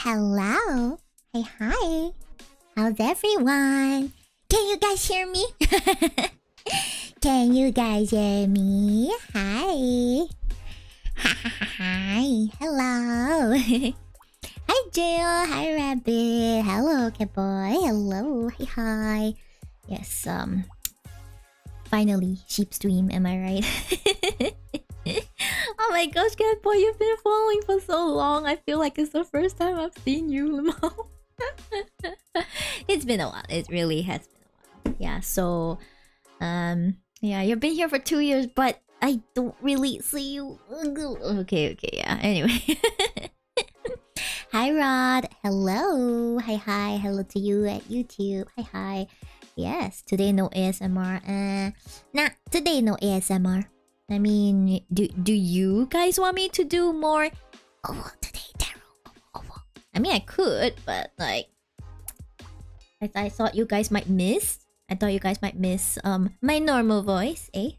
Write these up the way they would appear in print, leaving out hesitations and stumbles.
hello. Hey, hi. How's everyone? Can you guys hear me? Can you guys hear me? Hi. Hi. Hello. Hi, Jill. Hi, Rabbit. Hello, Catboy. Hello. Hi, hi. Yes, finally, sheep stream, am I right? Oh my gosh, Catboy, you've been following for so long. I feel like it's the first time I've seen you, Lamau. It's been a while. It really has been a while. Yeah, so yeah, you've been here for 2 years, but I don't really see you. Okay, yeah. Anyway. Hi, Rod. Hello. Hi. Hello to you at YouTube. Hi. Yes, today no ASMR. Nah, today no ASMR. I mean, do you guys want me to do more? Oh, today tarot. Oh. I mean, I could, but like, I thought you guys might miss. My normal voice, eh?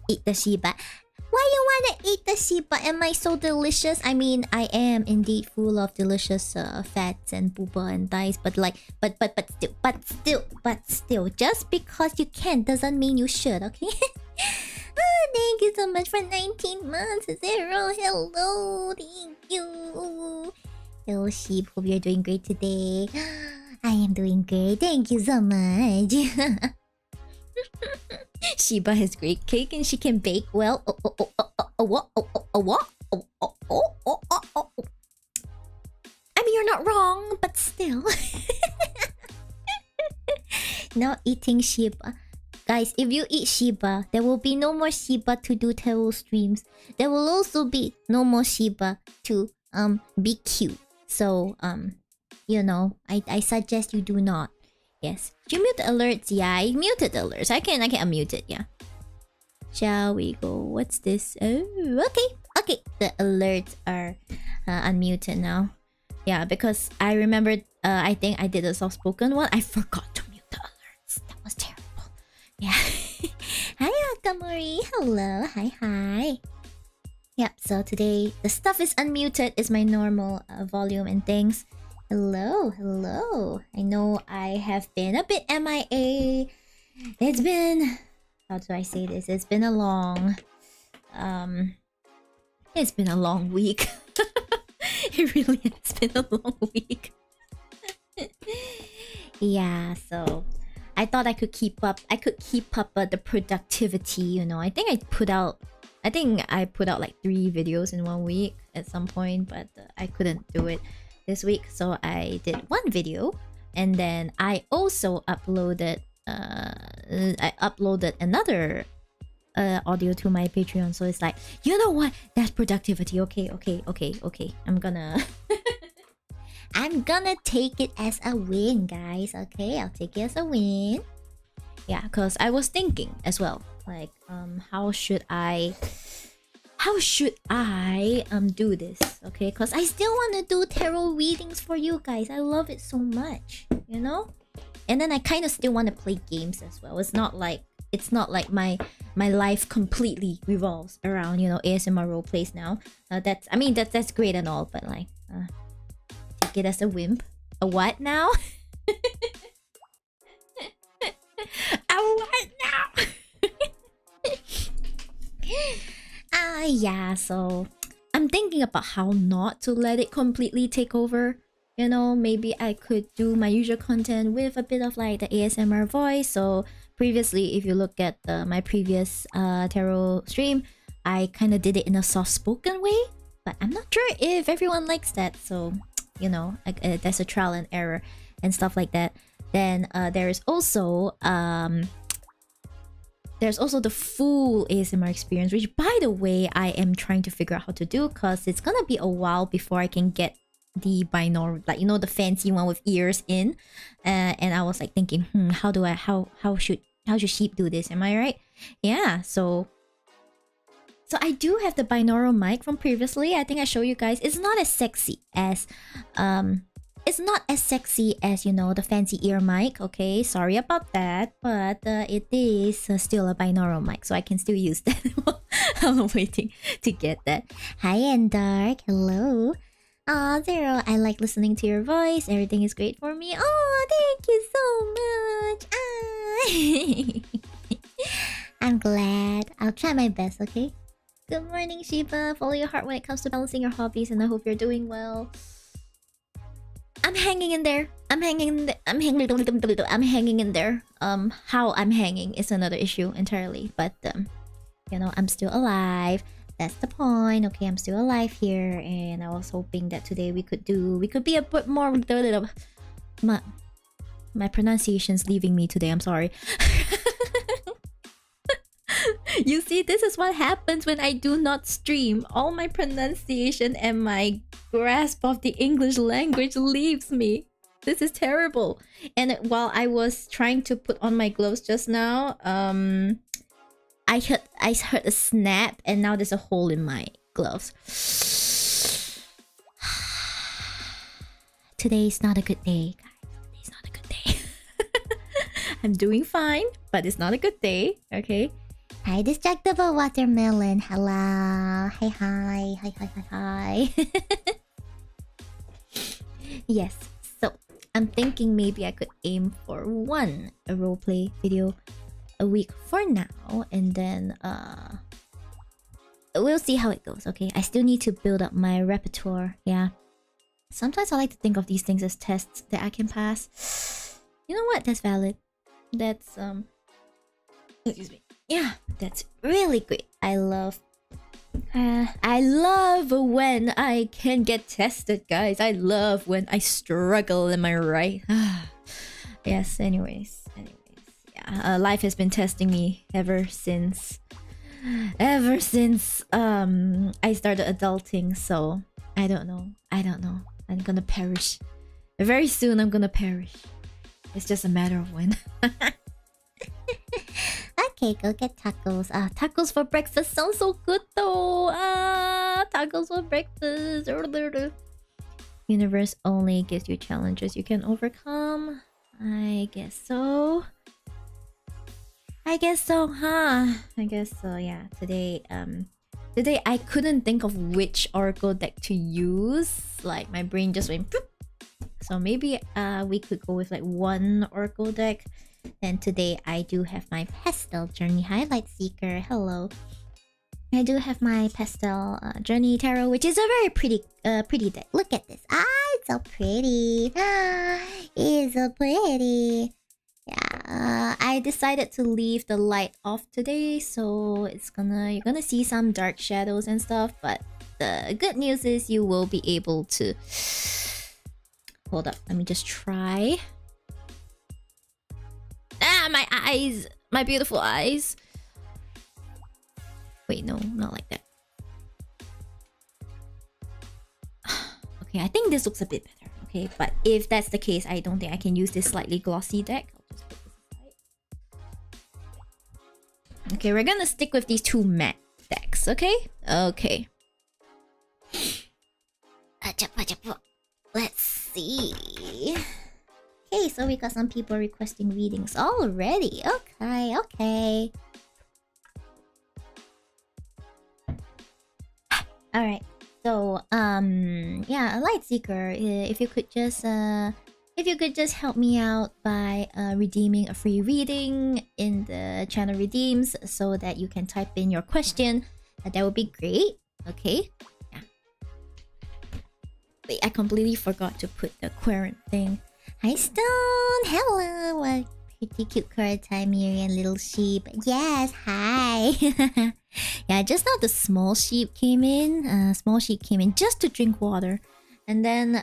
Eat the Shiba. Why you wanna eat the Shiba? Am I so delicious? I mean, I am indeed full of delicious fats and booba and thighs, but still, just because you can doesn't mean you should, okay? Thank you so much for 19 months, Zero. Hello, thank you. Hello, Shib. Hope you're doing great today. I am doing great. Thank you so much. Shiba has great cake and she can bake well. What? I mean, you're not wrong, but still. Not eating Shiba. Guys, if you eat Shiba, there will be no more Shiba to do tarot streams. There will also be no more Shiba to be cute. So you know, I suggest you do not. Yes. You mute the alerts? Yeah, I muted the alerts. I can unmute it, yeah. Shall we go? What's this? Oh, okay. The alerts are unmuted now. Yeah, because I remembered I think I did a soft spoken one. I forgot to mute the alerts. That was terrible. Yeah. Hi, Akamori. Hello. Hi. Yep, so today the stuff is unmuted. It's my normal volume and things. Hello. I know I have been a bit MIA. It's been... How do I say this? It's been a long week. It really has been a long week. Yeah, so I thought I could keep up. The productivity, you know. I think I put out like 3 videos in 1 week at some point, but I couldn't do it this week, so I did 1 video, and then I also uploaded another audio to my Patreon. So it's like, you know what? That's productivity. Okay. I'm gonna take it as a win, guys. Okay, I'll take it as a win. Yeah, because I was thinking as well, like, how should I do this? Okay, because I still want to do tarot readings for you guys. I love it so much, you know. And then I kind of still want to play games as well. It's not like my life completely revolves around, you know, ASMR role plays now. That's great and all, but like, take it as a wimp. A what now? A what now? Yeah, so I'm thinking about how not to let it completely take over. You know, maybe I could do my usual content with a bit of like the ASMR voice. So previously, if you look at my previous tarot stream, I kind of did it in a soft-spoken way. But I'm not sure if everyone likes that. So, you know, there's a trial and error and stuff like that. Then there's also the full ASMR experience, which, by the way, I am trying to figure out how to do, because it's gonna be a while before I can get the binaural, like, you know, the fancy one with ears in. And I was like thinking, how should sheep do this? Am I right? Yeah, so I do have the binaural mic from previously. I think I showed you guys. It's not as sexy as you know, the fancy ear mic. Okay, sorry about that, but it is still a binaural mic, so I can still use that. I'm waiting to get that. Hi, Endark. Hello. Aw, Zero, I like listening to your voice. Everything is great for me. Oh, thank you so much. I'm glad. I'll try my best, okay? Good morning, Shiba. Follow your heart when it comes to balancing your hobbies, and I hope you're doing well. I'm hanging in there. I'm hanging in there. How I'm hanging is another issue entirely. But you know, I'm still alive. That's the point. Okay, I'm still alive here, and I was hoping that today we could be a bit more. My pronunciation's leaving me today. I'm sorry. You see, this is what happens when I do not stream. All my pronunciation and my grasp of the English language leaves me. This is terrible. And while I was trying to put on my gloves just now, I heard a snap, and now there's a hole in my gloves. Today's not a good day, guys. Today's not a good day. I'm doing fine, but it's not a good day. Okay. Hi, Distractable Watermelon. Hello. Hi, hi. Hi, hi, hi, hi. Yes. So, I'm thinking maybe I could aim for a roleplay video a week for now, and then we'll see how it goes. Okay, I still need to build up my repertoire. Yeah, sometimes I like to think of these things as tests that I can pass. You know what, that's valid. That's excuse me. Yeah, that's really great. I love when I can get tested, guys. I love when I struggle. Am I right? Yes, anyways, yeah, life has been testing me ever since I started adulting. So I don't know. I'm gonna perish very soon. I'm gonna perish. It's just a matter of when. Okay, go get tacos. Tacos for breakfast sounds so good though. Tacos for breakfast. Universe only gives you challenges you can overcome. I guess so, huh? I guess so, yeah. Today I couldn't think of which Oracle deck to use. Like, my brain just went poop. So maybe we could go with like one Oracle deck. Then today I do have my Pastel Journey Highlight Seeker. Hello. I do have my Pastel Journey Tarot, which is a very pretty deck. Look at this. It's so pretty. It's so pretty. Yeah, I decided to leave the light off today, so you're gonna see some dark shadows and stuff. But the good news is you will be able to. Hold up, let me just try. My eyes, my beautiful eyes. Wait, no, not like that. Okay, I think this looks a bit better. Okay, but if that's the case, I don't think I can use this slightly glossy deck. I'll just put this aside. Okay, we're gonna stick with these two matte decks. Okay. Let's see. Okay, so we got some people requesting readings already. Okay. Alright. So, yeah, a light seeker. If you could just help me out by redeeming a free reading in the channel redeems so that you can type in your question, that would be great. Okay. Yeah. Wait, I completely forgot to put the Quarant thing. Hi, Stone! Hello! What pretty cute card time, Miyori and little sheep. Yes, hi! Yeah, just now the small sheep came in. Small sheep came in just to drink water. And then,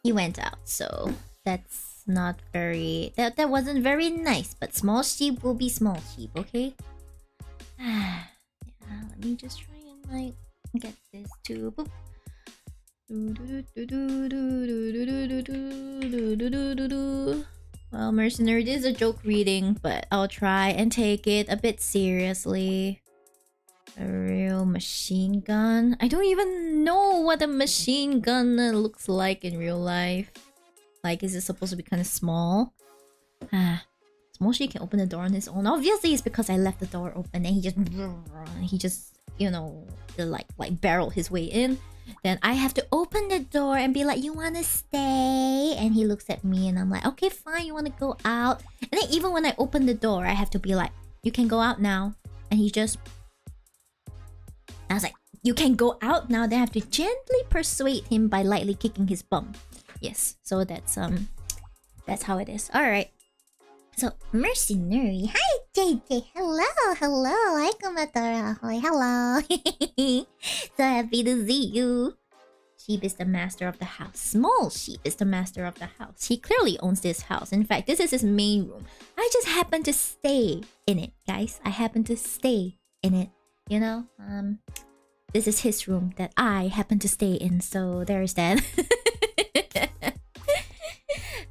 he went out. So, that's not very... That wasn't very nice. But small sheep will be small sheep, okay? Yeah, let me just try and, like, get this too. Boop. Well, Mercenary, this is a joke reading, but I'll try and take it a bit seriously. A real machine gun? I don't even know what a machine gun looks like in real life. Like, is it supposed to be kind of small? Small She can open the door on his own. Obviously, it's because I left the door open and he just you know, like barreled his way in. Then I have to open the door and be like, you wanna stay? And he looks at me and I'm like, okay, fine, you wanna go out? And then even when I open the door, I have to be like, you can go out now. And he just... I was like, you can go out now. Then I have to gently persuade him by lightly kicking his bum. Yes, so that's how it is. Alright. So, mercenary. Hi, JJ. Hello, hello. Hi, Kumatora. Hello. So happy to see you. Sheep is the master of the house. Small Sheep is the master of the house. He clearly owns this house. In fact, this is his main room. I just happen to stay in it, guys. I happen to stay in it. You know? This is his room that I happen to stay in. So there's that.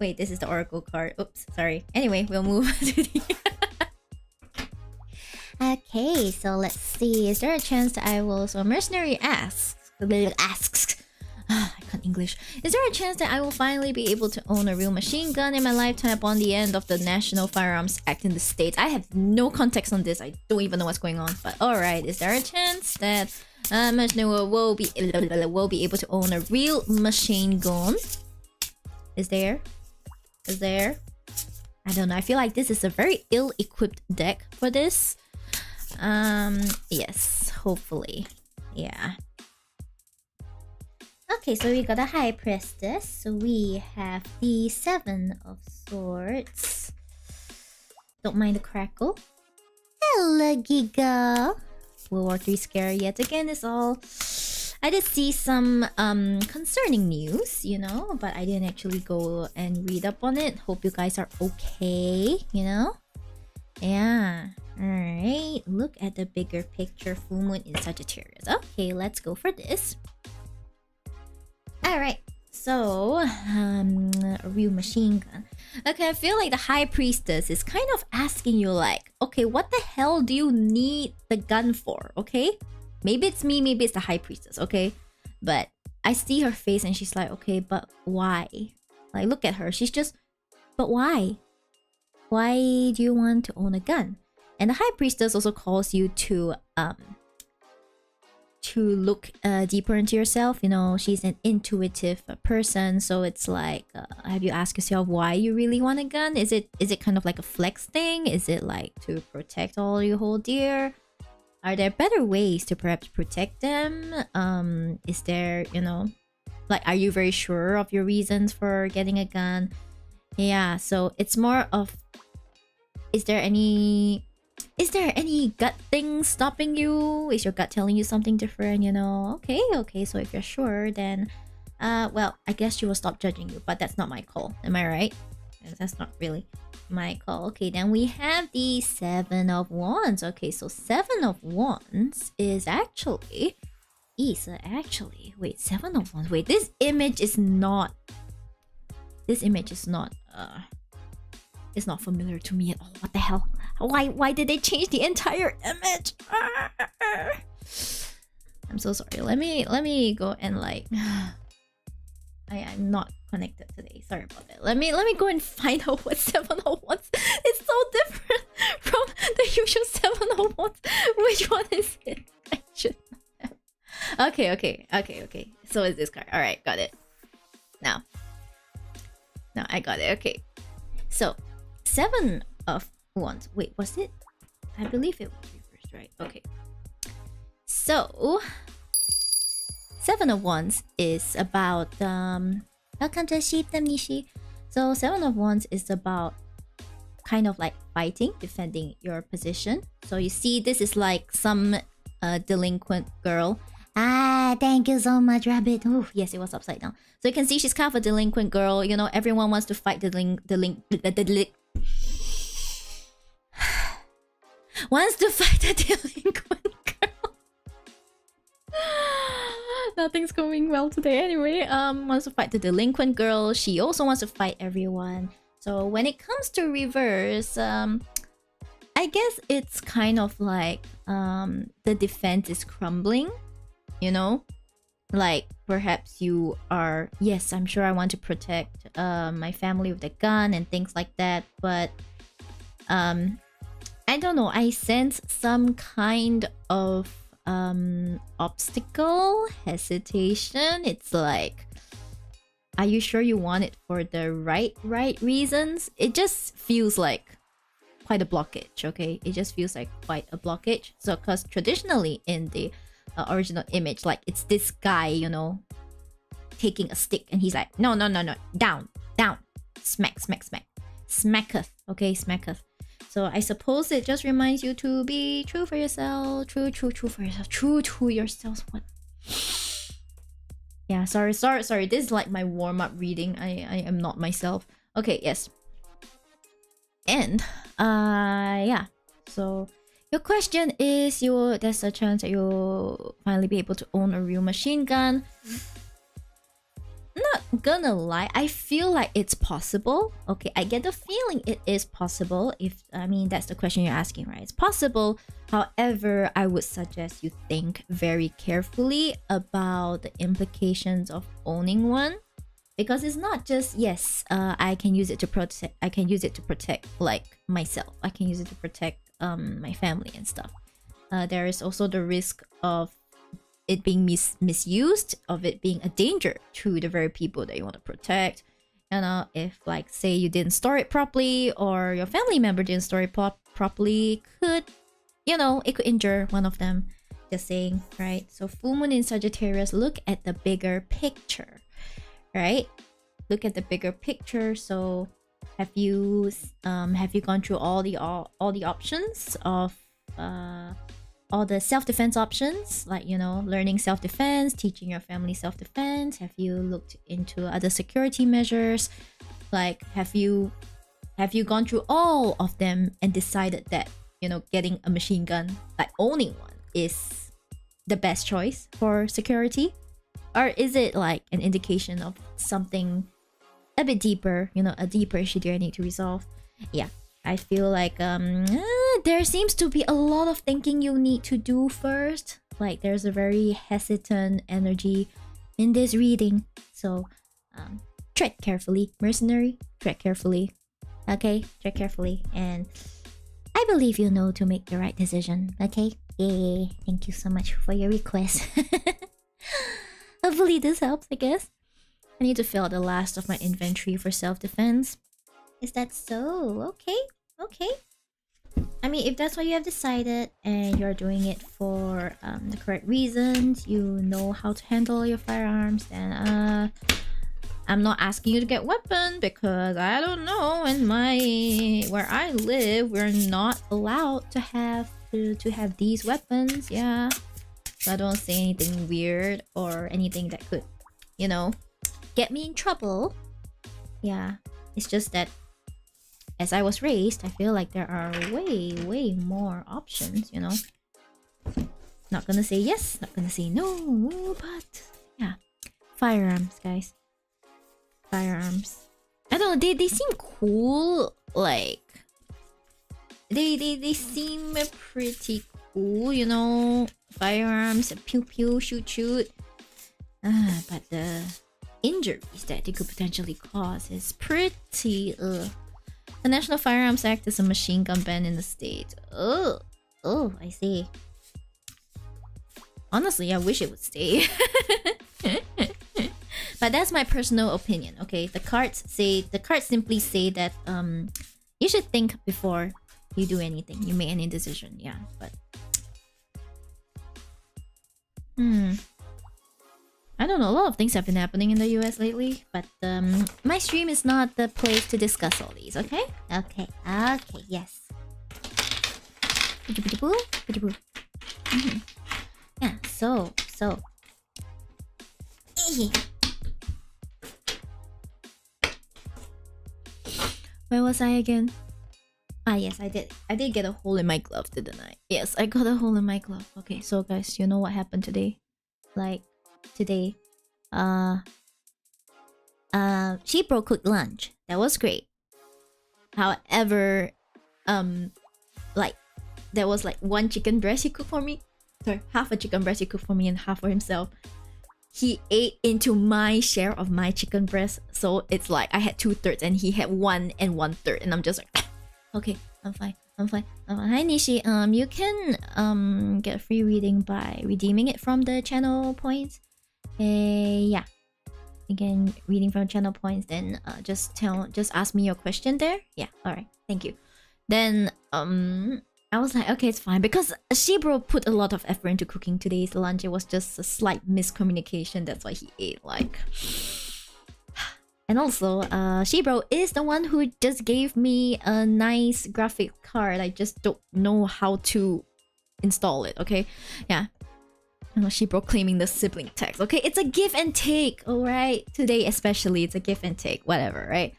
Wait, this is the oracle card. Oops, sorry. Anyway, we'll move to the... Okay, so let's see. Is there a chance that I will... So mercenary asks... I can't English. Is there a chance that I will finally be able to own a real machine gun in my lifetime upon the end of the National Firearms Act in the States? I have no context on this. I don't even know what's going on. But alright, is there a chance that mercenary will be able to own a real machine gun? Is there? Is there? I don't know. I feel like this is a very ill-equipped deck for this. Yes, hopefully. Yeah. Okay, so we got a High Priestess. So we have the Seven of Swords. Don't mind the crackle. Hello, Giga. World War III scare yet again is all... I did see some concerning news, you know, but I didn't actually go and read up on it. Hope you guys are okay, you know? Yeah. Alright. Look at the bigger picture. Full moon in Sagittarius. Okay, let's go for this. Alright. So, a real machine gun. Okay, I feel like the High Priestess is kind of asking you like, okay, what the hell do you need the gun for, okay? Maybe it's me, maybe it's the High Priestess, okay? But I see her face and she's like, okay, but why? Like, look at her. She's just, but why? Why do you want to own a gun? And the High Priestess also calls you to look deeper into yourself. You know, she's an intuitive person, so it's like, have you asked yourself why you really want a gun? Is it kind of like a flex thing? Is it like to protect all you hold dear? Are there better ways to perhaps protect them? Is there, you know, like, are you very sure of your reasons for getting a gun? Yeah, so it's more of, is there any gut thing stopping you? Is your gut telling you something different, you know? Okay, so if you're sure, then well, I guess she will stop judging you, but that's not my call. Am I right? That's not really my call. Okay, then we have the Seven of Wands. Okay, so Seven of Wands is actually... Wait, Seven of Wands. Wait, this image is not... It's not familiar to me at all. What the hell? Why did they change the entire image? I'm so sorry. Let me go and like... I'm not connected today. Sorry about that. Let me go and find out what 701. It's so different from the usual 701. Which one is it? I should know. Okay. So is this card. Alright, got it. Now I got it. Okay. So 7 of Wands. Wait, was it? I believe it was reversed, right? Okay. So 7 of Wands is about welcome to Sheep Nishi. So 7 of Wands is about kind of like fighting, defending your position. So you see, this is like some delinquent girl. Ah, thank you so much, Rabbit. Oh, yes, it was upside down. So you can see she's kind of a delinquent girl. You know, everyone wants to fight wants to fight a delinquent girl. Nothing's going well today anyway. Wants to fight the delinquent girl. She also wants to fight everyone. So when it comes to reverse, I guess it's kind of like the defense is crumbling, you know? Like perhaps you are, yes, I'm sure I want to protect my family with a gun and things like that, but I don't know, I sense some kind of obstacle, hesitation. It's like, are you sure you want it for the right reasons? It just feels like quite a blockage, okay? It just feels like quite a blockage. So, because traditionally in the original image, like it's this guy, you know, taking a stick and he's like, no, down, smack, smacketh, okay, smacketh. So I suppose it just reminds you to be true for yourself, true for yourself, true to yourself. What? Yeah, sorry. This is like my warm-up reading. I am not myself. Okay, yes. And yeah. So your question is, there's a chance that you'll finally be able to own a real machine gun. Not gonna lie, I feel like it's possible. Okay, I get the feeling it is possible. If I mean, that's the question you're asking, right? It's possible. However, I would suggest you think very carefully about the implications of owning one, because it's not just, yes, I can use it to protect. I can use it to protect like myself. I can use it to protect my family and stuff. There is also the risk of it being misused, of it being a danger to the very people that you want to protect. And if, like, say you didn't store it properly, or your family member didn't store it properly, could, you know, it could injure one of them. Just saying, right? So full moon in Sagittarius, look at the bigger picture, right? Look at the bigger picture. So have you gone through all the options of all the self-defense options, like, you know, learning self-defense, teaching your family self-defense? Have you looked into other security measures? Like, have you gone through all of them and decided that, you know, getting a machine gun, like owning one, is the best choice for security? Or is it like an indication of something a bit deeper, you know, a deeper issue that I need to resolve? Yeah, I feel like there seems to be a lot of thinking you need to do first. Like, there's a very hesitant energy in this reading. So tread carefully, mercenary. Tread carefully. Okay, tread carefully. And I believe you know to make the right decision. Okay? Yay. Thank you so much for your request. Hopefully this helps, I guess. I need to fill out the last of my inventory for self-defense. Is that so? Okay. Okay. I mean, if that's what you have decided and you're doing it for the correct reasons, you know how to handle your firearms, then I'm not asking you to get weapon, because I don't know, in where I live, we're not allowed to have these weapons. Yeah. So I don't say anything weird or anything that could, you know, get me in trouble. Yeah. It's just that as I was raised, I feel like there are way more options, you know. Not gonna say yes, not gonna say no, but yeah. Firearms, guys. Firearms. I don't know, they seem cool. Like, they seem pretty cool, you know. Firearms, pew pew, shoot. But the injuries that they could potentially cause is pretty The National Firearms Act is a machine gun ban in the state. Oh, I see. Honestly, I wish it would stay. But that's my personal opinion, okay? The cards simply say that you should think before you do anything, you make any decision. Yeah, but I don't know, a lot of things have been happening in the US lately, but my stream is not the place to discuss all these, okay? Okay, yes. Yeah, so. Where was I again? Ah, yes, I did get a hole in my glove, didn't I? Yes, I got a hole in my glove. Okay, so guys, you know what happened today? Like, today, she broke cooked lunch. That was great. However, like, there was like one chicken breast he cooked for me. Sorry, half a chicken breast he cooked for me and half for himself. He ate into my share of my chicken breast, so it's like I had 2/3 and he had 1 1/3, and I'm just like, Okay, I'm fine. I'm fine. Hi Nishi. You can get free reading by redeeming it from the channel points. Yeah. Again, reading from channel points. Then just ask me your question there. Yeah. All right. Thank you. Then I was like, okay, it's fine, because Shibro put a lot of effort into cooking today's lunch. It was just a slight miscommunication. That's why he ate like. And also, Shibro is the one who just gave me a nice graphic card. I just don't know how to install it. Okay, yeah. Shibro claiming the sibling tax. Okay, it's a give and take. All right, today especially, it's a give and take. Whatever, right?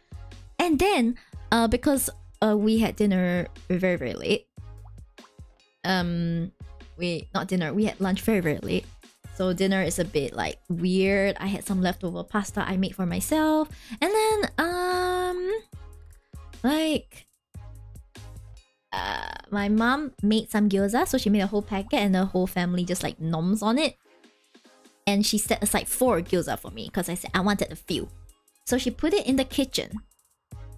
And then, because we had dinner very very late. We had lunch very very late. So dinner is a bit like weird. I had some leftover pasta I made for myself. And then my mom made some gyoza, so she made a whole packet and the whole family just like noms on it. And she set aside 4 gyoza for me because I said I wanted a few. So she put it in the kitchen.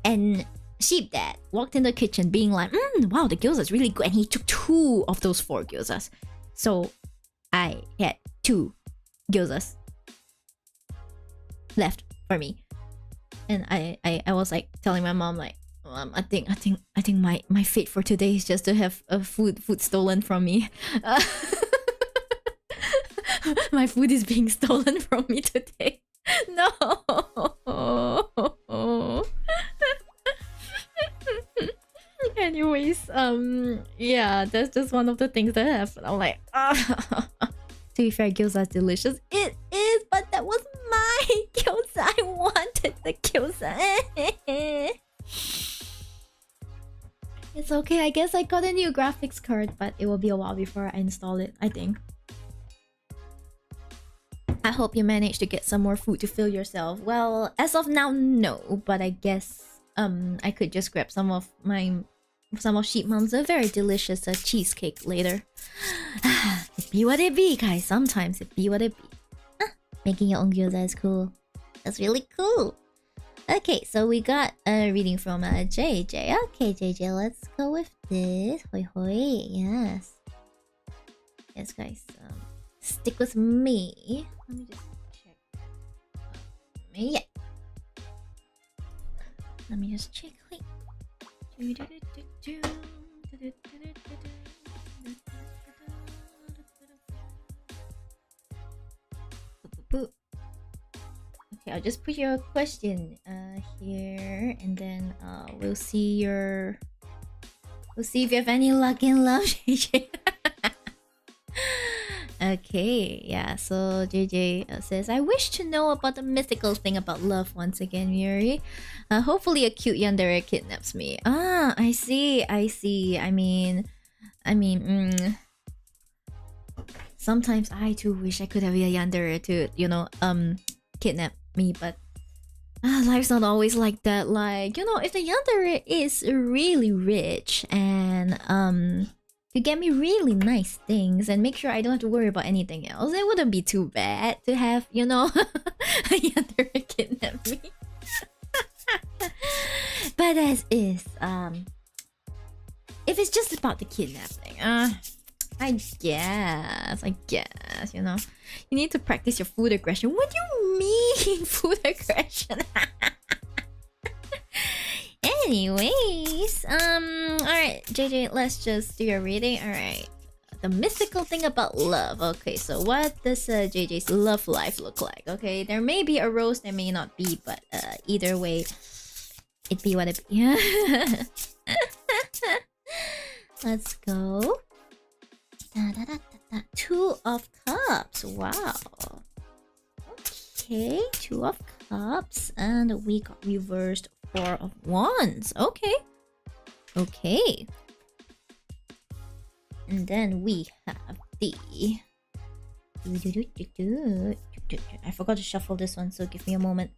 And Sheep Dad walked in the kitchen being like, wow, the gyoza is really good. And he took 2 of those 4 gyozas. So I had 2 gyozas left for me. And I was like telling my mom like, I think my fate for today is just to have food stolen from me. My food is being stolen from me today. No. Anyways, yeah, that's just one of the things that happened. I'm like, to be fair, gyoza is delicious. It is, but that was my gyoza. I wanted the gyoza. It's okay. I guess I got a new graphics card, but it will be a while before I install it, I think. I hope you managed to get some more food to fill yourself. Well, as of now, no. But I guess I could just grab some of Sheep Mom's very delicious cheesecake later. It be what it be, guys. Sometimes it be what it be. Making your own gyoza is cool. That's really cool. Okay, so we got a reading from JJ. Okay, JJ, let's go with this. Hoi hoi, yes. Yes, guys. Stick with me. Let me just check. Yeah. Let me just check. Okay, I'll just put your question here, and then we'll see if you have any luck in love, JJ. Okay, yeah, so JJ says, I wish to know about the mythical thing about love once again, Miyori. Hopefully a cute yandere kidnaps me. Ah, I see. I mean, sometimes I too wish I could have a yandere to, kidnap me, but life's not always like that. Like, if the yandere is really rich and you get me really nice things and make sure I don't have to worry about anything else, it wouldn't be too bad to have, a yandere kidnap me. But as is, if it's just about the kidnapping, I guess, you need to practice your food aggression. What do you mean, food aggression? Anyways, alright, JJ, let's just do your reading. Alright, the mythical thing about love. Okay, so what does JJ's love life look like? Okay, there may be a rose, there may not be, but either way, it be what it be. Let's go. 2 of Cups. Wow. Okay, 2 of Cups, and we got reversed 4 of Wands. Okay. Okay. And then we have the... I forgot to shuffle this one, so give me a moment.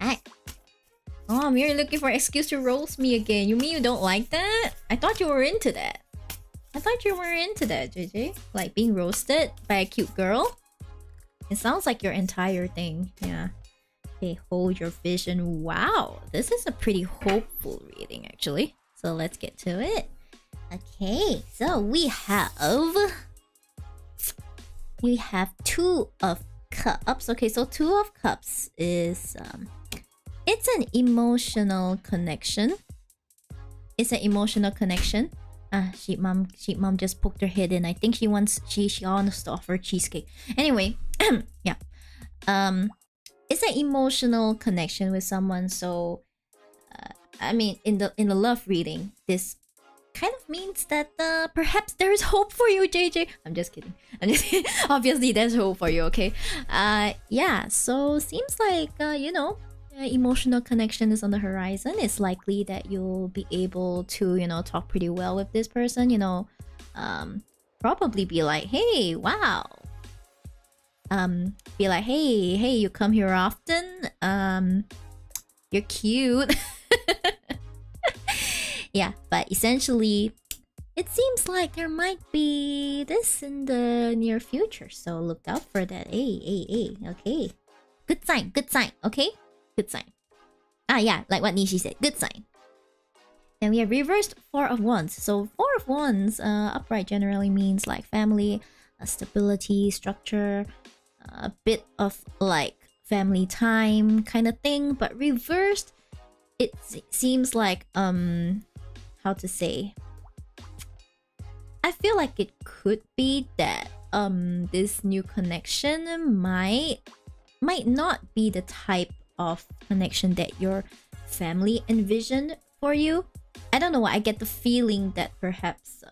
Alright. Oh, I'm really looking for an excuse to roast me again. You mean you don't like that? I thought you were into that. JJ. Like being roasted by a cute girl? It sounds like your entire thing. Yeah. Okay, hold your vision. Wow, this is a pretty hopeful reading, actually. So let's get to it. Okay, so we have Two of Cups. Okay, so Two of Cups is it's an emotional connection. It's an emotional connection. Sheep mom just poked her head in. I think she wants to offer cheesecake. Anyway, yeah. It's an emotional connection with someone. So, I mean, in the love reading, this kind of means that perhaps there is hope for you, JJ. I'm just kidding. Obviously, there's hope for you. Okay. Yeah. So seems like emotional connection is on the horizon. It's likely that you'll be able to talk pretty well with this person. Probably be like, hey, wow. Be like, hey, you come here often. You're cute. Yeah, but essentially, it seems like there might be this in the near future. So look out for that. Hey, okay. Good sign, okay? Good sign. Yeah, like what Nishi said. Good sign. Then we have reversed Four of Wands. So Four of Wands, upright generally means like family, stability, structure, a bit of like family time kind of thing. But reversed, it seems like how to say? I feel like it could be that this new connection might not be the type of connection that your family envisioned for you. I don't know why. I get the feeling that perhaps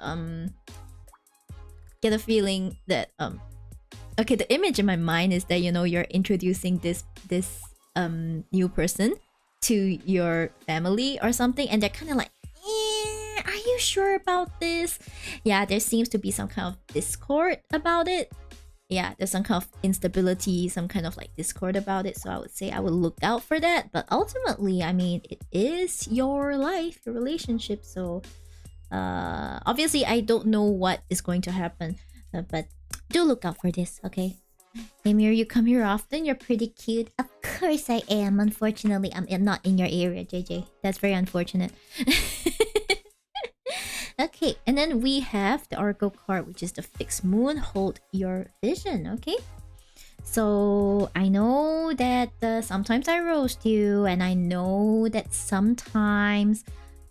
okay, the image in my mind is that you're introducing this new person to your family or something, and they're kind of like, are you sure about this? Yeah, there seems to be some kind of discord about it. Yeah, there's some kind of instability, some kind of like discord about it. So I would say I would look out for that. But ultimately, I mean, it is your life, your relationship. So obviously, I don't know what is going to happen. But do look out for this, okay? Hey, Miyori, you come here often. You're pretty cute. Of course I am. Unfortunately, I'm not in your area, JJ. That's very unfortunate. Okay, and then we have the Oracle card, which is the Fixed Moon. Hold your vision, okay? So I know that sometimes I roast you, and I know that sometimes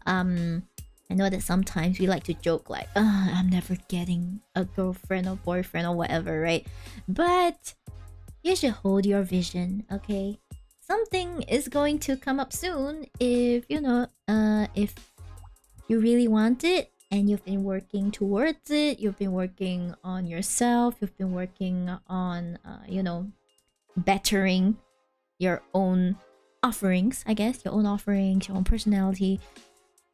we like to joke like, I'm never getting a girlfriend or boyfriend or whatever, right? But you should hold your vision, okay? Something is going to come up soon if if you really want it and you've been working towards it, you've been working on yourself, you've been working on bettering your own offerings, I guess, your own offerings, your own personality.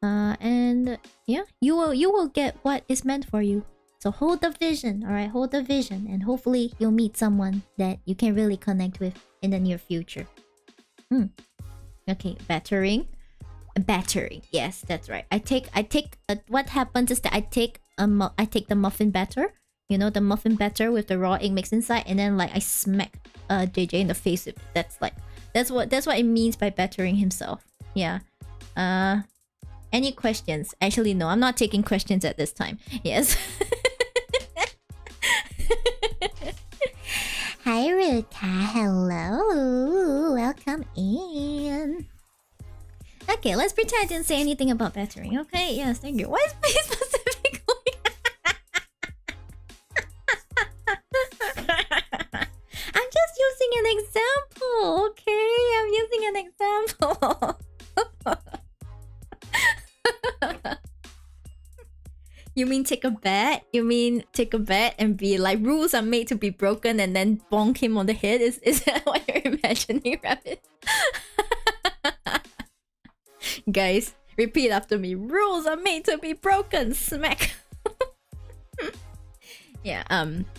And yeah, you will get what is meant for you. So hold the vision, all right? Hold the vision, and hopefully you'll meet someone that you can really connect with in the near future. Okay, battering. Yes, that's right. I take what happens is that I take the muffin batter, the muffin batter with the raw egg mixed inside, and then like I smack JJ in the face with it. That's what it means by battering himself. Yeah. Any questions? Actually, no, I'm not taking questions at this time. Yes. Hi, Ruka. Hello. Welcome in. Okay, let's pretend I didn't say anything about battering. Okay, yes, thank you. Why is me specifically? I'm just using an example, okay? I'm using an example. You mean take a bet? You mean take a bet and be like, rules are made to be broken and then bonk him on the head? Is that what you're imagining, Rabbit? Guys, repeat after me. Rules are made to be broken. Smack. Yeah,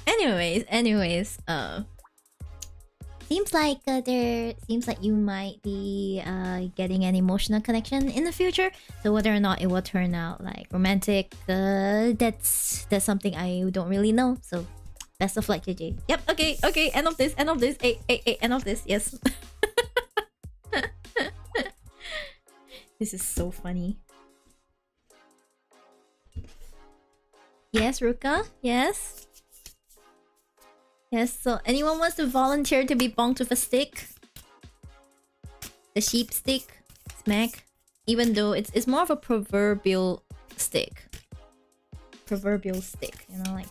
anyways, seems like you might be getting an emotional connection in the future. So whether or not it will turn out like romantic, that's something I don't really know. So best of luck, JJ. Yep, okay, end of this, end of this, yes. This is so funny. Yes, Ruka? Yes? Yes, so anyone wants to volunteer to be bonked with a stick? The sheep stick? Smack? Even though it's more of a proverbial stick. Proverbial stick, you know, like...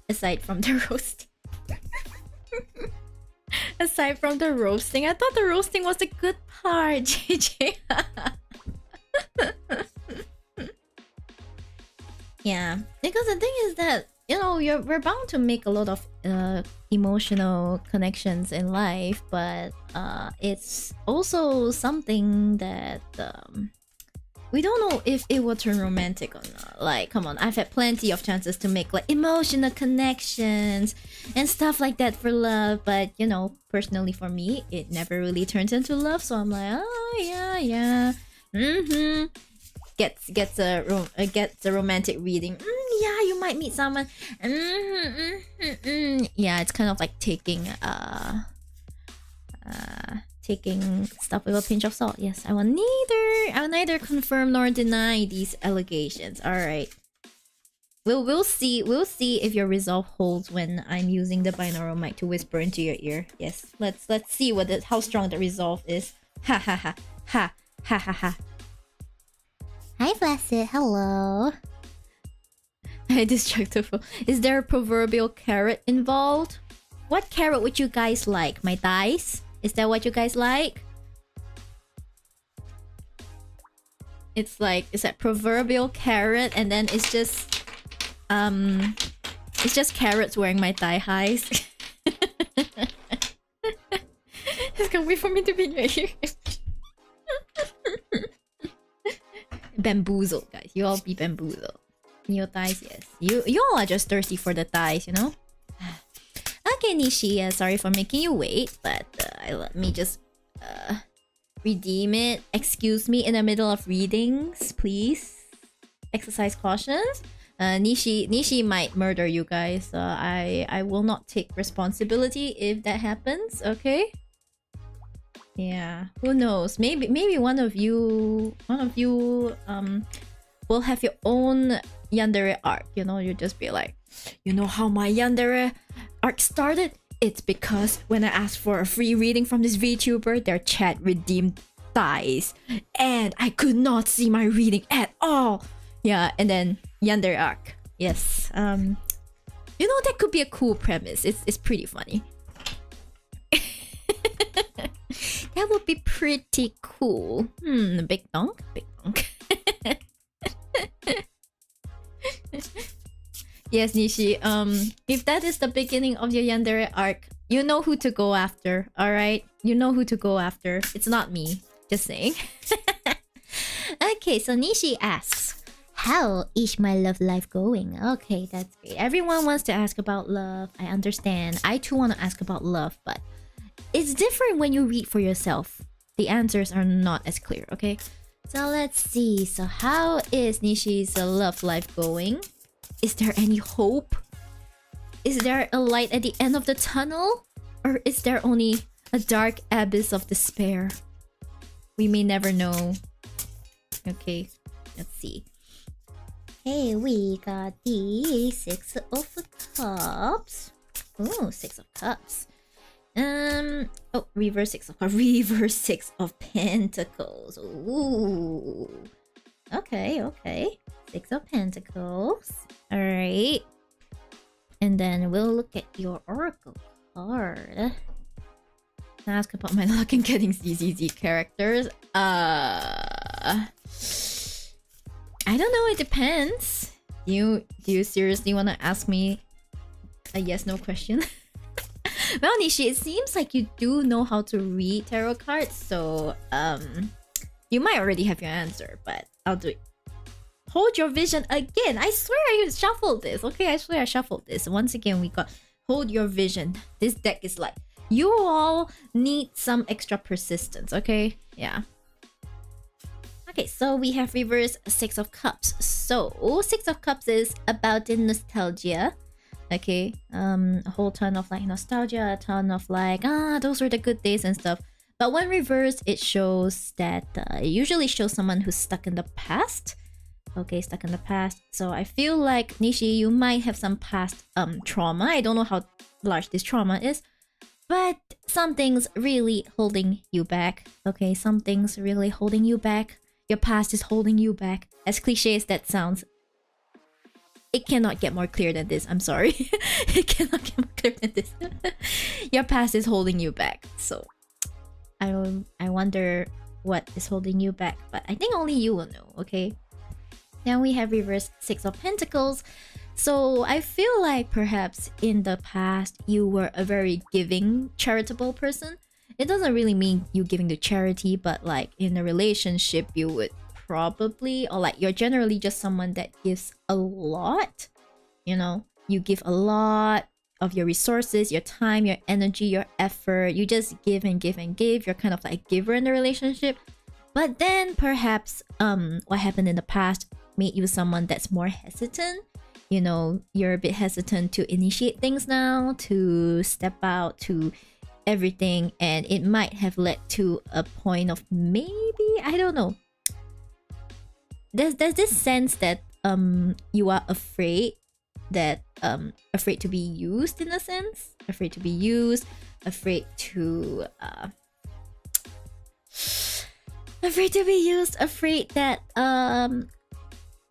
Aside from the roasting. Aside from the roasting, I thought the roasting was the good part, JJ. Yeah, because the thing is that, you know, we're bound to make a lot of emotional connections in life, but it's also something that we don't know if it will turn romantic or not. Like, come on, I've had plenty of chances to make like emotional connections and stuff like that for love, but you know, personally for me, it never really turns into love. So I'm like, oh yeah, gets a romantic reading. Yeah, you might meet someone. Yeah, it's kind of like taking stuff with a pinch of salt. Yes, I will neither confirm nor deny these allegations. All right, we'll see if your resolve holds when I'm using the binaural mic to whisper into your ear. Yes, let's see how strong the resolve is. Ha ha ha ha ha ha ha. Hi Blessed, hello. Destructible. Is there a proverbial carrot involved? What carrot would you guys like? My thighs? Is that what you guys like? It's like, it's that proverbial carrot, and then it's just carrots wearing my thigh highs. It's gonna wait for me to be in your ear. Bamboozled, guys. You all be bamboozled. Your thighs, yes. You all are just thirsty for the thighs, you know? Okay, Nishi, sorry for making you wait, but let me just redeem it. Excuse me in the middle of readings, please. Exercise cautions. Nishi might murder you guys. I will not take responsibility if that happens, okay? Yeah, who knows? Maybe one of you will have your own yandere arc. You know, you just be like, you know how my yandere arc started? It's because when I asked for a free reading from this VTuber, their chat redeemed thighs, and I could not see my reading at all. Yeah, and then yandere arc. Yes. You know, that could be a cool premise. It's pretty funny. That would be pretty cool. Big donk? Big donk. Yes, Nishi. If that is the beginning of your yandere arc, you know who to go after, alright? You know who to go after. It's not me. Just saying. Okay, so Nishi asks, how is my love life going? Okay, that's great. Everyone wants to ask about love. I understand. I too want to ask about love, but it's different when you read for yourself. The answers are not as clear, okay? So let's see. So how is Nishi's love life going? Is there any hope? Is there a light at the end of the tunnel? Or is there only a dark abyss of despair? We may never know. Okay, let's see. Hey, we got the 6 of Cups. Ooh, 6 of Cups. Oh, reverse 6 of Pentacles. Ooh. Okay. 6 of Pentacles. Alright. And then we'll look at your Oracle card. Ask about my luck in getting ZZZ characters. I don't know, it depends. Do you seriously want to ask me a yes/no question? Well, Nishi, it seems like you do know how to read tarot cards, so you might already have your answer, but I'll do it. Hold your vision again. I swear I shuffled this. Okay, I swear I shuffled this. Once again, we got hold your vision. This deck is like, you all need some extra persistence, okay? Yeah. Okay, so we have reverse 6 of Cups. So 6 of Cups is about the nostalgia. Okay, a whole ton of like nostalgia, a ton of like, those were the good days and stuff. But when reversed, it shows that it usually shows someone who's stuck in the past. Okay, stuck in the past. So I feel like Nishi, you might have some past trauma. I don't know how large this trauma is, but something's really holding you back. Okay, something's really holding you back. Your past is holding you back. As cliche as that sounds, it cannot get more clear than this. I'm sorry. It cannot get more clear than this. Your past is holding you back. So I wonder what is holding you back, but I think only you will know, okay? Now we have reversed Six of Pentacles. So I feel like perhaps in the past you were a very giving, charitable person. It doesn't really mean you giving to charity, but like in a relationship you would probably, or like you're generally just someone that gives a lot. You know, you give a lot of your resources, your time, your energy, your effort. You just give and give and give. You're kind of like a giver in the relationship. But then perhaps what happened in the past made you someone that's more hesitant. You know, you're a bit hesitant to initiate things now, to step out, to everything, and it might have led to a point of maybe, I don't know. There's this sense that you are afraid that afraid to be used, in a sense, afraid to be used, afraid to afraid that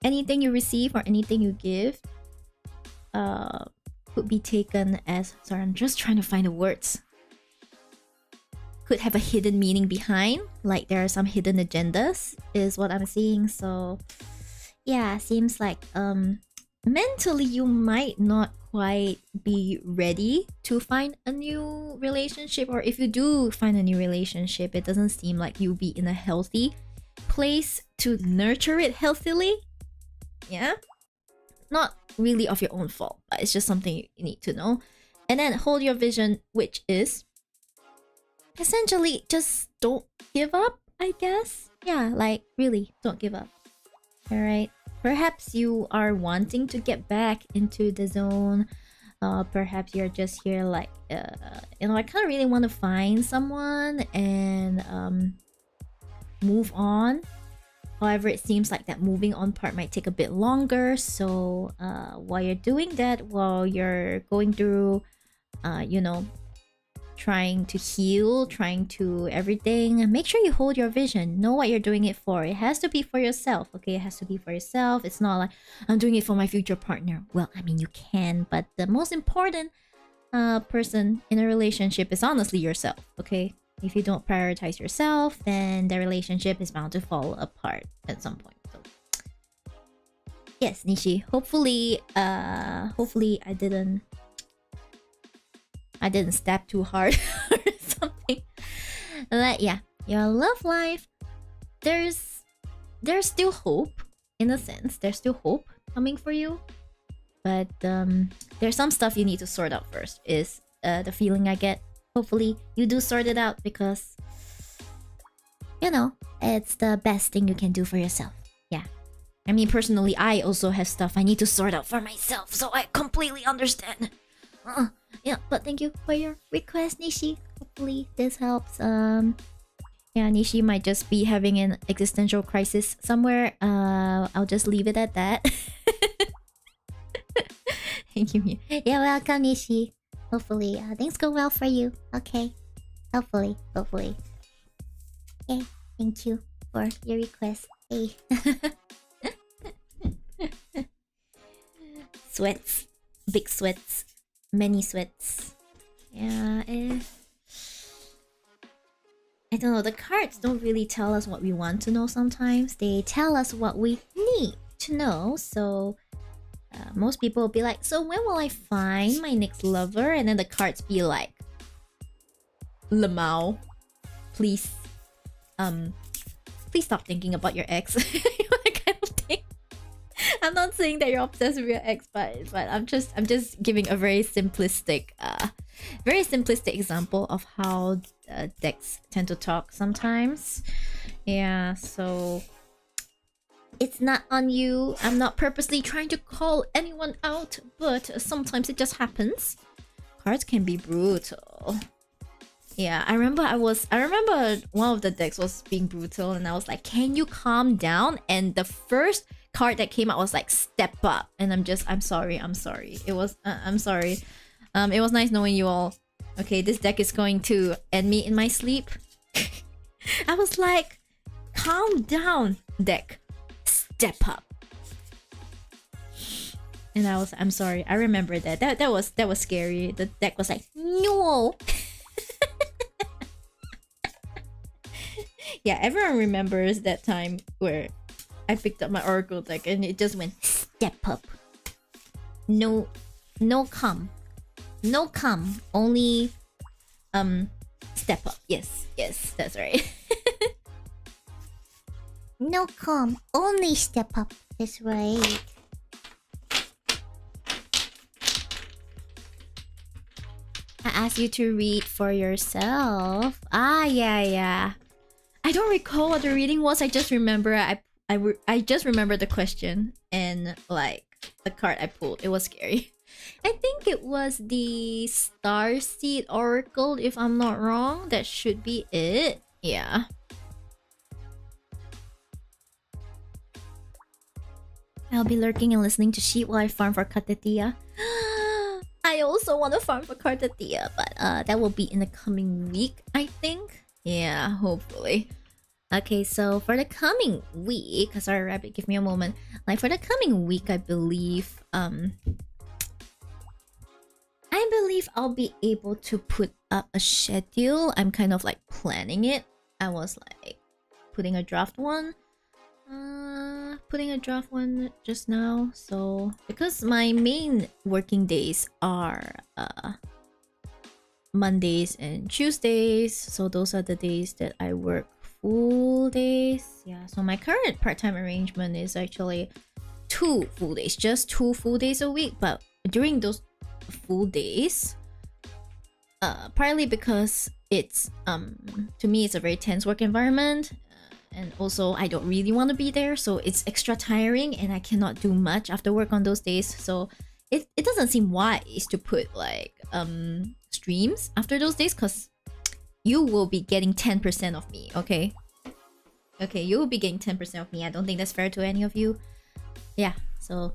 anything you receive or anything you give could be taken as, sorry, I'm just trying to find the words, could have a hidden meaning behind, like there are some hidden agendas is what I'm seeing. So yeah, seems like mentally you might not quite be ready to find a new relationship, or if you do find a new relationship, it doesn't seem like you'll be in a healthy place to nurture it healthily. Yeah, not really of your own fault, but it's just something you need to know. And then hold your vision, which is essentially just don't give up, I guess. Yeah, like really don't give up. All right, perhaps you are wanting to get back into the zone. Perhaps you're just here like you know, I kind of really want to find someone and move on. However, it seems like that moving on part might take a bit longer. So while you're doing that, while you're going through you know, trying to heal, trying to everything, make sure you hold your vision. Know what you're doing it for. It has to be for yourself, okay? It has to be for yourself. It's not like I'm doing it for my future partner. Well, I mean, you can, but the most important person in a relationship is honestly yourself, okay? If you don't prioritize yourself, then the relationship is bound to fall apart at some point. So yes, Nishi, hopefully I didn't stab too hard or something. But yeah, your love life, there's still hope, in a sense. There's still hope coming for you. But there's some stuff you need to sort out first, is the feeling I get. Hopefully you do sort it out, because you know, it's the best thing you can do for yourself. Yeah. I mean, personally, I also have stuff I need to sort out for myself, so I completely understand. Yeah, but thank you for your request, Nishi. Hopefully this helps. Yeah, Nishi might just be having an existential crisis somewhere. I'll just leave it at that. Thank you. You're welcome, Nishi. Hopefully things go well for you. Okay. Hopefully. Okay. Thank you for your request. Hey. Sweats. Big sweats. Many sweats. Yeah, I don't know. The cards don't really tell us what we want to know sometimes. They tell us what we need to know. So most people will be like, so when will I find my next lover? And then the cards be like, Lamau, please stop thinking about your ex. That kind of thing. I'm not saying that you're obsessed with your ex, but I'm just giving a very simplistic example of how decks tend to talk sometimes. Yeah, so it's not on you. I'm not purposely trying to call anyone out, but sometimes it just happens. Cards can be brutal. Yeah, I remember one of the decks was being brutal, and I was like, "Can you calm down?" And the first card that came out was like "Step Up," and I'm sorry. It was I'm sorry. It was nice knowing you all. Okay, this deck is going to end me in my sleep. I was like, "Calm down, deck. Step up." And I'm sorry. I remember that. That was scary. The deck was like, "No." Yeah, everyone remembers that time where I picked up my Oracle deck and it just went step up. No come. No come. Only step up. Yes, that's right. No come. Only step up. That's right. I asked you to read for yourself. Ah, yeah. I don't recall what the reading was. I just remember I just remember the question and like the card I pulled. It was scary. I think it was the Starseed Oracle, if I'm not wrong. That should be it. Yeah. I'll be lurking and listening to Sheep while I farm for Katatia. I also want to farm for Katatia, but that will be in the coming week, I think. Yeah, hopefully. Okay, so for the coming week, sorry Rabbit, give me a moment. Like for the coming week, I believe I'll be able to put up a schedule. I'm kind of like planning it. I was like putting a draft one just now. So because my main working days are Mondays and Tuesdays, so those are the days that I work full days. Yeah, so my current part-time arrangement is actually 2 full days, just 2 full days a week. But during those full days, partly because it's to me it's a very tense work environment, and also I don't really want to be there, so it's extra tiring and I cannot do much after work on those days. So it doesn't seem wise to put like streams after those days, because you will be getting 10% of me. Okay, you will be getting 10% of me. I don't think that's fair to any of you. Yeah, so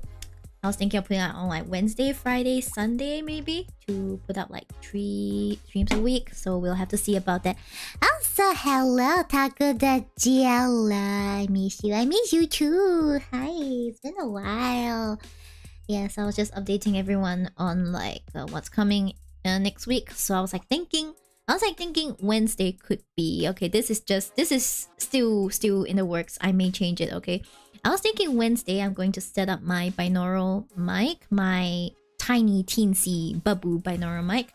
I was thinking of putting out on like Wednesday, Friday, Sunday maybe, to put up like 3 streams a week. So we'll have to see about that. Also, hello, Takudajiela. I miss you. I miss you too. Hi, it's been a while. Yes, I was just updating everyone on like what's coming next week. So I was thinking Wednesday could be okay. This is still in the works. I may change it. Okay, I was thinking Wednesday I'm going to set up my binaural mic, my tiny teensy babu binaural mic,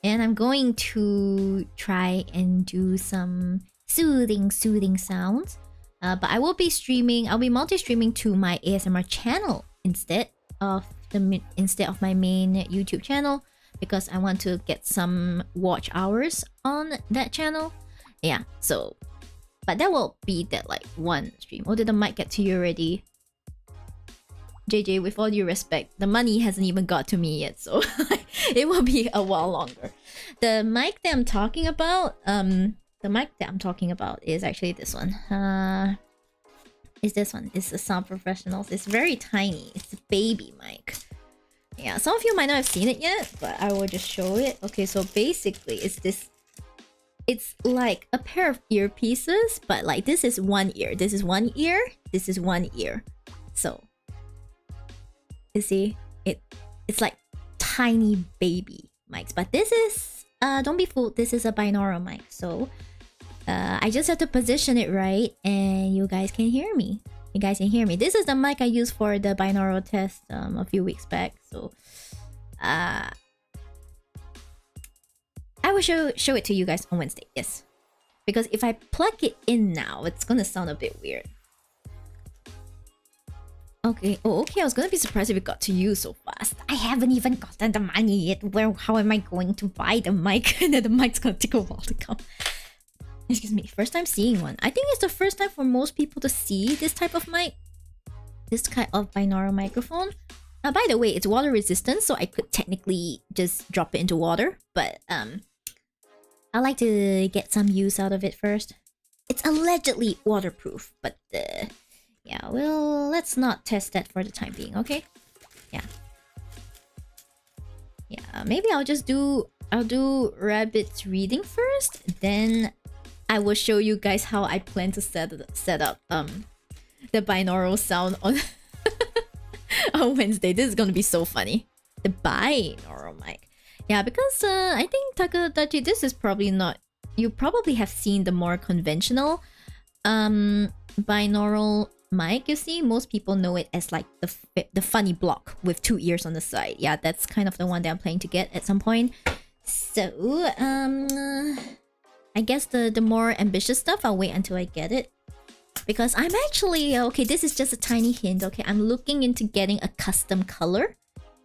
and I'm going to try and do some soothing sounds. But I will be streaming. I'll be multi-streaming to my ASMR channel instead of my main YouTube channel, because I want to get some watch hours on that channel. Yeah, so but that will be that like one stream. Or did the mic get to you already? JJ, with all due respect, the money hasn't even got to me yet, so it will be a while longer. The mic that I'm talking about, is actually this one. Is this one. It's the Sound Professionals. It's very tiny. It's a baby mic. Yeah, some of you might not have seen it yet, but I will just show it. Okay, so basically it's this. It's like a pair of earpieces, but like this is one ear. This is one ear. This is one ear. So you see, it's like tiny baby mics. But this is don't be fooled. This is a binaural mic. So I just have to position it right, and you guys can hear me. This is the mic I used for the binaural test a few weeks back. So I will show it to you guys on Wednesday. Yes, because if I plug it in now, it's gonna sound a bit weird. Okay. Oh, okay. I was gonna be surprised if it got to you so fast. I haven't even gotten the money yet. How am I going to buy the mic? And then the mic's gonna take a while to come. Excuse me. First time seeing one. I think it's the first time for most people to see this type of mic. This kind of binaural microphone. By the way, it's water resistant, so I could technically just drop it into water. But I like to get some use out of it first. It's allegedly waterproof, but yeah, well, let's not test that for the time being, okay? Yeah. Yeah, maybe I'll do Rabbit's reading first, then I will show you guys how I plan to set up the binaural sound on on Wednesday. This is gonna be so funny. The binaural mic. Yeah, because I think Takadachi, this is probably not... You probably have seen the more conventional binaural mic, you see. Most people know it as like the funny block with 2 ears on the side. Yeah, that's kind of the one that I'm planning to get at some point. So, I guess the more ambitious stuff, I'll wait until I get it. Because I'm actually... Okay, this is just a tiny hint, okay? I'm looking into getting a custom color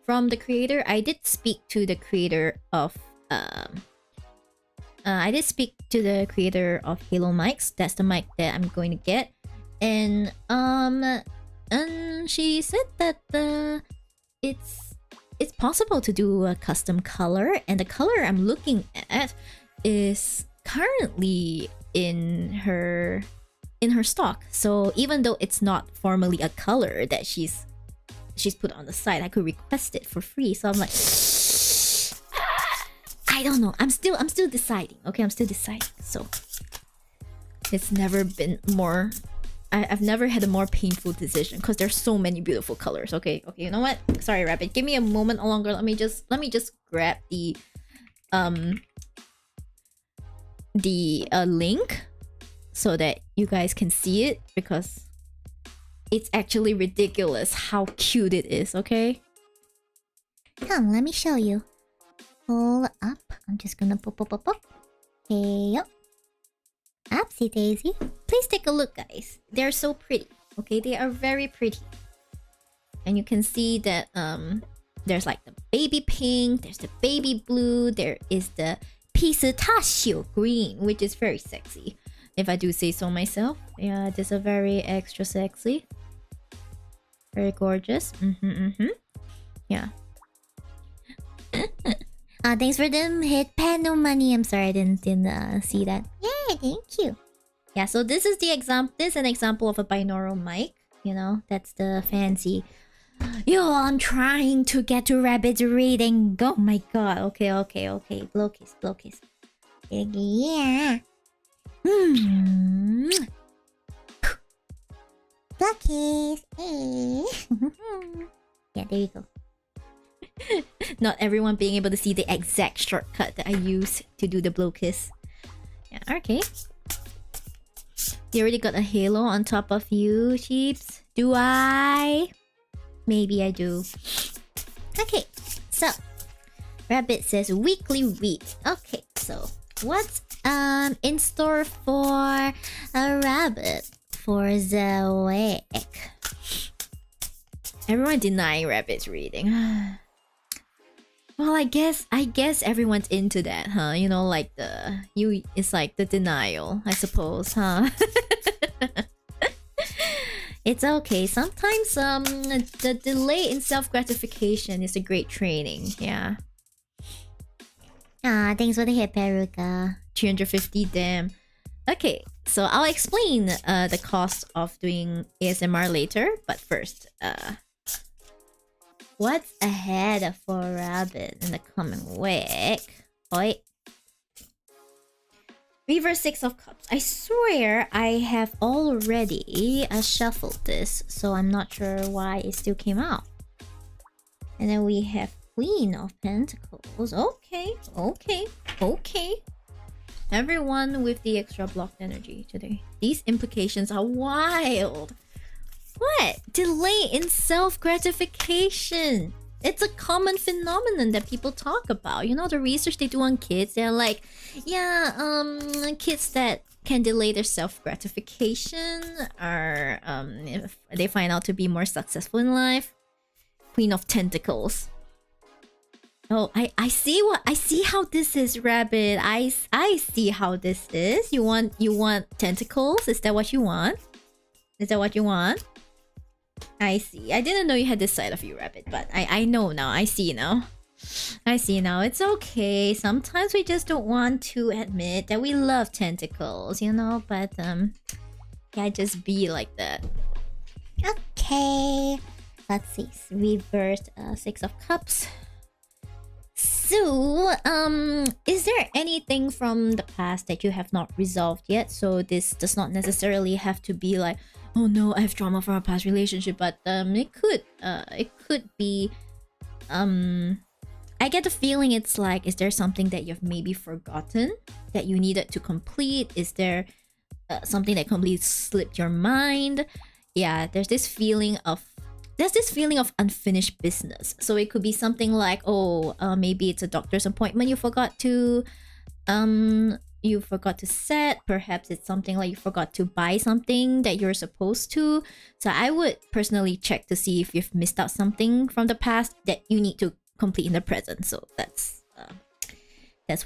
from the creator. I did speak to the creator of Halo mics. That's the mic that I'm going to get. And she said that it's possible to do a custom color, and the color I'm looking at is currently in her stock. So even though it's not formally a color that she's put on the site, I could request it for free. So I'm like, I don't know. I'm still deciding. Okay, I'm still deciding. So it's never been more... I've never had a more painful decision because there's so many beautiful colors. Okay, you know what? Sorry, Rabbit. Give me a moment longer. Let me just grab the link so that you guys can see it, because it's actually ridiculous how cute it is, okay? Come, let me show you. Pull up. I'm just gonna pop. Hey up. Upsy daisy. Please take a look, guys. They're so pretty. Okay, they are very pretty. And you can see that there's like the baby pink, there's the baby blue, there is the pistachio green, which is very sexy, if I do say so myself. Yeah, it is a very extra sexy. Very gorgeous. Yeah. Thanks for the hit panel money. I'm sorry I didn't see that. Yeah, thank you. Yeah, so this is an example of a binaural mic. You know, that's the fancy. Yo, I'm trying to get to Rabbit's reading. Oh my god. Okay. Blow kiss. Yeah. Blow kiss. Hey. Yeah, there you go. Not everyone being able to see the exact shortcut that I use to do the blow kiss. Yeah, okay. You already got a halo on top of you, Sheeps. Do I? Maybe I do. Okay, so Rabbit says weekly read. Okay, so what's in store for a Rabbit for the week? Everyone denying Rabbit's reading. Well, I guess everyone's into that, huh? You know, like it's like the denial, I suppose, huh? It's okay. Sometimes the delay in self-gratification is a great training. Yeah. Thanks for the hit, Peruka. 350, damn. Okay, so I'll explain the cost of doing ASMR later, but first, what's ahead for Rabbit in the coming week? Oi. Reverse 6 of Cups. I swear I have already shuffled this, so I'm not sure why it still came out. And then we have Queen of Pentacles. Okay. Everyone with the extra blocked energy today. These implications are wild. What? Delay in self-gratification. It's a common phenomenon that people talk about. You know, the research they do on kids, they're like, yeah, kids that can delay their self-gratification are, if they find out to be more successful in life. Queen of Tentacles. Oh, I see how this is, Rabbit. I see how this is. You want tentacles? Is that what you want? I see. I didn't know you had this side of you, Rabbit, but I know now. I see now. I see now. It's okay. Sometimes we just don't want to admit that we love tentacles, you know? But, yeah, just be like that. Okay. Let's see. Reversed Six of Cups. So, is there anything from the past that you have not resolved yet? So this does not necessarily have to be like, oh no, I have trauma from a past relationship, but it could be, I get the feeling it's like, is there something that you've maybe forgotten that you needed to complete? Is there something that completely slipped your mind? Yeah, there's this feeling of unfinished business. So it could be something like, maybe it's a doctor's appointment you forgot to set. Perhaps it's something like you forgot to buy something that you're supposed to. So I would personally check to see if you've missed out something from the past that you need to complete in the present. So that's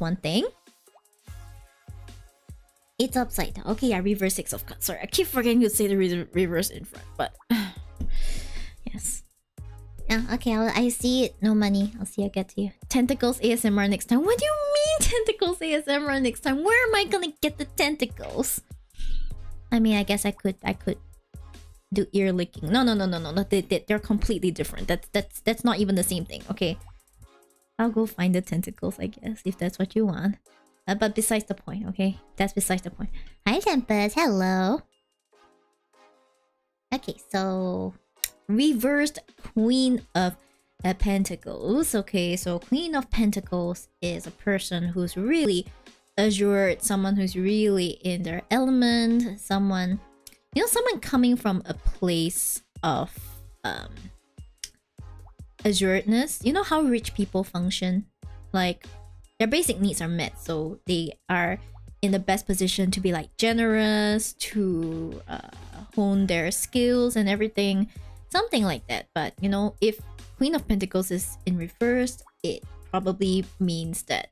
one thing. It's upside down. Okay, yeah, reverse Six of Cups. Sorry, I keep forgetting to say the reverse in front, but yes. Yeah, okay, I see it. No money. I'll see. I'll get to you. Tentacles ASMR next time. What do you mean tentacles ASMR next time? Where am I gonna get the tentacles? I mean, I guess I could do ear licking. No. They're completely different. That's not even the same thing. Okay, I'll go find the tentacles, I guess, if that's what you want. But besides the point, okay? That's besides the point. Hi, Tempest. Hello. Okay, so reversed Queen of Pentacles. Okay, so Queen of Pentacles is a person who's really assured, someone who's really in their element, someone coming from a place of assuredness. You know how rich people function? Like, their basic needs are met, so they are in the best position to be like generous, to hone their skills and everything, something like that. But you know, if Queen of Pentacles is in reverse, it probably means that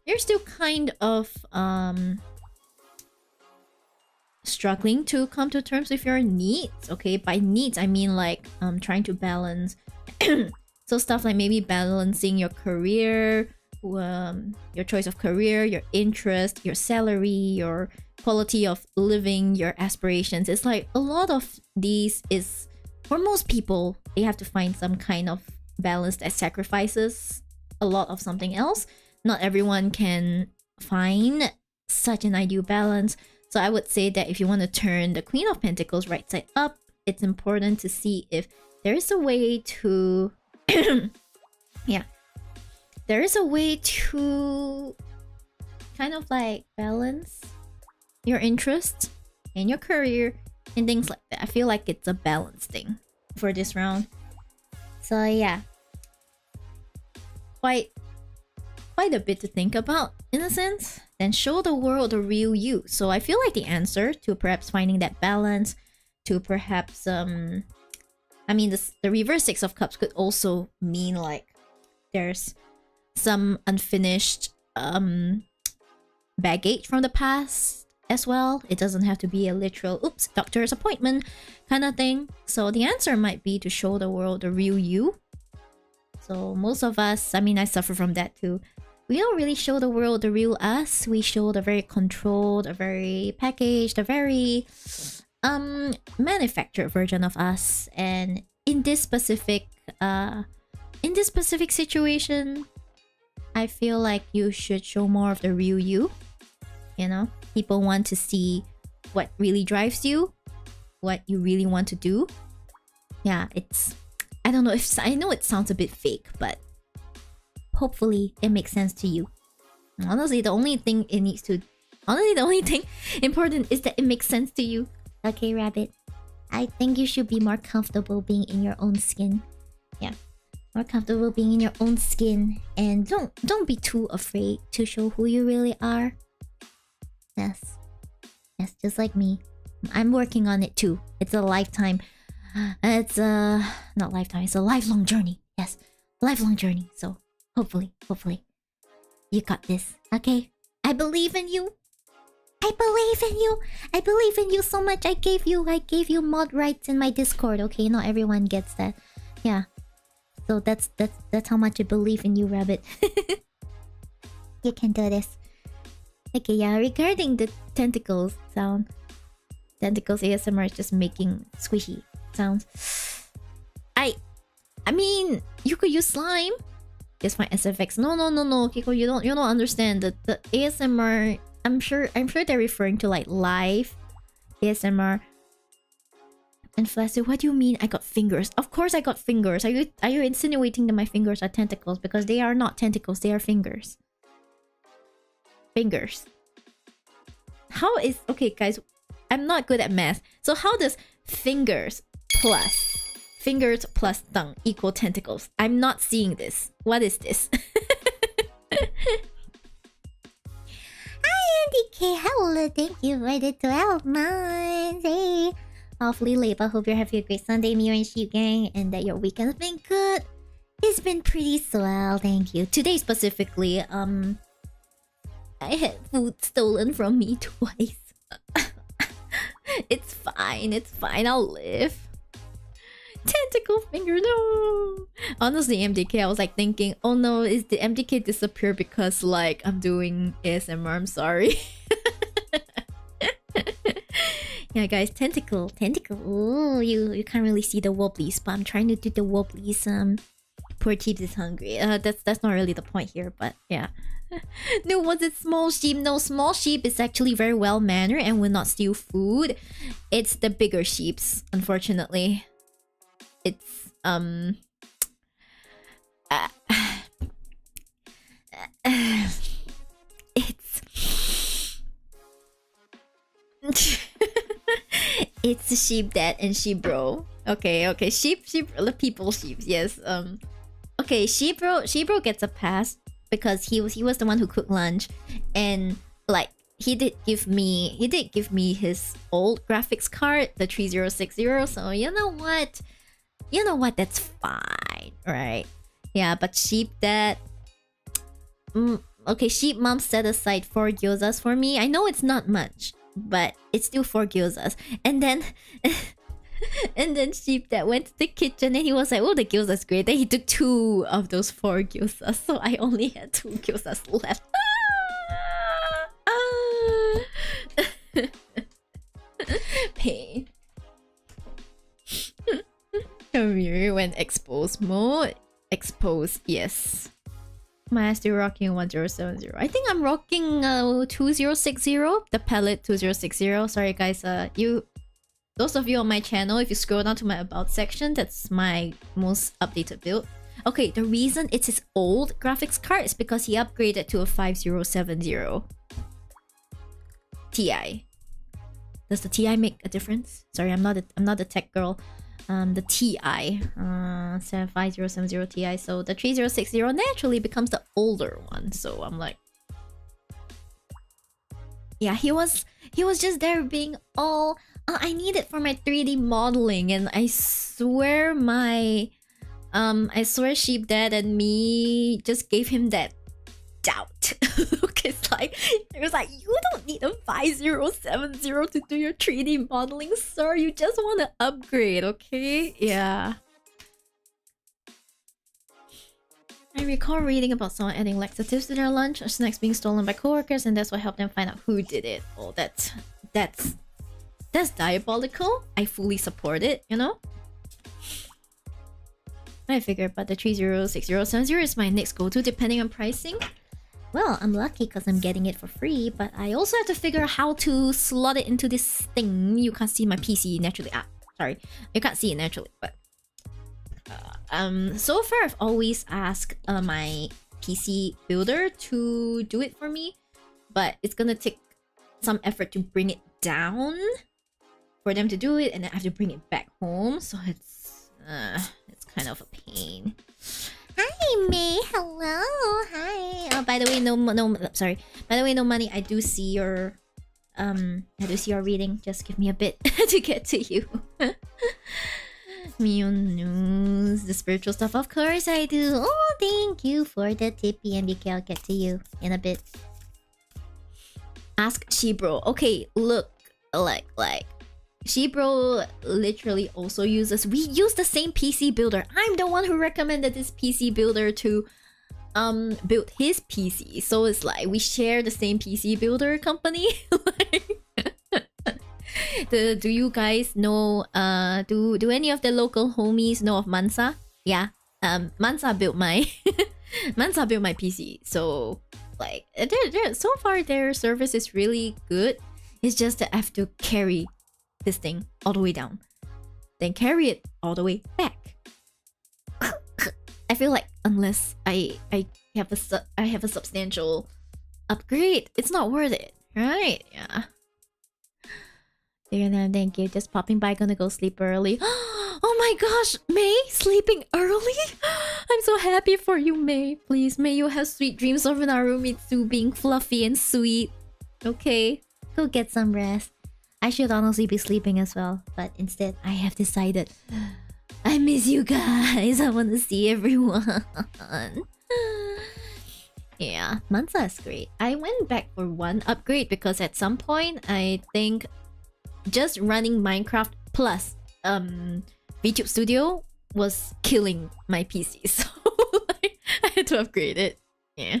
you're still kind of struggling to come to terms with your needs. Okay, by needs I mean like trying to balance so stuff like maybe balancing your career, your choice of career, your interest, your salary, your quality of living, your aspirations. It's like a lot of these is, for most people, they have to find some kind of balance that sacrifices a lot of something else. Not everyone can find such an ideal balance. So I would say that if you want to turn the Queen of Pentacles right side up, it's important to see if there is a way to there is a way to kind of like balance your interests and your career and things like that. I feel like it's a balance thing for this round. So yeah, quite a bit to think about in a sense. Then show the world the real you. So I feel like the answer to perhaps finding that balance, to perhaps the reverse Six of Cups could also mean like there's some unfinished baggage from the past as well. It doesn't have to be a literal doctor's appointment kind of thing. So the answer might be to show the world the real you. So most of us, I suffer from that too. We don't really show the world the real us. We show the very controlled, a very packaged, a very manufactured version of us. And in this specific situation, I feel like you should show more of the real you. You know, people want to see what really drives you, what you really want to do. Yeah, I don't know if I know it sounds a bit fake, but hopefully it makes sense to you. Honestly, the only thing important is that it makes sense to you. Okay, Rabbit. I think you should be more comfortable being in your own skin. Yeah. More comfortable being in your own skin, and don't be too afraid to show who you really are. Yes, just like me. I'm working on it too. It's a lifetime. It's not lifetime. It's a lifelong journey. Yes, lifelong journey. So hopefully, you got this. Okay, I believe in you. I believe in you so much. I gave you mod rights in my Discord. Okay, not everyone gets that. Yeah. So that's how much I believe in you, Rabbit. You can do this. Okay, yeah, regarding the tentacles sound. Tentacles ASMR is just making squishy sounds. I mean, you could use slime. Just my SFX. No, Kiko, you don't understand the ASMR. I'm sure they're referring to like live ASMR. And Flaccid, what do you mean I got fingers? Of course I got fingers. Are you insinuating that my fingers are tentacles? Because they are not tentacles, they are fingers. Fingers. How is... Okay, guys. I'm not good at math. So how does fingers plus tongue equal tentacles? I'm not seeing this. What is this? Hi, MDK. Hello. Thank you for the 12 months. Hey. Awfully late, but hope you're having a great Sunday, Miyori and Shib gang, and that your weekend's been good. It's been pretty swell, thank you. Today specifically, I had food stolen from me twice. It's fine, I'll live. Tentacle finger, no! Honestly, MDK, I was like thinking, oh no, is the MDK disappear because like I'm doing ASMR? I'm sorry. Yeah, guys, tentacle. Ooh, you can't really see the wobblies, but I'm trying to do the wobblies. Poor Chips is hungry. That's not really the point here, but yeah. No, was it small sheep? No, small sheep is actually very well mannered and will not steal food. It's the bigger sheeps, unfortunately. It's it's sheep dad and sheep bro. Okay, sheep people sheep. Yes. Okay, sheep bro gets a pass because he was the one who cooked lunch, and like he did give me his old graphics card, the 3060. So you know what, that's fine, right? Yeah, but sheep dad. Okay, sheep mom set aside 4 gyozas for me. I know it's not much, but it's still 4 gyozas. And then and then sheep dad went to the kitchen and he was like, oh, the gyoza's great. Then he took 2 of those 4 gyozas, so I only had 2 gyozas left. Pain. Kamiri went expose mode. Expose, yes. Am I still rocking 1070? I think I'm rocking 2060, the palette 2060. Sorry guys, those of you on my channel, if you scroll down to my about section, that's my most updated build. Okay, the reason it's his old graphics card is because he upgraded to a 5070 Ti. Does the Ti make a difference? Sorry, I'm not a tech girl. The Ti, 5070 Ti. So the 3060 naturally becomes the older one. So I'm like, yeah, he was just there being all. I need it for my 3D modeling, and I swear Sheep Dad and me just gave him that doubt. It was like, you don't need a 5070 to do your 3D modeling, sir. You just want to upgrade, okay? Yeah. I recall reading about someone adding laxatives to their lunch or snacks being stolen by coworkers, and that's what helped them find out who did it. Oh, that's diabolical. I fully support it, you know? I figured, but the 306070 is my next go-to depending on pricing. Well, I'm lucky because I'm getting it for free, but I also have to figure out how to slot it into this thing. You can't see my PC naturally. Sorry. You can't see it naturally, but... so far I've always asked my PC builder to do it for me, but it's gonna take some effort to bring it down for them to do it, and then I have to bring it back home, so it's kind of a pain. Hi May, hello, hi. Oh, by the way, sorry. By the way, no money. I do see your reading. Just give me a bit to get to you. Mio news, the spiritual stuff. Of course I do. Oh, thank you for the tip, BMBK. I'll get to you in a bit. Ask Shibro. Okay, look, like Shibro literally also uses. We use the same PC builder. I'm the one who recommended this PC builder to build his PC. So it's like we share the same PC builder company. Do you guys know? Do any of the local homies know of Mansa? Yeah. Mansa built my Mansa built my PC. So like, so far their service is really good. It's just that I have to carry this thing all the way down, then carry it all the way back. I feel like unless I have a substantial upgrade, it's not worth it, right? Yeah. Thank you. Just popping by. Gonna go sleep early. Oh my gosh, May sleeping early. I'm so happy for you, May. Please, may you have sweet dreams of Narumitsu being fluffy and sweet. Okay, go get some rest. I should honestly be sleeping as well, but instead I have decided I miss you guys. I want to see everyone. Yeah, Mansa is great. I went back for one upgrade because at some point I think just running Minecraft plus VTube Studio was killing my PC, so like, I had to upgrade it. Yeah.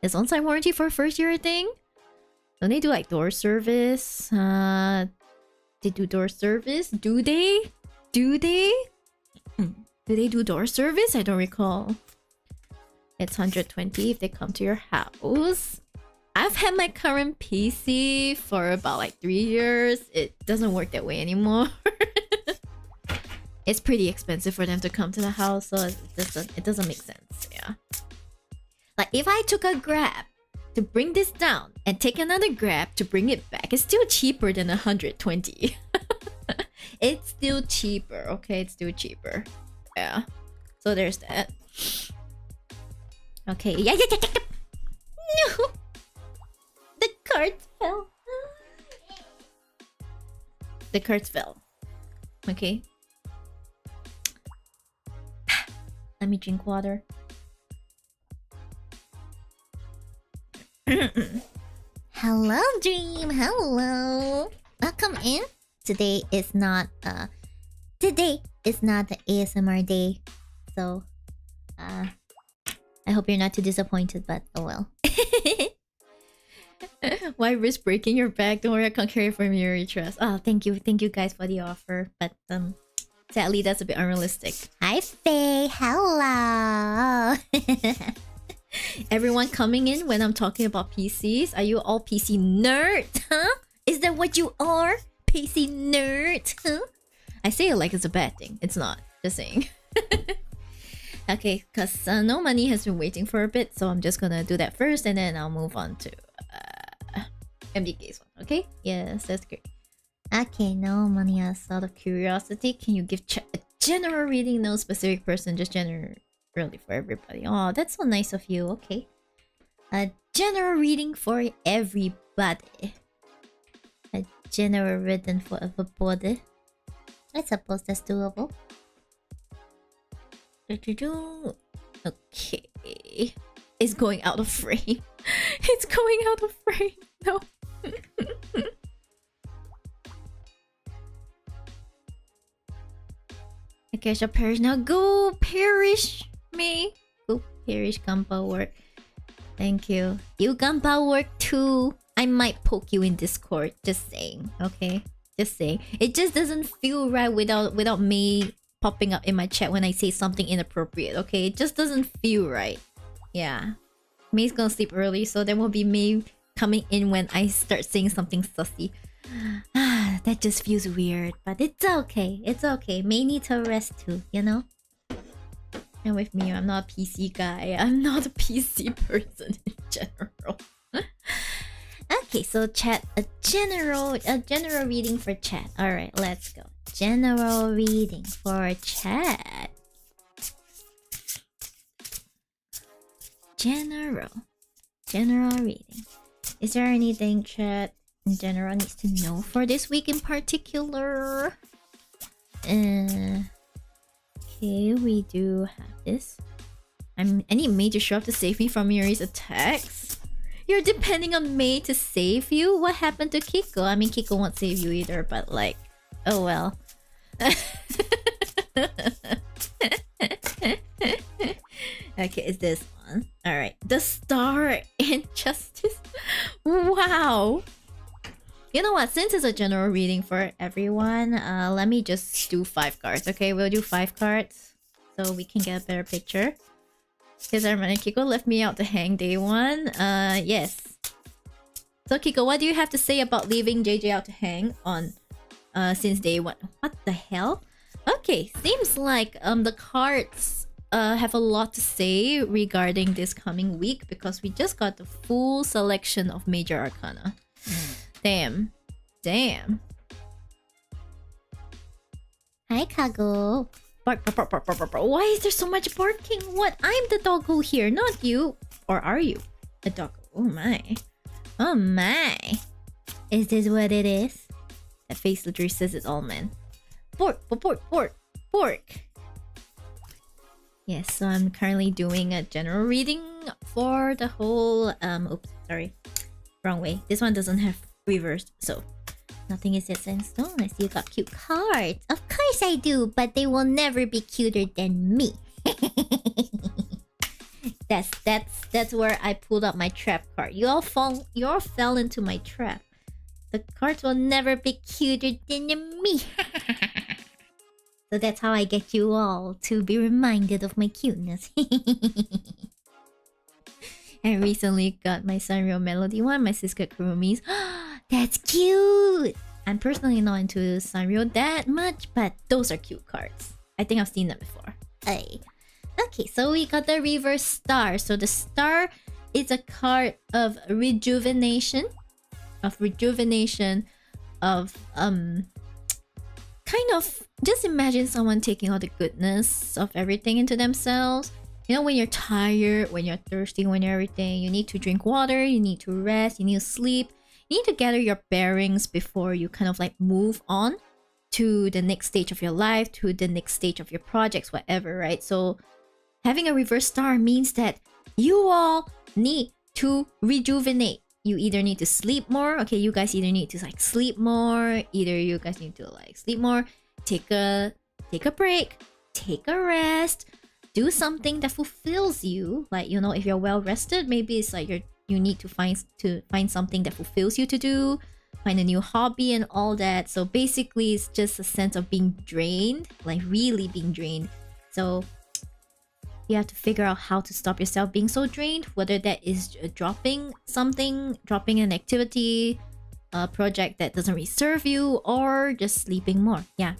Is on-site warranty for first year a thing? Don't they do like door service? They do door service? Do they? Do they? Do they do door service? I don't recall. It's 120 if they come to your house. I've had my current PC for about like 3 years. It doesn't work that way anymore. It's pretty expensive for them to come to the house, so it doesn't make sense. Yeah. Like if I took a Grab to bring this down and take another Grab to bring it back, it's still cheaper than 120. It's still cheaper, okay? It's still cheaper. Yeah. So there's that. Okay. Yeah. No! The cards fell. The cards fell. Okay. Let me drink water. Hello, Dream. Hello. Welcome in. Today is not the ASMR day, so I hope you're not too disappointed. But oh well. Why risk breaking your back? Don't worry, I can't carry for Miyori Trust. Oh, thank you guys for the offer, but sadly that's a bit unrealistic. Hi, Faye. Hello. Everyone coming in when I'm talking about PCs, are you all PC nerds? Huh? Is that what you are? PC nerd? Huh? I say it like it's a bad thing. It's not. Just saying. Okay, because No Money has been waiting for a bit, so I'm just gonna do that first, and then I'll move on to MDK's one. Okay? Yes, that's great. Okay, No Money. Out of curiosity, can you give a general reading? No specific person, just generally for everybody. Oh, that's so nice of you. Okay. A general reading for everybody. A general reading for everybody. I suppose that's doable. Okay. It's going out of frame. It's going out of frame. No. Okay, so Parish now. Go Parish me. Go Parish Gampa work. Thank you. You Gampa work too. I might poke you in Discord. Just saying. Okay? Just saying. It just doesn't feel right without me popping up in my chat when I say something inappropriate. Okay? It just doesn't feel right. Yeah. May's gonna sleep early, so there will be May coming in when I start saying something sussy. That just feels weird, but it's okay. It's okay. May need to rest too, you know? And with me, I'm not a PC guy. I'm not a PC person in general. Okay, so chat, a general reading for chat. All right, let's go. General reading for chat. General reading. Is there anything chat in general needs to know for this week in particular? Okay, we do have this. I need May to show up to save me from Miyori's attacks. You're depending on May to save you? What happened to Kiko? I mean, Kiko won't save you either, but like, oh well. Okay, it's this one. Alright. The Star Injustice. Wow. You know what? Since it's a general reading for everyone, let me just do 5 cards. Okay, we'll do 5 cards so we can get a better picture. Because I remember Kiko left me out to hang day 1. Yes. So Kiko, what do you have to say about leaving JJ out to hang on since day 1? What the hell? Okay, seems like the cards have a lot to say regarding this coming week because we just got the full selection of major arcana. Damn. Damn. Hi, Kago. Bark, bark, bark, bark, bark, bark, bark. Why is there so much barking? What? I'm the doggo here, not you. Or are you a doggo? Oh my. Oh my. Is this what it is? That face literally says it all, man. Pork, pork, pork, pork. Yes, so I'm currently doing a general reading for the whole oops, sorry. Wrong way. This one doesn't have reversed, so nothing is set in stone. I see you got cute cards. Of course I do, but they will never be cuter than me. that's where I pulled up my trap card. You all fell into my trap. The cards will never be cuter than me. So that's how I get you all to be reminded of my cuteness. I recently got my Sanrio Melody one, my sis got Kurumi's. That's cute! I'm personally not into Sanrio that much, but those are cute cards. I think I've seen them before. Ay. Okay, so we got the reverse star. So the star is a card of rejuvenation. Kind of just imagine someone taking all the goodness of everything into themselves. You know, when you're tired, when you're thirsty, when you're everything, you need to drink water, you need to rest, you need to sleep. You need to gather your bearings before you kind of like move on to the next stage of your life, to the next stage of your projects, whatever, right? So having a reverse star means that you all need to rejuvenate. You either need to sleep more. Okay, you guys either need to like sleep more. Either you guys need to like sleep more. Take a break. Take a rest. Do something that fulfills you. Like, you know, if you're well rested, maybe it's like you need to find something that fulfills you to do. Find a new hobby and all that. So basically, it's just a sense of being drained, like really being drained. So you have to figure out how to stop yourself being so drained, whether that is dropping something, dropping an activity, a project that doesn't really serve you, or just sleeping more. Yeah.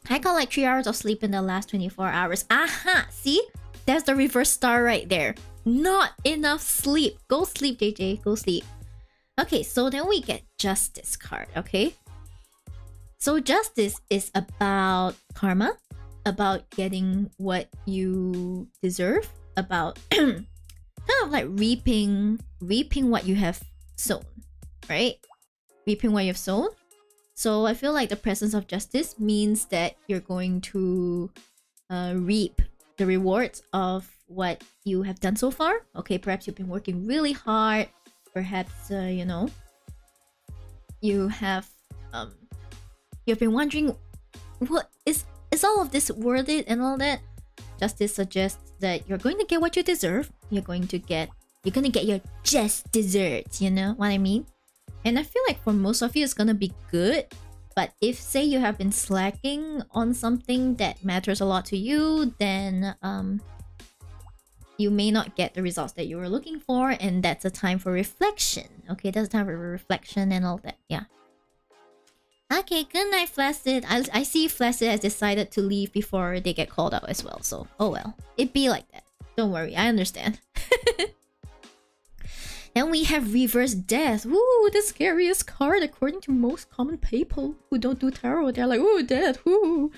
I got like 3 hours of sleep in the last 24 hours. Aha! See? That's the reverse star right there. Not enough sleep. Go sleep, JJ. Go sleep. Okay, so then we get Justice card, okay? So Justice is about karma, about getting what you deserve, about kind of like reaping what you have sown, right? Reaping what you've sown. So I feel like the presence of justice means that you're going to reap the rewards of what you have done so far. Okay, perhaps you've been working really hard. Perhaps you know, you have you've been wondering, what is all of this worth it and all that. Justice suggests that you're going to get what you deserve. You're gonna get your just desserts, you know what I mean? And I feel like for most of you it's gonna be good. But if say you have been slacking on something that matters a lot to you, then you may not get the results that you were looking for, and that's a time for reflection. Okay, that's a time for reflection and all that. Yeah. Okay, good night, Flaccid. I see Flaccid has decided to leave before they get called out as well. So, oh well. It be like that. Don't worry, I understand. Then we have Reverse Death. Ooh, the scariest card according to most common people who don't do tarot. They're like, ooh, death, ooh.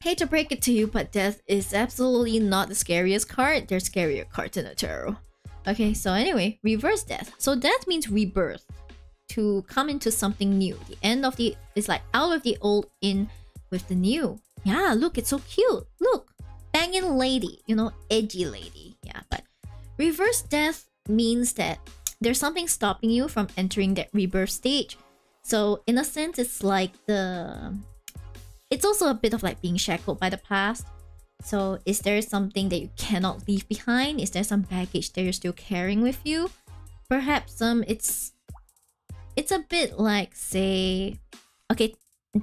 Hate to break it to you, but death is absolutely not the scariest card. There's scarier cards in the tarot. Okay, so anyway, Reverse Death. So death means rebirth. To come into something new. The end of the... It's like out of the old, in with the new. Yeah, look, it's so cute. Look, banging lady. You know, edgy lady. Yeah, but... Reverse Death means that there's something stopping you from entering that rebirth stage. So in a sense, it's like it's also a bit of like being shackled by the past. So is there something that you cannot leave behind? Is there some baggage that you're still carrying with you? Perhaps it's a bit like, say, okay,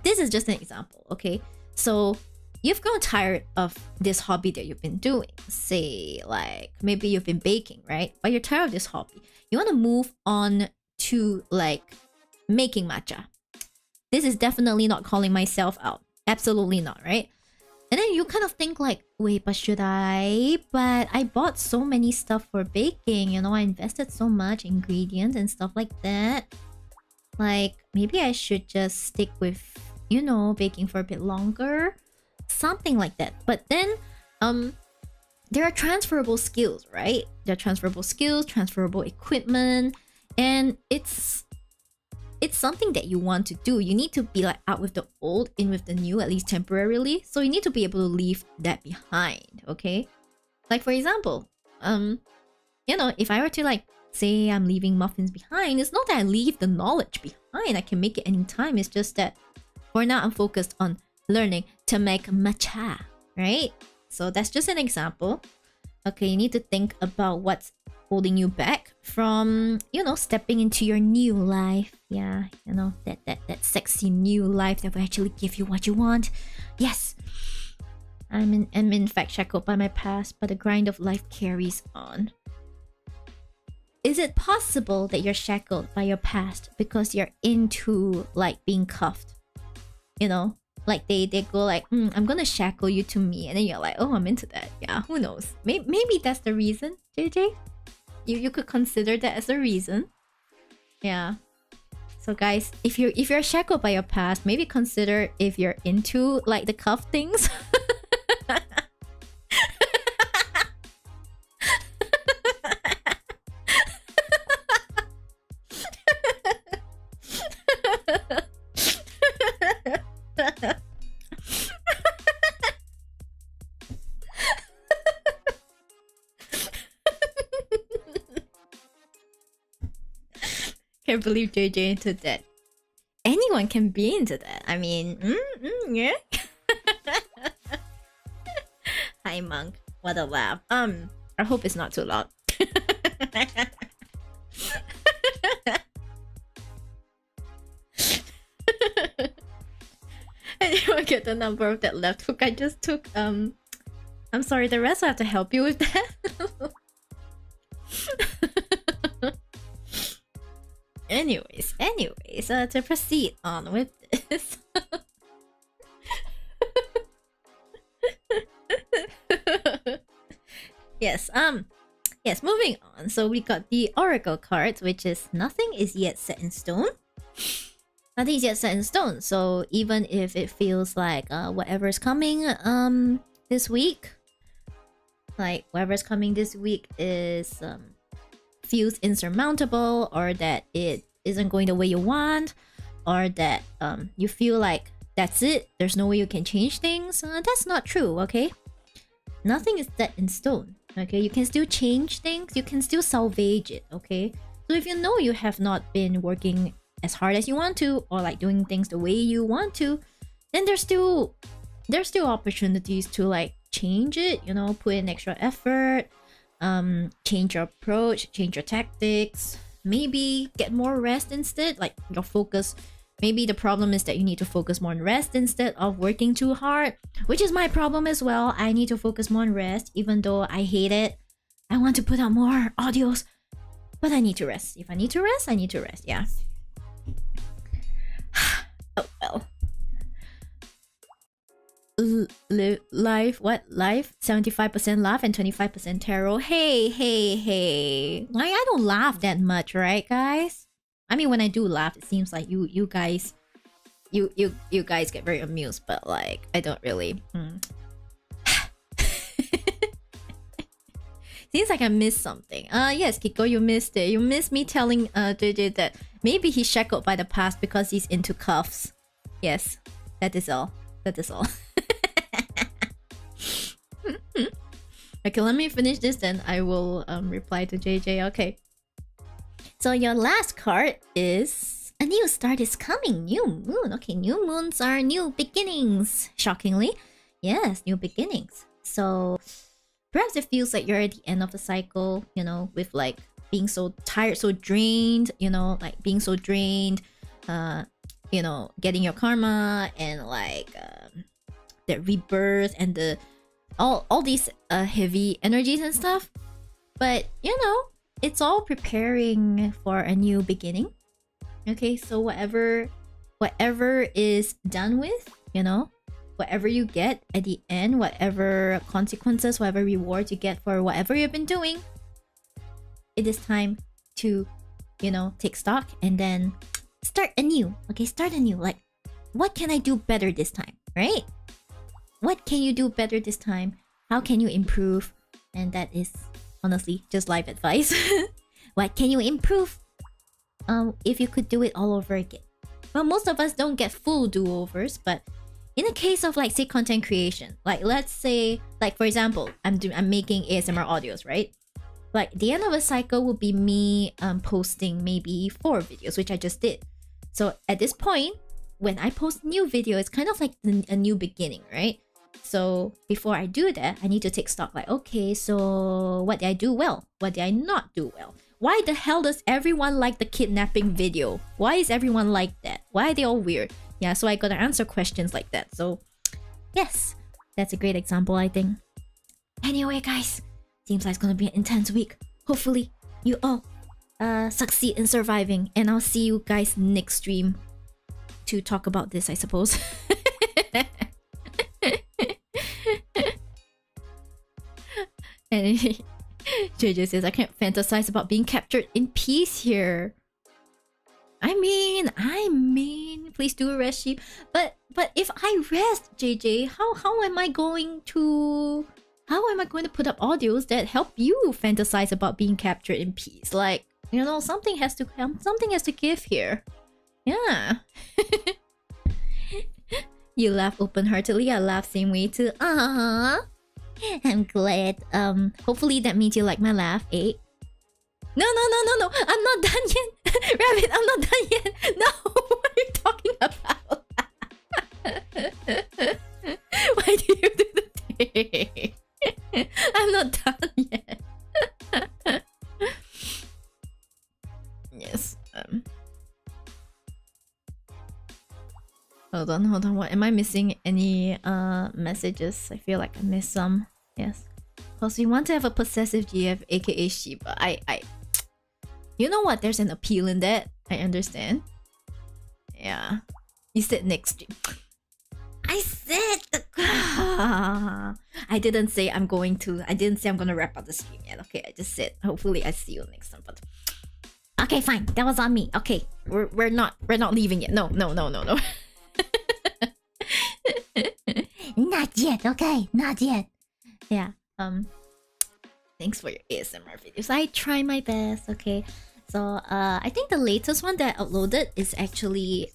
this is just an example, okay? So you've grown tired of this hobby that you've been doing. Say, like, maybe you've been baking, right? But you're tired of this hobby. You want to move on to, like, making matcha. This is definitely not calling myself out. Absolutely not, right? And then you kind of think like, wait, but should I? But I bought so many stuff for baking, you know, I invested so much ingredients and stuff like that. Like, maybe I should just stick with, you know, baking for a bit longer. Something like that. But then, there are transferable skills, right? There are transferable skills, transferable equipment, and it's something that you want to do. You need to be like out with the old, in with the new, at least temporarily. So you need to be able to leave that behind, okay? Like, for example, you know, if I were to like say I'm leaving muffins behind, it's not that I leave the knowledge behind. I can make it anytime. It's just that for now I'm focused on learning to make matcha, right? So that's just an example. Okay, you need to think about what's holding you back from, you know, stepping into your new life. Yeah, you know, that sexy new life that will actually give you what you want. Yes, I'm in fact shackled by my past, but the grind of life carries on. Is it possible that you're shackled by your past because you're into like being cuffed? You know, like they go like, I'm gonna shackle you to me, and then you're like, oh, I'm into that. Yeah, who knows? Maybe that's the reason, JJ. You could consider that as a reason. Yeah. So guys, if you're shackled by your past, maybe consider if you're into like the cuff things. Can't believe JJ into that. Anyone can be into that. I mean, yeah. Hi Monk, what a laugh. I hope it's not too loud. Anyone get the number of that left hook I just took? I'm sorry, the rest I have to help you with that. Anyways, to proceed on with this. Yes, moving on. So we got the Oracle cards, which is nothing is yet set in stone. Nothing is yet set in stone. So even if it feels like whatever is coming this week, like whatever's coming this week is feels insurmountable, or that it isn't going the way you want, or that you feel like that's it, there's no way you can change things, that's not true, okay? Nothing is set in stone, okay? You can still change things, you can still salvage it, okay? So if you know you have not been working as hard as you want to, or like doing things the way you want to, then there's still opportunities to like change it, you know, put in extra effort, change your approach, change your tactics, maybe get more rest instead, like your focus. Maybe the problem is that you need to focus more on rest instead of working too hard, which is my problem as well. I need to focus more on rest, even though I hate it. I want to put out more audios, but I need to rest. If I need to rest, I need to rest, yeah. Oh well. Life 75% laugh and 25% tarot. Hey, like, I don't laugh that much, right guys? I mean, when I do laugh, it seems like you guys get very amused, but like I don't really. Seems like I missed something. Yes, Kiko, you missed it. You missed me telling JJ that maybe he's shackled by the past because he's into cuffs. Yes, that is all. Okay, let me finish this, then I will reply to JJ. Okay. So your last card is a new start is coming. New moon. Okay, new moons are new beginnings. Shockingly, Yes, new beginnings. So perhaps it feels like you're at the end of the cycle, you know, with like being so tired, so drained, you know, like being so drained, you know, getting your karma and like the rebirth and the all these heavy energies and stuff. But you know, it's all preparing for a new beginning. Okay, so whatever is done with, you know, whatever you get at the end, whatever consequences, whatever rewards you get for whatever you've been doing, it is time to, you know, take stock and then start anew. Okay, start anew. Like, what can I do better this time, right? What can you do better this time? How can you improve? And that is honestly just life advice. What can you improve? If you could do it all over again. Well, most of us don't get full do-overs, but in the case of like say content creation, like let's say, like for example, I'm making ASMR audios, right? Like the end of a cycle would be me posting maybe 4 videos, which I just did. So at this point, when I post a new video, it's kind of like a new beginning, right? So before I do that, I need to take stock, like, okay, so what did I do well? What did I not do well? Why the hell does everyone like the kidnapping video? Why is everyone like that? Why are they all weird? Yeah, so I gotta answer questions like that. So yes, that's a great example, I think. Anyway, guys, seems like it's gonna be an intense week. Hopefully, you all succeed in surviving, and I'll see you guys next stream to talk about this, I suppose. And JJ says, I can't fantasize about being captured in peace here. I mean, please do a rest, Shib. But if I rest, JJ, how am I going to put up audios that help you fantasize about being captured in peace? Like, you know, something has to give here. Yeah. You laugh open-heartedly. I laugh same way too. I'm glad. Hopefully that means you like my laugh, eh? No. I'm not done yet. Rabbit, I'm not done yet. No, what are you talking about? Why do you do the thing? I'm not done yet. Yes. Hold on. What am I missing? Any messages? I feel like I missed some. Yes. Because we want to have a possessive GF, aka Shiba. You know what? There's an appeal in that. I understand. Yeah. You said next stream. I said I didn't say I'm gonna wrap up the stream yet. Okay, I just said hopefully I see you next time. But okay, fine. That was on me. Okay. We're not leaving yet. No. Not yet, okay? Not yet. Yeah. Thanks for your ASMR videos. I try my best, okay? So I think the latest one that I uploaded is actually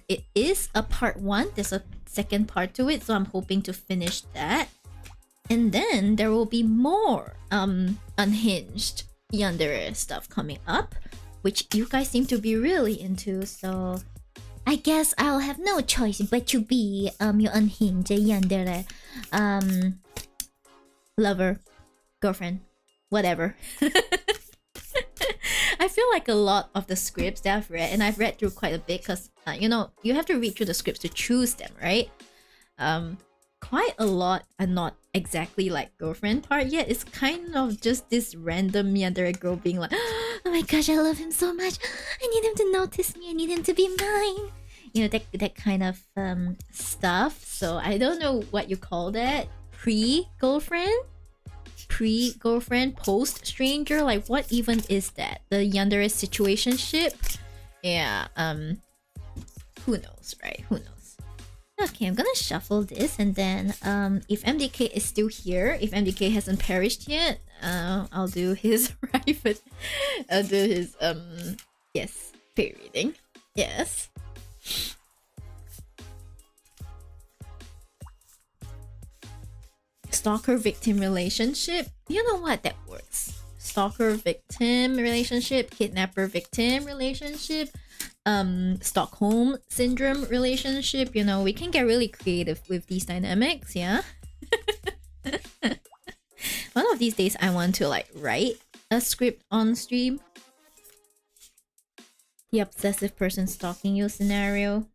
it is a part 1. There's a second part to it, so I'm hoping to finish that. And then there will be more unhinged yandere stuff coming up, which you guys seem to be really into, so I guess I'll have no choice but to be your unhinged yandere lover, girlfriend, whatever. I feel like a lot of the scripts that I've read, and I've read through quite a bit, because you know, you have to read through the scripts to choose them, right? Quite a lot are not exactly like girlfriend part yet. It's kind of just this random yandere girl being like, oh my gosh, I love him so much. I need him to notice me. I need him to be mine. You know, that kind of stuff. So I don't know what you call that. Pre-girlfriend, post-stranger. Like, what even is that? The yandere situationship? Yeah. Who knows, right? Who knows? Okay, I'm gonna shuffle this, and then if MDK is still here, if MDK hasn't perished yet, I'll do his private. I'll do his yes, pay reading. Yes. stalker victim relationship. You know what? That works. Stalker victim relationship, kidnapper victim relationship, Stockholm syndrome relationship. You know, we can get really creative with these dynamics, yeah. One of these days I want to like write a script on stream. The obsessive person stalking you scenario.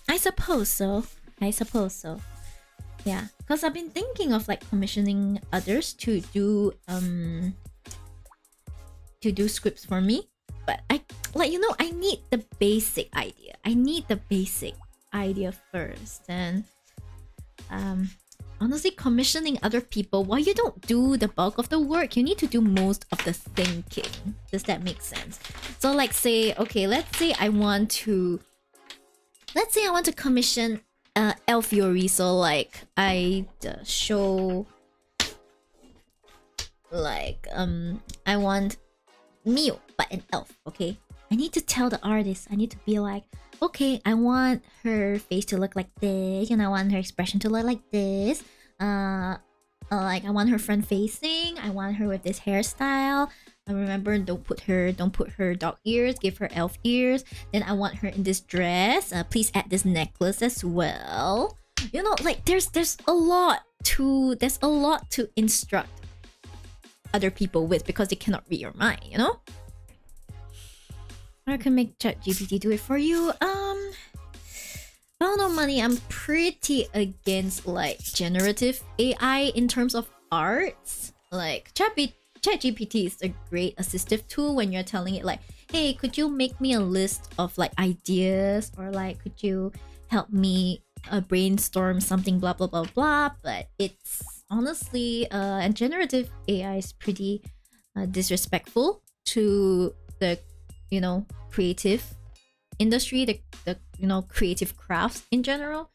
I suppose so. Yeah, because I've been thinking of like commissioning others to do scripts for me, but I need the basic idea. First, and honestly, commissioning other people, while you don't do the bulk of the work, you need to do most of the thinking. Does that make sense? So like say, okay, let's say I want to commission Miyori. So like I show like I want Mio but an elf, okay? I need to tell the artist, I need to be like, okay, I want her face to look like this, and I want her expression to look like this. Like I want her front facing, I want her with this hairstyle. Remember, don't put her dog ears, give her elf ears. Then I want her in this dress. Please add this necklace as well. You know, like there's a lot to instruct other people with, because they cannot read your mind, you know? I can make ChatGPT do it for you. Well, no money. I'm pretty against like generative AI in terms of arts. Like ChatGPT is a great assistive tool when you're telling it like, hey, could you make me a list of like ideas, or like could you help me brainstorm something, blah blah blah blah. But it's honestly and generative AI is pretty disrespectful to the creative industry, the creative crafts in general.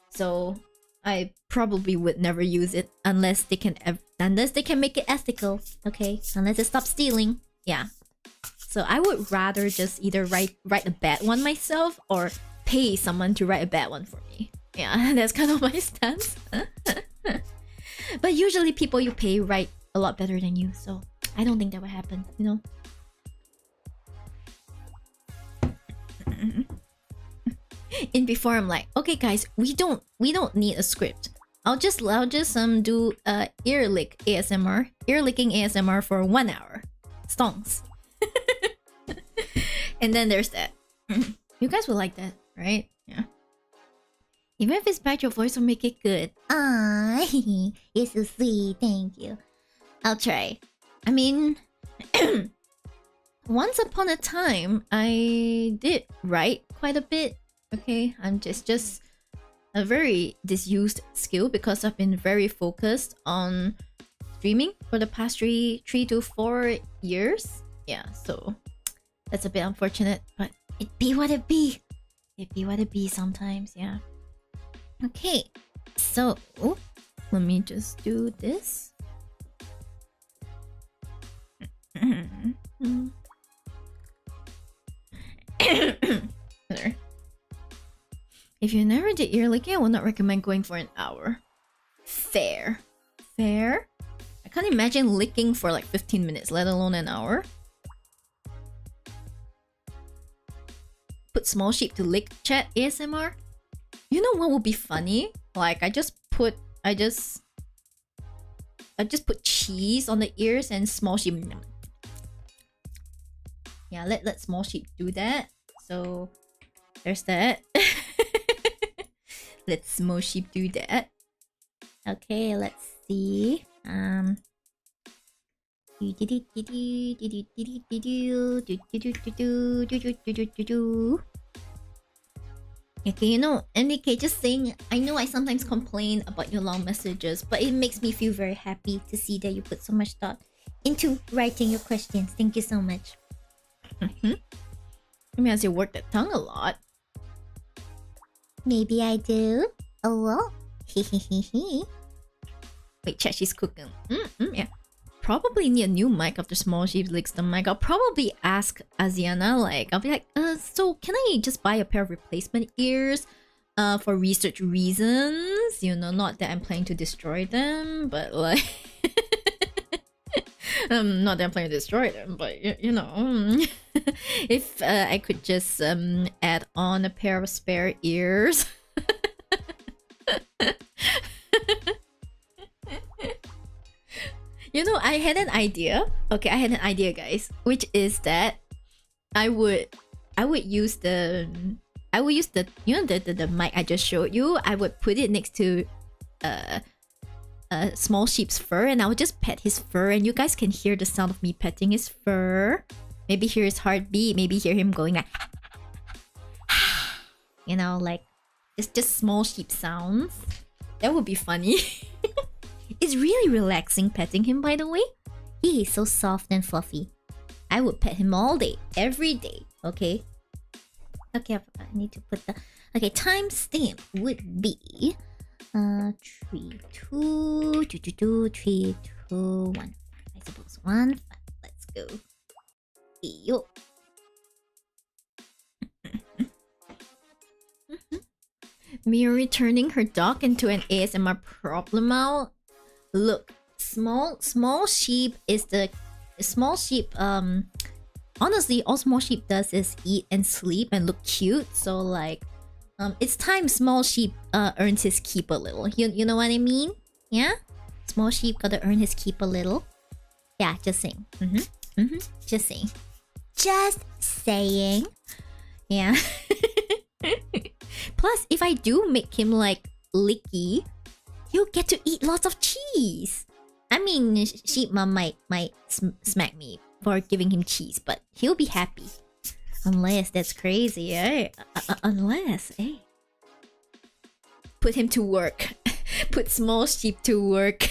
So I probably would never use it unless they can make it ethical, okay? Unless it stops stealing, yeah. So I would rather just either write a bad one myself, or pay someone to write a bad one for me. Yeah, that's kind of my stance. But usually people you pay write a lot better than you, so I don't think that would happen, you know? In before I'm like, okay guys, we don't need a script. I'll just do ear licking ASMR for 1 hour. Stonks. And then there's that. You guys will like that, right? Yeah. Even if it's bad, your voice will make it good. Ah, you're so sweet. Thank you. I'll try. I mean, once upon a time, I did write quite a bit. Okay, I'm just a very disused skill because I've been very focused on streaming for the past 3 to 4 years. Yeah, so that's a bit unfortunate, but it be what it be. It be what it be sometimes, yeah. Okay, so let me just do this. There. If you never did ear licking, I would not recommend going for an hour. Fair. I can't imagine licking for like 15 minutes, let alone an hour. Put small sheep to lick chat ASMR. You know what would be funny? Like I just put cheese on the ears and small sheep. Yeah, let small sheep do that. So there's that. Let small sheep do that. Okay, let's see. Okay, you know, MDK, just saying, I know I sometimes complain about your long messages, but it makes me feel very happy to see that you put so much thought into writing your questions. Thank you so much. I mean, as you work that tongue a lot. Maybe I do. Oh well. Wait, chat, she's cooking. Yeah. Probably need a new mic after small sheep licks the mic. I'll probably ask Asiana, like, I'll be like, so can I just buy a pair of replacement ears? for research reasons. You know, not that I'm planning to destroy them, but like, not that I'm planning to destroy them, but you know, if I could just add on a pair of spare ears. You know, I had an idea. Okay, I had an idea, guys, which is that I would use the you know the mic I just showed you. I would put it next to small sheep's fur, and I would just pet his fur, and you guys can hear the sound of me petting his fur. Maybe hear his heartbeat. Maybe hear him going like, you know, like it's just small sheep sounds. That would be funny. It's really relaxing petting him, by the way. He is so soft and fluffy. I would pet him all day, every day. Okay. Okay, I need to put the. Okay, timestamp would be 3, 2, 3, 2, 1. I suppose 1, 5. Let's go. Yo. Miyori turning her dog into an ASMR problem out. Look, small sheep is the small sheep. Honestly, all small sheep does is eat and sleep and look cute. So like, it's time small sheep earns his keep a little. You know what I mean? Yeah, small sheep gotta earn his keep a little. Yeah, just saying. Just saying. Just saying. Yeah. Plus, if I do make him like licky, he'll get to eat lots of cheese. I mean, sheep mom might smack me for giving him cheese, but he'll be happy. Unless that's crazy, eh? Unless, eh? Put him to work. Put small sheep to work.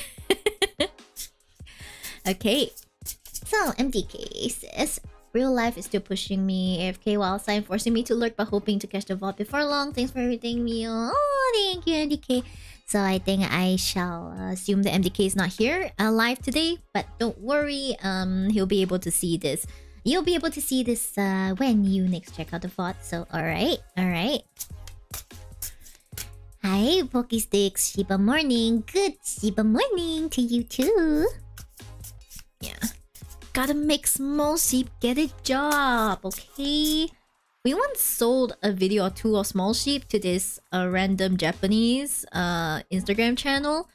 Okay. So, MDK says, real life is still pushing me AFK while outside, forcing me to lurk but hoping to catch the VOD before long. Thanks for everything, Mio. Oh, thank you, MDK. So I think I shall assume that MDK is not here live today, but don't worry, he'll be able to see this. You'll be able to see this when you next check out the VOD. So alright. Hi, Pokesticks. Shiba morning. Good Shiba morning to you too. Yeah. Gotta make small sheep get a job, okay? We once sold a video or two of small sheep to this random Japanese Instagram channel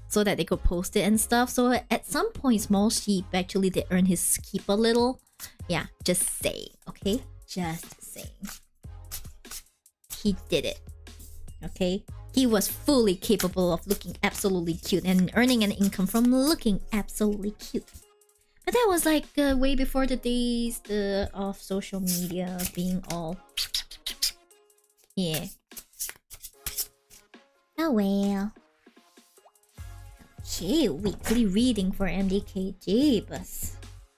so that they could post it and stuff. So at some point, small sheep actually did earn his keep a little. Yeah, just saying, okay? Just saying. He did it, okay? He was fully capable of looking absolutely cute and earning an income from looking absolutely cute. But that was like way before the days of social media being all... Yeah. Oh well. Okay, weekly reading for MDK. Jeebus.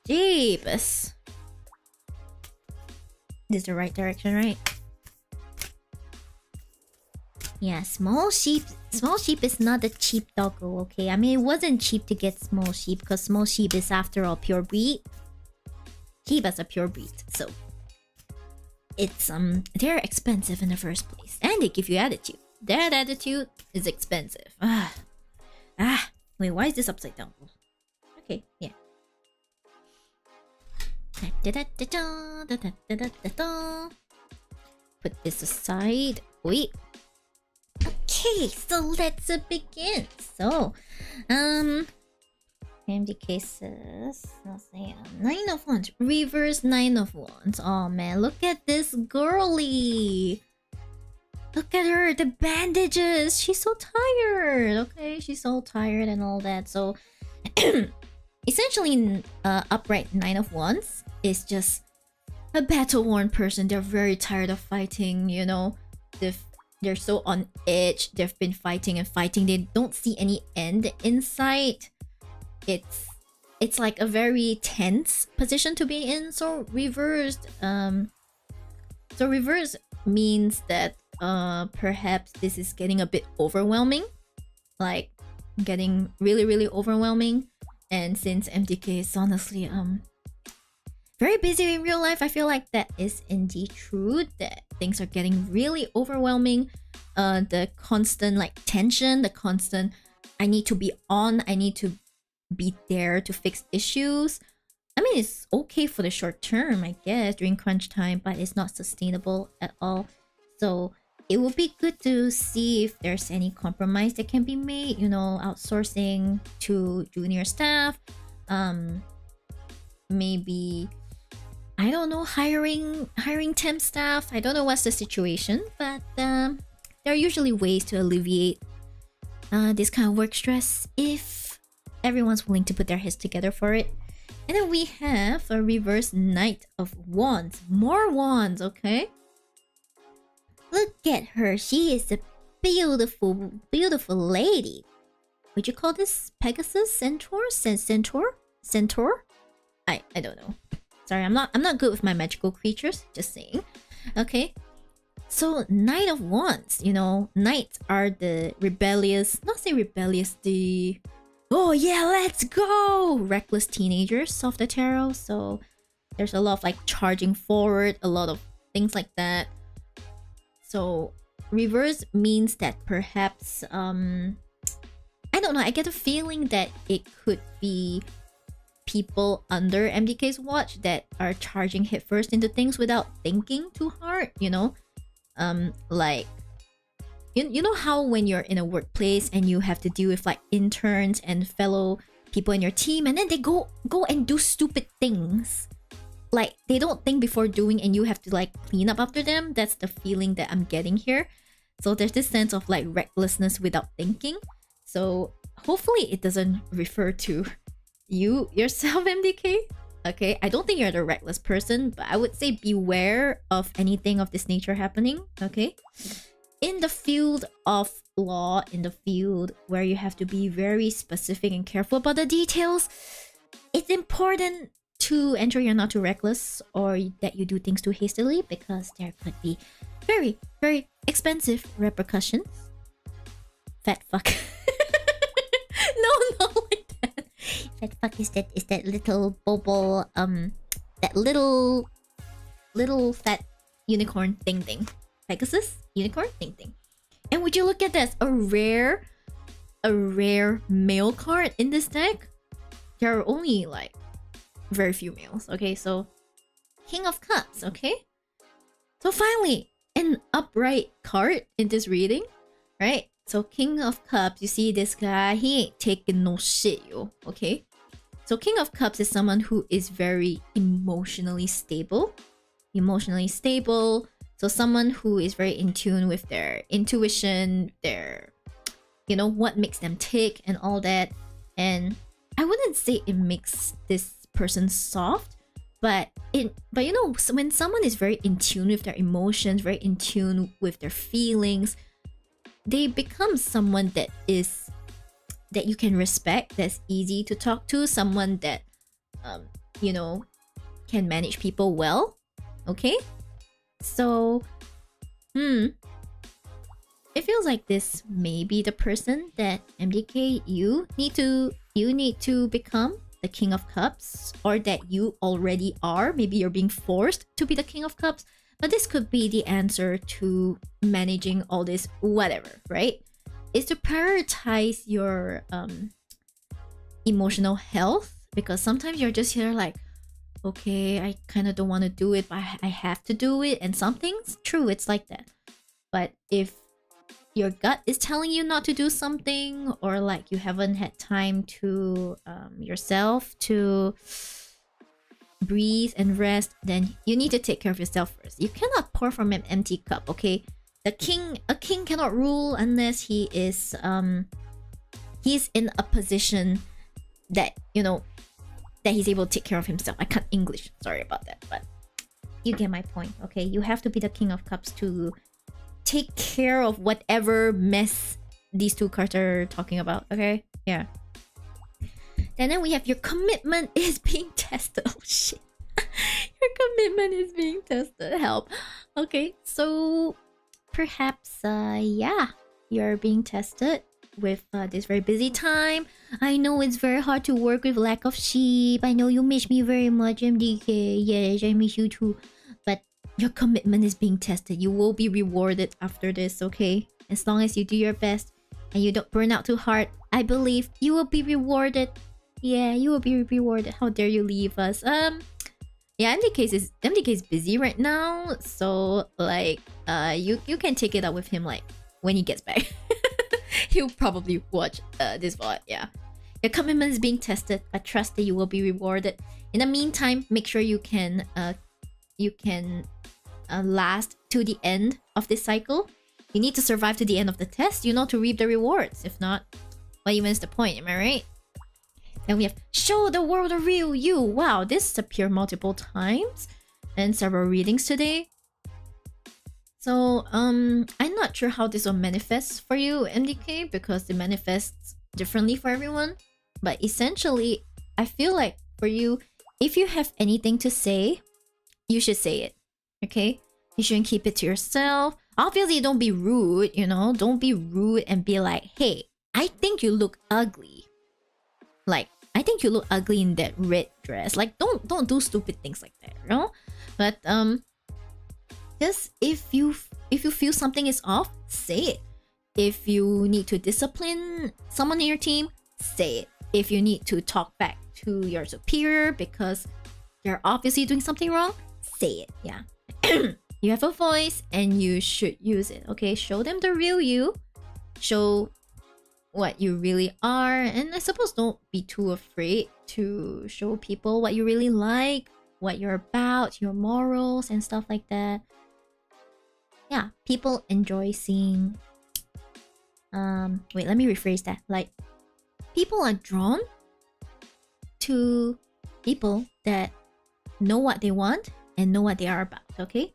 This is the right direction, right? Yeah, small sheep is not a cheap doggo, okay? I mean, it wasn't cheap to get small sheep because small sheep is after all pure breed. Shiba's a pure breed, so it's they're expensive in the first place, and they give you attitude. That attitude is expensive. Wait, why is this upside down? Okay, yeah. Put this aside. Wait. Okay, so let's begin. So, MDK says, let's say 9 of Wands, reverse 9 of Wands. Oh man, look at this girly. Look at her, the bandages. She's so tired. Okay, she's so tired and all that. So, essentially, upright 9 of Wands is just a battle-worn person. They're very tired of fighting, you know. They're so on edge. They've been fighting and fighting. They don't see any end in sight. It's like a very tense position to be in. So reversed means that perhaps this is getting a bit overwhelming, like getting really overwhelming. And since MDK is honestly very busy in real life. I feel like that is indeed true, that things are getting really overwhelming. The constant like tension, the constant I need to be on, I need to be there to fix issues. I mean, it's okay for the short term, I guess, during crunch time, but it's not sustainable at all. So it would be good to see if there's any compromise that can be made, you know, outsourcing to junior staff, maybe, I don't know, hiring temp staff. I don't know what's the situation, but there are usually ways to alleviate this kind of work stress if everyone's willing to put their heads together for it. And then we have a reverse Knight of Wands. More wands, okay? Look at her. She is a beautiful, beautiful lady. Would you call this Pegasus? Centaur? Centaur? Centaur? I don't know. Sorry, I'm not good with my magical creatures. Just saying. Okay. So Knight of Wands, you know, knights are the rebellious, not say rebellious, the oh yeah, let's go, reckless teenagers of the tarot. So there's a lot of like charging forward, a lot of things like that. So reverse means that perhaps I don't know, I get a feeling that it could be people under MDK's watch that are charging headfirst into things without thinking too hard, you know? Like you know how when you're in a workplace and you have to deal with like interns and fellow people in your team, and then they go and do stupid things, like they don't think before doing, and you have to like clean up after them. That's the feeling that I'm getting here. So there's this sense of like recklessness without thinking. So hopefully it doesn't refer to you yourself, MDK. Okay, I don't think you're the reckless person, but I would say beware of anything of this nature happening. Okay, in the field of law, in the field where you have to be very specific and careful about the details, it's important to ensure you're not too reckless or that you do things too hastily, because there could be very, very expensive repercussions. Fat fuck. No, not like that. Fat fuck is that little bubble, that little fat unicorn thing. Pegasus? Unicorn? Thing. And would you look at this? A rare male card in this deck? There are only like very few males. Okay, so King of Cups, okay? So finally, an upright card in this reading, right? So King of Cups, you see this guy, he ain't taking no shit, yo, okay? So King of Cups is someone who is very emotionally stable. So someone who is very in tune with their intuition, their, you know, what makes them tick and all that. And I wouldn't say it makes this person soft, but you know, when someone is very in tune with their emotions, very in tune with their feelings, they become someone that you can respect, that's easy to talk to, someone that you know, can manage people well. Okay? So it feels like this may be the person that MDK you need to become the King of Cups, or that you already are. Maybe you're being forced to be the King of Cups, but this could be the answer to managing all this whatever, right? Is to prioritize your emotional health, because sometimes you're just here like, okay, I kind of don't want to do it, but I have to do it. And something's true, it's like that. But if your gut is telling you not to do something, or like you haven't had time to yourself to breathe and rest, then you need to take care of yourself first. You cannot pour from an empty cup, okay? A king cannot rule unless he is he's in a position that, you know, that he's able to take care of himself. I can't English, sorry about that, but you get my point, okay? You have to be the King of Cups to take care of whatever mess these two cards are talking about, okay? Yeah. And then we have your commitment is being tested. Oh shit. Your commitment is being tested. Help. Okay, so perhaps yeah, you're being tested. with this very busy time. I know it's very hard to work with lack of Shib. I know you miss me very much, MDK. Yes, I miss you too. But your commitment is being tested. You will be rewarded after this, okay? As long as you do your best and you don't burn out too hard, I believe you will be rewarded. Yeah, you will be rewarded. How dare you leave us? Yeah, MDK is busy right now, so like you can take it up with him like when he gets back. He'll probably watch this VOD. Yeah, your commitment is being tested, but trust that you will be rewarded. In the meantime, make sure you can last to the end of this cycle. You need to survive to the end of the test, you know, to reap the rewards. If not, well, even is the point. Am I right? Then we have show the world the real you. Wow, this appeared multiple times and several readings today. So I'm not sure how this will manifest for you, MDK, because it manifests differently for everyone. But essentially, I feel like for you, if you have anything to say, you should say it. Okay? You shouldn't keep it to yourself. Obviously, don't be rude, you know? Don't be rude and be like, hey, I think you look ugly. Like, I think you look ugly in that red dress. Like, don't do stupid things like that, you know? But just if you feel something is off, say it. If you need to discipline someone in your team, say it. If you need to talk back to your superior because you're obviously doing something wrong, say it. Yeah. You have a voice and you should use it. Okay, show them the real you. Show what you really are, and I suppose don't be too afraid to show people what you really like, what you're about, your morals and stuff like that. Yeah, people enjoy seeing wait, let me rephrase that. Like, people are drawn to people that know what they want and know what they are about, okay?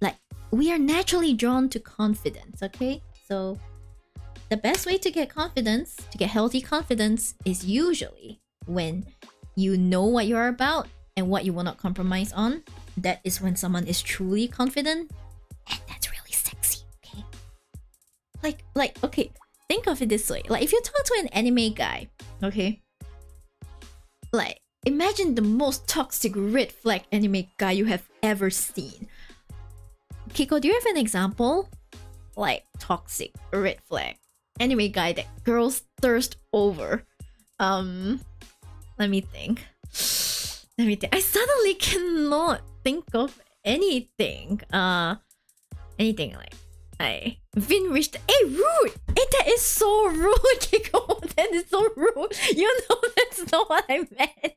Like, we are naturally drawn to confidence, okay? So the best way to get confidence, to get healthy confidence, is usually when you know what you're about and what you will not compromise on. That is when someone is truly confident, and that's really sexy, okay? Like, okay, think of it this way. Like, if you talk to an anime guy, okay? Like, imagine the most toxic red flag anime guy you have ever seen. Kiko, do you have an example? Like, toxic red flag anime guy that girls thirst over. Let me think. I suddenly cannot think of anything. Anything like Vin Richter. Hey, rude! Hey, that is so rude, Kiko. That is so rude. You know that's not what I meant.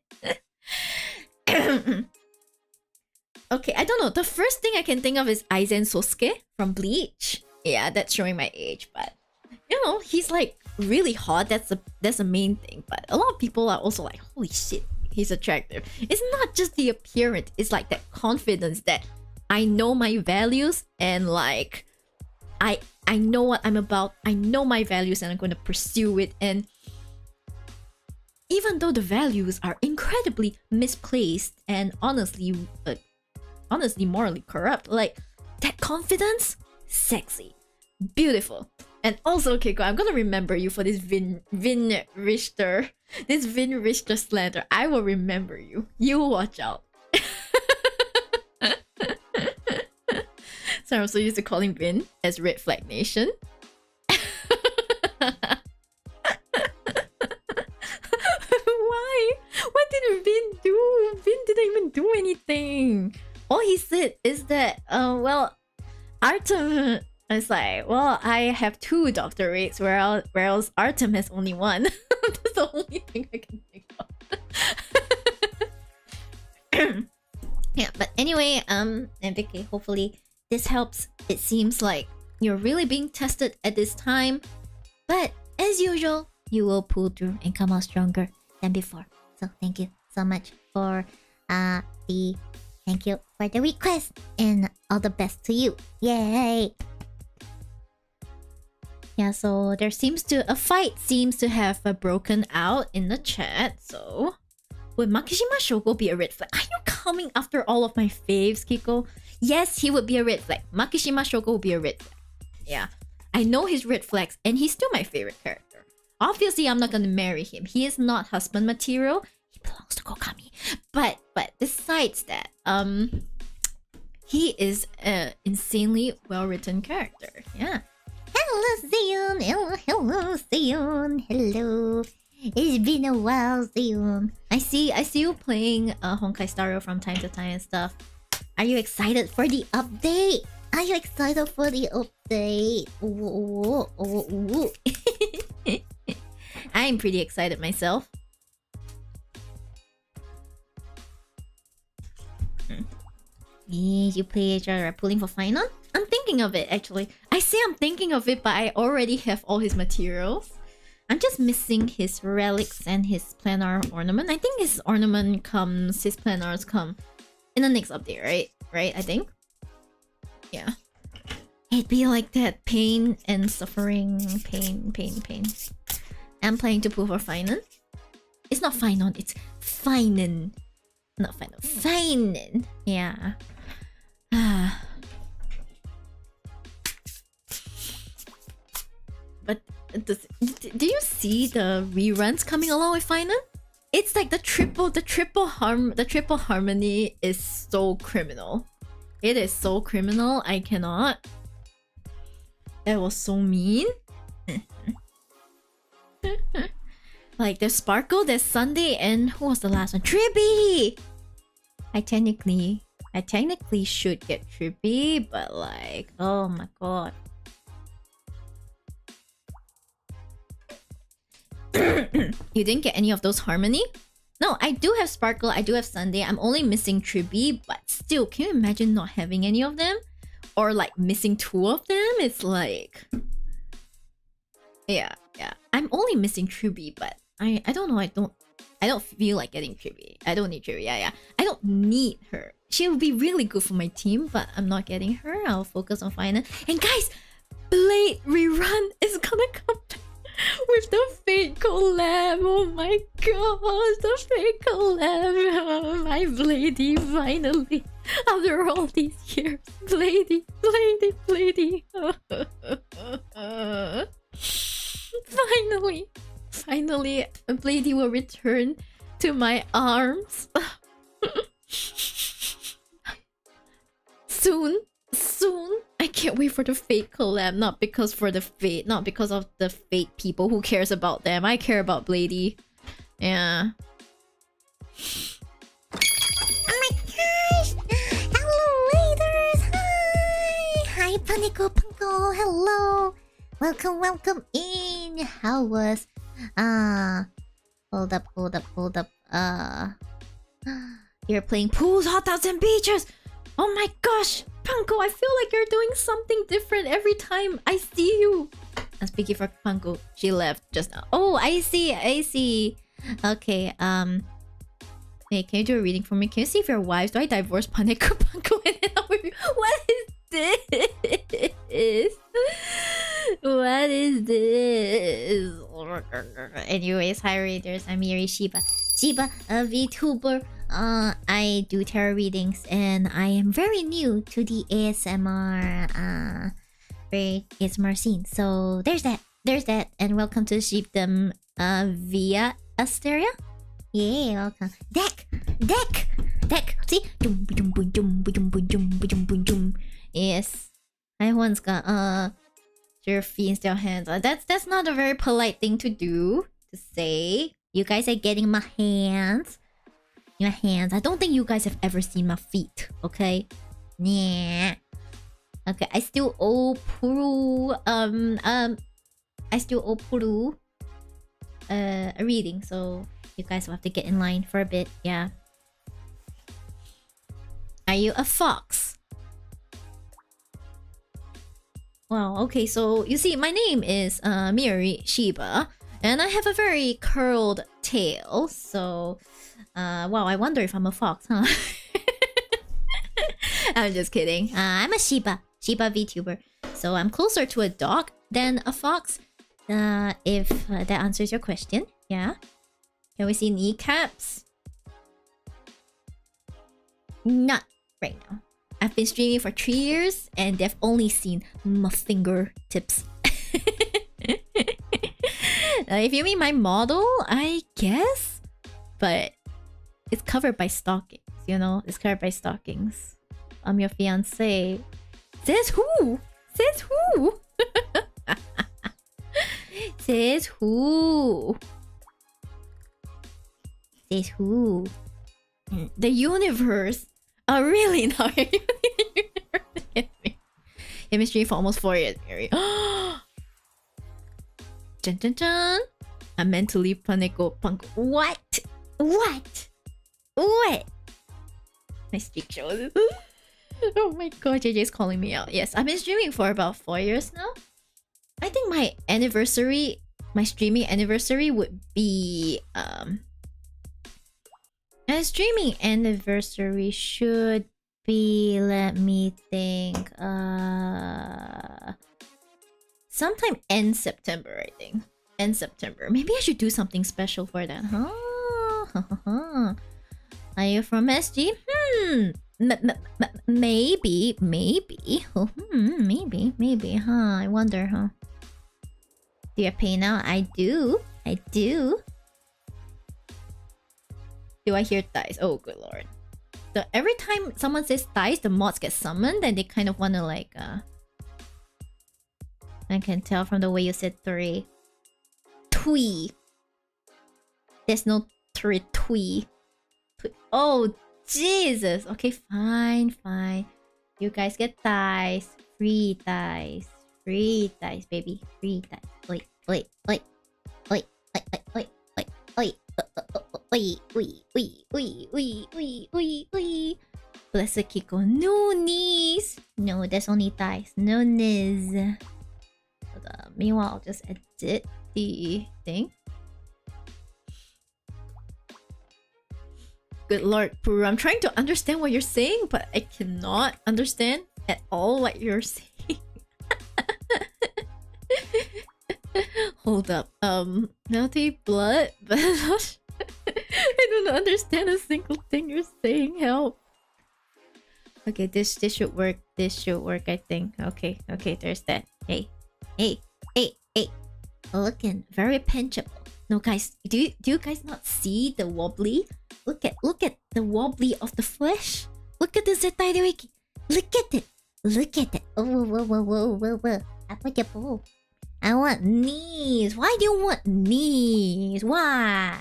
Okay, I don't know. The first thing I can think of is Aizen Sosuke from Bleach. Yeah, that's showing my age, but you know, he's like really hot. That's the main thing. But a lot of people are also like, holy shit, he's attractive. It's not just the appearance. It's like that confidence that I know my values and like I know what I'm about. I know my values and I'm going to pursue it. And even though the values are incredibly misplaced and honestly morally corrupt, like that confidence, sexy, beautiful. And also, Keiko, I'm gonna remember you for this Vin Richter slander. I will remember you. You watch out. So I'm so used to calling Vin as Red Flag Nation. Why? What did Vin do? Vin didn't even do anything. All he said is that, Artem is like, well, I have 2 doctorates, whereas Artem has only 1. That's the only thing I can think of. Yeah, but anyway, MVK, hopefully this helps. It seems like you're really being tested at this time, but as usual, you will pull through and come out stronger than before. So thank you so much for thank you for the request, and all the best to you. Yay! Yeah, so a fight seems to have broken out in the chat. So would Makishima Shoko be a red flag? Are you coming after all of my faves, Kiko? Yes, he would be a red flag. Makishima Shoko would be a red flag. Yeah, I know his red flags, and he's still my favorite character. Obviously, I'm not gonna marry him. He is not husband material. He belongs to Kokami. But besides that, he is an insanely well-written character. Yeah. Hello, Zion. Hello, Zion. Hello. It's been a while, Zion. I see you playing Honkai Star Rail from time to time and stuff. Are you excited for the update? Are you excited for the update? Ooh. I'm pretty excited myself. Yes, you play pulling for final? I'm thinking of it, actually. I say I'm thinking of it, but I already have all his materials. I'm just missing his relics and his planar ornament. I think his ornament comes, his planars come in the next update, right? Right, I think? Yeah. It'd be like that. Pain and suffering. Pain. I'm playing to pull for Finan. It's not Finan, it's Finan. Not Finan. Finan. Yeah. But do you see the reruns coming along with Finan? It's like the triple harmony is so criminal. It is so criminal. I cannot. That was so mean. Like there's Sparkle, there's Sunday, and who was the last one? Trippy. I technically should get Trippy, but like, oh my god. You didn't get any of those harmony? No, I do have Sparkle, I do have Sunday. I'm only missing Trippy, but still, can you imagine not having any of them? Or like missing 2 of them? It's like... Yeah. I'm only missing Trippy, but I don't know, I don't feel like getting Trippy. I don't need Trippy, yeah. I don't need her. She would be really good for my team, but I'm not getting her. I'll focus on Final. And guys, Blade Rerun is gonna come back with the Fate collab. Oh my gosh, the Fate collab. Oh, my Bladey, finally. After all these years. Bladey. Finally, Bladey will return to my arms. Soon. I can't wait for the Fate collab. Not because of the Fate people. Who cares about them? I care about Bladey. Yeah. Oh my gosh! Hello, waiters! Hi, Panico Punko. Hello. Welcome in. How was hold up. You're playing pools, hot tubs, and beaches. Oh my gosh, Panko, I feel like you're doing something different every time I see you. I'm speaking for Panko. She left just now. Oh, I see. Okay, hey, can you do a reading for me? Can you see if your wives? Do I divorce Paneko Panko and end up with you? What is this? What is this? Anyways, hi readers, I'm Miyori Shiba, a VTuber. I do tarot readings, and I am very new to the ASMR scene. So there's that, and welcome to Sheepdom via Asteria. Yeah, welcome. Deck. See, yes. Everyone's got your feet instead of hands. That's not a very polite thing to do, to say. You guys are getting my hands. Your hands. I don't think you guys have ever seen my feet, okay? Yeah. Okay, I still owe Puru a reading, so you guys will have to get in line for a bit, yeah. Are you a fox? Wow, okay, so you see, my name is Miyori Shiba, and I have a very curled tail, so wow, I wonder if I'm a fox, huh? I'm just kidding. I'm a Shiba VTuber, so I'm closer to a dog than a fox. If that answers your question, yeah. Can we see kneecaps? Not right now. I've been streaming for 3 years, and they've only seen my fingertips. If you mean my model, I guess, but it's covered by stockings. You know, it's covered by stockings. I'm your fiance. Says who? Says who? Says who? Says who? The universe. Oh, really? No, Hit me stream for almost 4 years, Mary. Dun, dun, dun. I'm mentally panico punk. What? What? What? My streak shows. Oh my god, JJ's calling me out. Yes, I've been streaming for about 4 years now. I think my anniversary, my streaming anniversary would be my streaming anniversary should be, let me think, sometime end September, I think. End September. Maybe I should do something special for that, huh? Are you from SG? Maybe. Oh, maybe, huh? I wonder, huh? Do you pay now? I do. Do I hear thighs? Oh, good lord. So every time someone says thighs, the mods get summoned and they kind of want to like, I can tell from the way you said three. Twee. There's no three twee. Oh, Jesus. Okay, fine. You guys get thighs. Free thighs. Free thighs, baby. Free thighs. Oi. Blessed Kiko. No knees. No, there's only thighs. No knees. Meanwhile, I'll just edit the thing. Good lord, Puru, I'm trying to understand what you're saying, but I cannot understand at all what you're saying. Hold up. Melty blood? But I don't understand a single thing you're saying. Help. Okay, this should work. This should work, I think. Okay, there's that. Hey. Looking very pinchable. No, guys, do you guys not see the wobbly? Look at the wobbly of the flesh. Look at the Zetaidoiki. Look at it. Oh, whoa. I want knees. Why do you want knees? Why?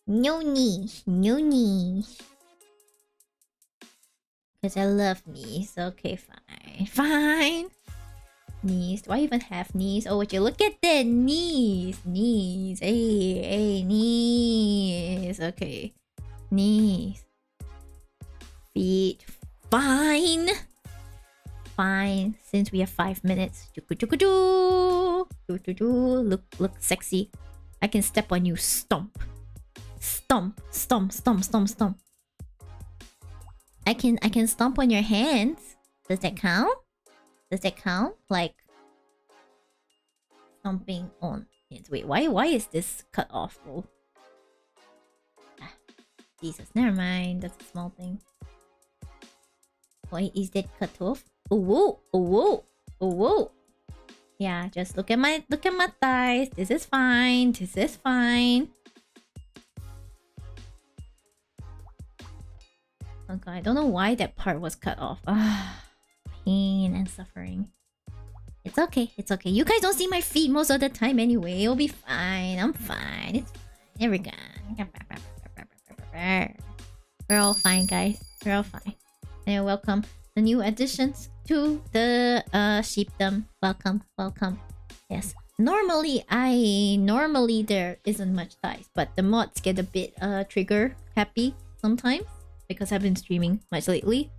No knees. Because I love knees. Okay, fine. Knees. Do I even have knees? Oh, would you look at the knees? Hey, knees. Okay. Knees. Feet. Fine. Since we have 5 minutes. Look sexy. I can step on you. Stomp. I can stomp on your hands. Does that count? Like stomping on hands. Wait, why is this cut off? Oh. Jesus, never mind. That's a small thing. Why is that cut off? Oh whoa. Yeah, just look at my thighs. This is fine. Oh god, I don't know why that part was cut off. Pain and suffering. It's okay. You guys don't see my feet most of the time anyway. It'll be fine. I'm fine. It's fine. There we go. We're all fine, guys. We're all fine. And welcome the new additions to the sheepdom. Welcome. Yes. Normally there isn't much thighs, but the mods get a bit trigger happy sometimes because I've been streaming much lately.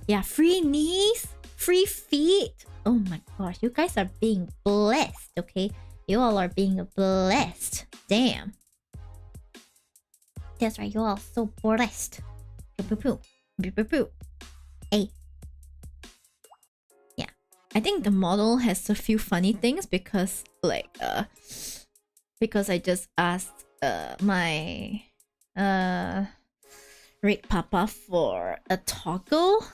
Yeah, free knees, free feet. Oh my gosh, you guys are being blessed, okay? You all are being blessed. Damn. That's right, you all so blessed. Poo. Hey. Yeah. I think the model has a few funny things because I just asked my Rick Papa for a toggle.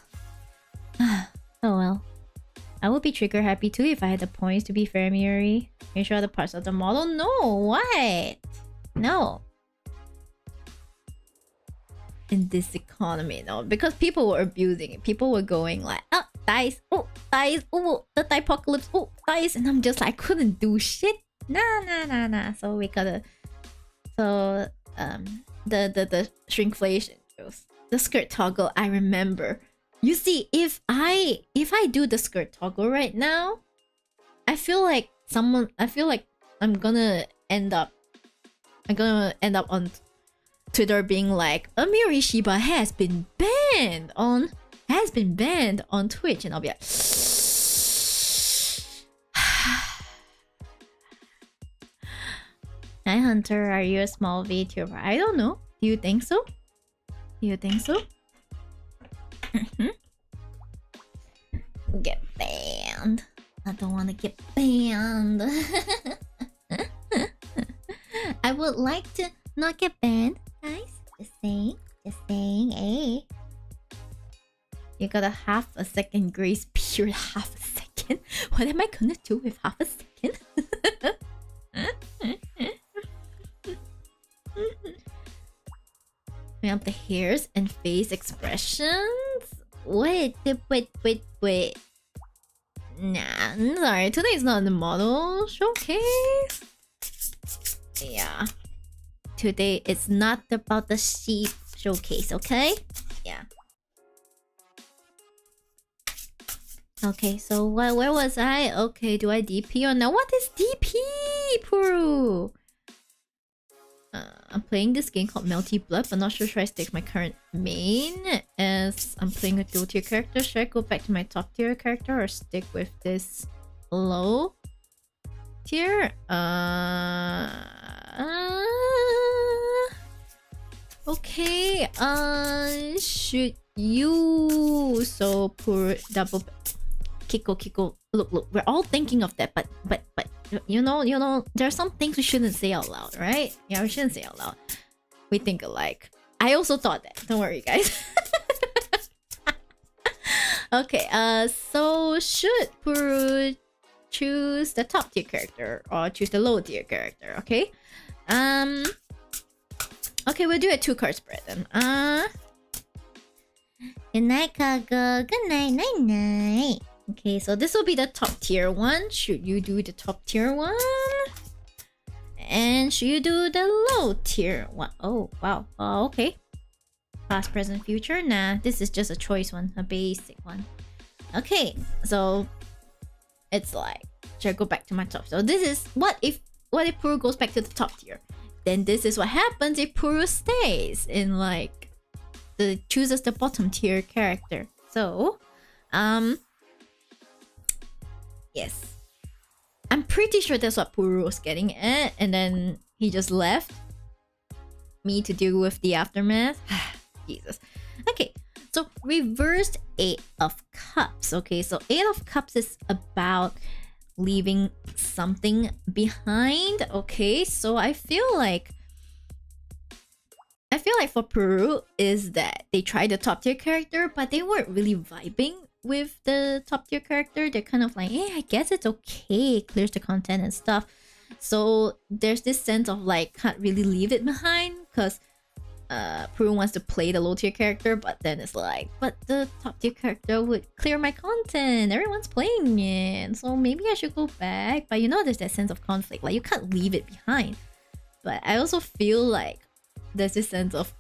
Oh well. I would be trigger happy too if I had the points, to be fair, Miyori. Make sure other parts of the model. No, what? No. In this economy, no. Because people were abusing it. People were going like, oh, dice, oh, the apocalypse, oh, dice. And I'm just like, I couldn't do shit. Nah. So we gotta... So, the shrinkflation. The skirt toggle, I remember. You see, if I do the skirt toggle right now, I feel like I'm gonna end up on Twitter being like, Miyori Shiba has been banned on Twitch, and I'll be like, Hi Hunter, are you a small VTuber? I don't know. Do you think so? Get banned. I don't want to get banned. I would like to not get banned, guys. Just saying, eh? You got a half a second grace period. Half a second? What am I gonna do with half a second? We have the hairs and face expressions. Wait. Nah, I'm sorry. Today is not the model showcase. Yeah. Today it's not about the sheep showcase, okay? Yeah. Okay, so where was I? Okay, do I DP or no? What is DP, Puru? I'm playing this game called Melty Blood, but not sure should I stick my current main as I'm playing a dual tier character. Should I go back to my top tier character or stick with this low tier? Okay. Should you poor double Kiko? Look, we're all thinking of that, but you know, there are some things we shouldn't say out loud, right? Yeah, we shouldn't say out loud. We think alike. I also thought that. Don't worry, guys. Okay, so should Puru choose the top tier character or choose the low tier character? Okay. Okay, we'll do a 2-card spread then. Good night, Kago. Good night, night. Okay, so this will be the top tier one. Should you do the top tier one? And should you do the low tier one? Oh, wow. Okay. Past, present, future? Nah, this is just a choice one. A basic one. Okay, so it's like, should I go back to my top? So this is, what if Puru goes back to the top tier? Then this is what happens if Puru stays in like, chooses the bottom tier character. So, yes. I'm pretty sure that's what Puru was getting at, and then he just left me to deal with the aftermath. Jesus. Okay, so reversed 8 of Cups. Okay, so 8 of Cups is about leaving something behind. Okay, so I feel like for Puru is that they tried the top tier character, but they weren't really vibing with the top tier character. They're kind of like, I guess it's okay, clears the content and stuff. So there's this sense of like, can't really leave it behind because Puru wants to play the low tier character, but then it's like, but the top tier character would clear my content, everyone's playing it, so maybe I should go back. But you know, there's that sense of conflict, like you can't leave it behind. But I also feel like there's this sense of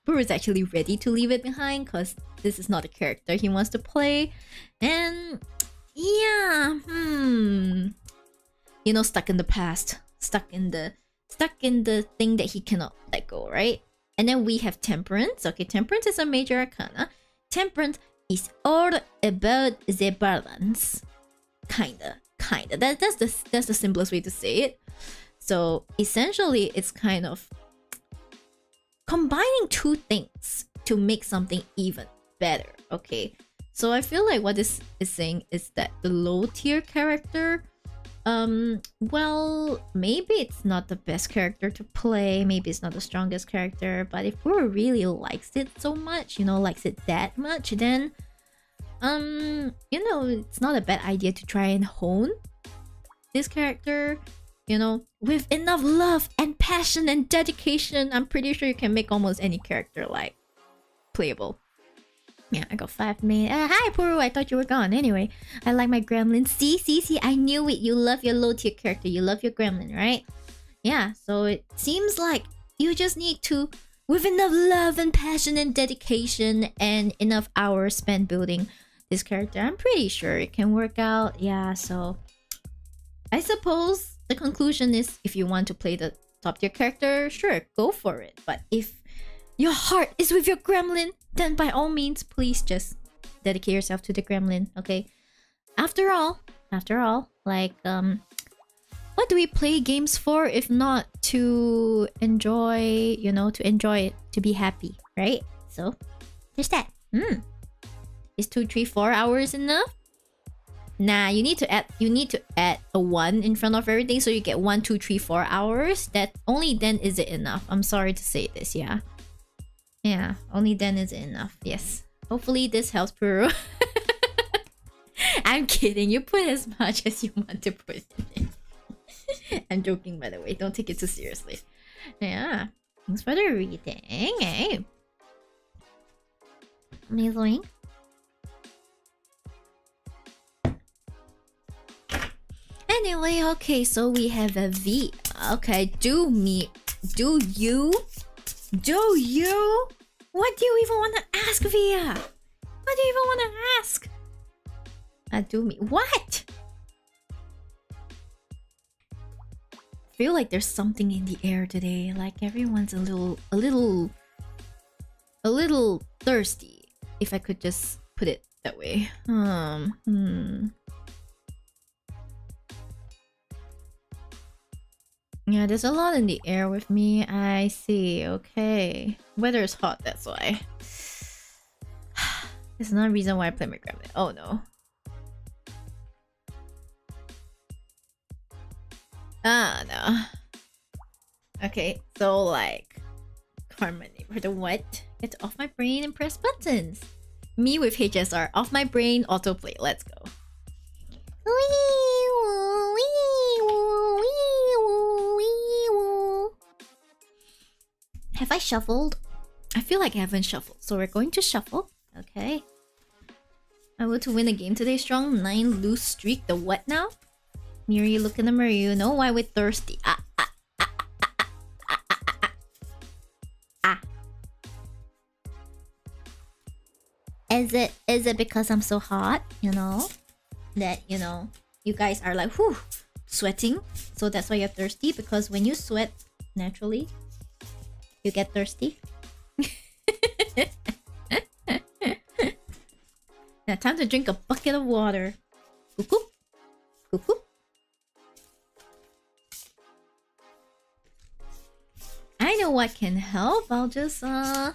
Puru is actually ready to leave it behind because this is not a character he wants to play. And yeah, you know, stuck in the past, stuck in the thing that he cannot let go, right? And then we have Temperance. Okay, Temperance is a major arcana. Temperance is all about the balance. Kinda. That's the simplest way to say it. So essentially, it's kind of combining two things to make something even better. Okay, so I feel like what this is saying is that the low tier character, well, maybe it's not the best character to play, maybe it's not the strongest character, but if Puru really likes it so much, you know, likes it that much, then you know, it's not a bad idea to try and hone this character, you know, with enough love and passion and dedication. I'm pretty sure you can make almost any character like playable. Yeah, I got 5 main. Hi, Puru. I thought you were gone. Anyway, I like my gremlin. See, I knew it. You love your low tier character. You love your gremlin, right? Yeah, so it seems like you just need to, with enough love and passion and dedication and enough hours spent building this character, I'm pretty sure it can work out. Yeah, so I suppose the conclusion is, if you want to play the top tier character, sure, go for it. But if your heart is with your gremlin, then by all means, please just dedicate yourself to the gremlin, okay? After all, like, what do we play games for if not to enjoy, you know, to enjoy it, to be happy, right? So, there's that. Is 2, 3, 4 hours enough? Nah, you need to add a 1 in front of everything, so you get 1, 2, 3, 4 hours. That only then is it enough. I'm sorry to say this, yeah. Yeah, only then is it enough. Yes. Hopefully this helps, Puru. I'm kidding. You put as much as you want to put in it. I'm joking, by the way. Don't take it too seriously. Yeah. Thanks for the reading. Hey. Amazing. Anyway, okay, so we have a V. Okay, do you? What do you even want to ask, Via? What do you even want to ask? Do me. What? Feel like there's something in the air today. Like everyone's a little thirsty. If I could just put it that way. Yeah, there's a lot in the air with me. I see. Okay. Weather is hot, that's why. There's another reason why I play my gremlin. Oh no. No. Okay, so like... Karma neighbor, the what? Get off my brain and press buttons. Me with HSR. Off my brain, autoplay. Let's go. Have I shuffled? I feel like I haven't shuffled, so we're going to shuffle. Okay. I will to win a game today. Strong 9 lose streak. The what now? Miyori, look in the mirror. You know why we're thirsty. Is it because I'm so hot? You know, that you guys are like whew, sweating, so that's why you're thirsty. Because when you sweat naturally, you get thirsty. Now time to drink a bucket of water. Cuckoo. Cuckoo. I know what can help. I'll just I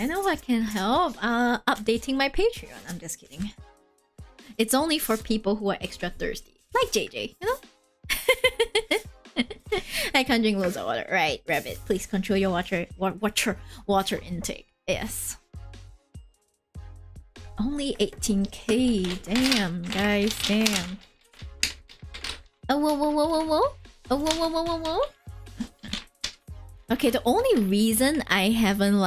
know what can help. Updating my Patreon. I'm just kidding. It's only for people who are extra thirsty. Like JJ, you know? I can't drink loads of water. Right, Rabbit. Please control your water intake. Yes. Only 18k. Damn, guys. Damn. Oh, whoa. Okay, the only reason I haven't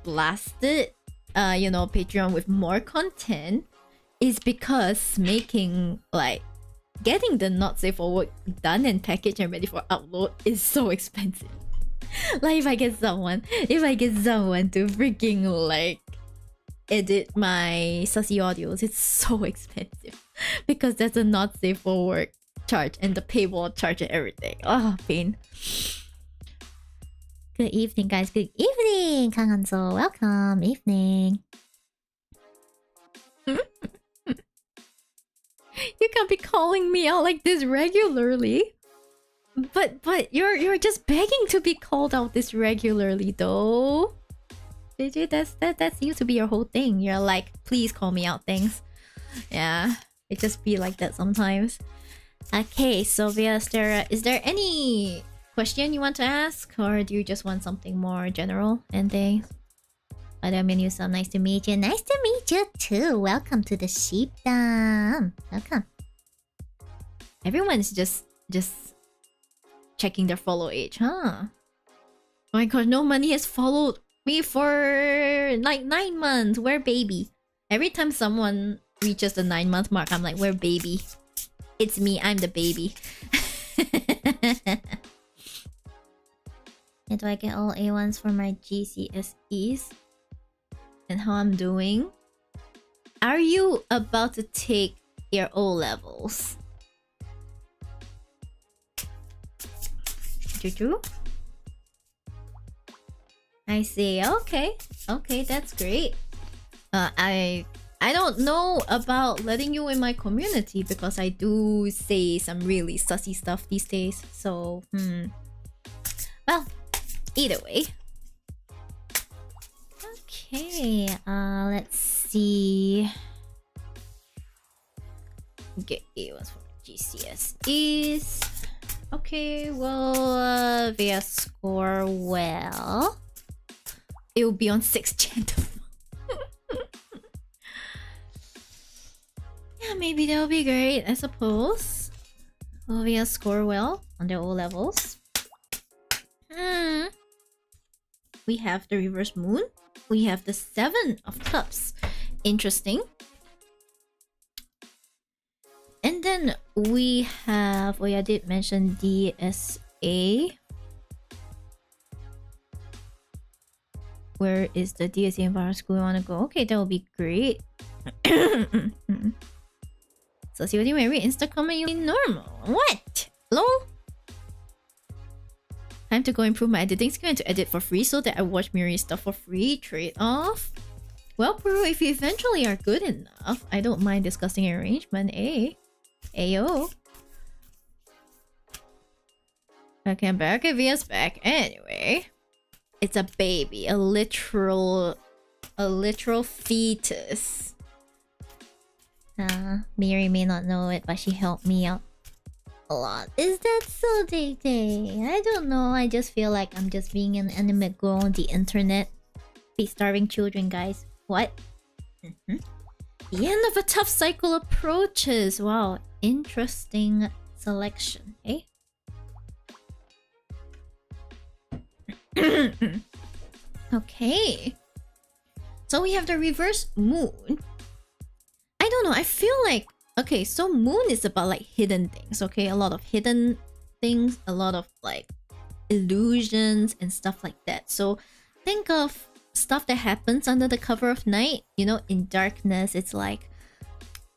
blasted Patreon with more content is because getting the not safe for work done and packaged and ready for upload is so expensive. Like if I get someone to freaking edit my sussy audios, it's so expensive because that's a not safe for work charge and the paywall charge and everything. Oh, pain. Good evening, guys. Good evening, Kanghanso. Welcome. Evening. You can't be calling me out like this regularly. But you're just begging to be called out this regularly, though. JJ, that seems to be your whole thing. You're like, please call me out, thanks. Yeah, it just be like that sometimes. Okay, Sylvia, is there any question you want to ask, or do you just want something more general and things? Other menu, so nice to meet you. Nice to meet you too. Welcome to the sheepdom. Welcome. Everyone's just checking their follow age, huh? Oh my god, no money has followed me for like 9 months. Where baby? Every time someone reaches the 9-month mark, I'm like, where baby? It's me, I'm the baby. And do I get all A1s for my GCSEs? And how I'm doing? Are you about to take your O levels? Choo-choo? I see. Okay. Okay, that's great. I don't know about letting you in my community because I do say some really sussy stuff these days. So, well, either way. Okay, let's see. Get A1s for GCSEs. Okay, well, via score well. It will be on 6th Gen. Yeah, maybe that'll be great, I suppose. Will via score well on their O levels. We have the reverse moon. We have the 7 of cups. Interesting. And then we have... Oh yeah, I did mention DSA. Where is the DSA environment school we want to go? Okay, that will be great. So see what you marry Insta comment you normal. What? Lol? Time to go improve my editing skill and to edit for free so that I watch Miyori stuff for free. Trade off. Well, Peru, if you eventually are good enough, I don't mind discussing an arrangement. Ayo. Okay, back at VS back. Anyway, it's a baby, a literal fetus. Miyori may not know it, but she helped me out a lot. Is that so, Day? I don't know. I just feel like I'm just being an anime girl on the internet. Be starving children, guys. What? The end of a tough cycle approaches. Wow, interesting selection, eh? Okay. So we have the reverse moon. I don't know, I feel like... Okay, so moon is about like hidden things, okay? A lot of hidden things, a lot of like illusions and stuff like that. So think of stuff that happens under the cover of night. You know, in darkness, it's like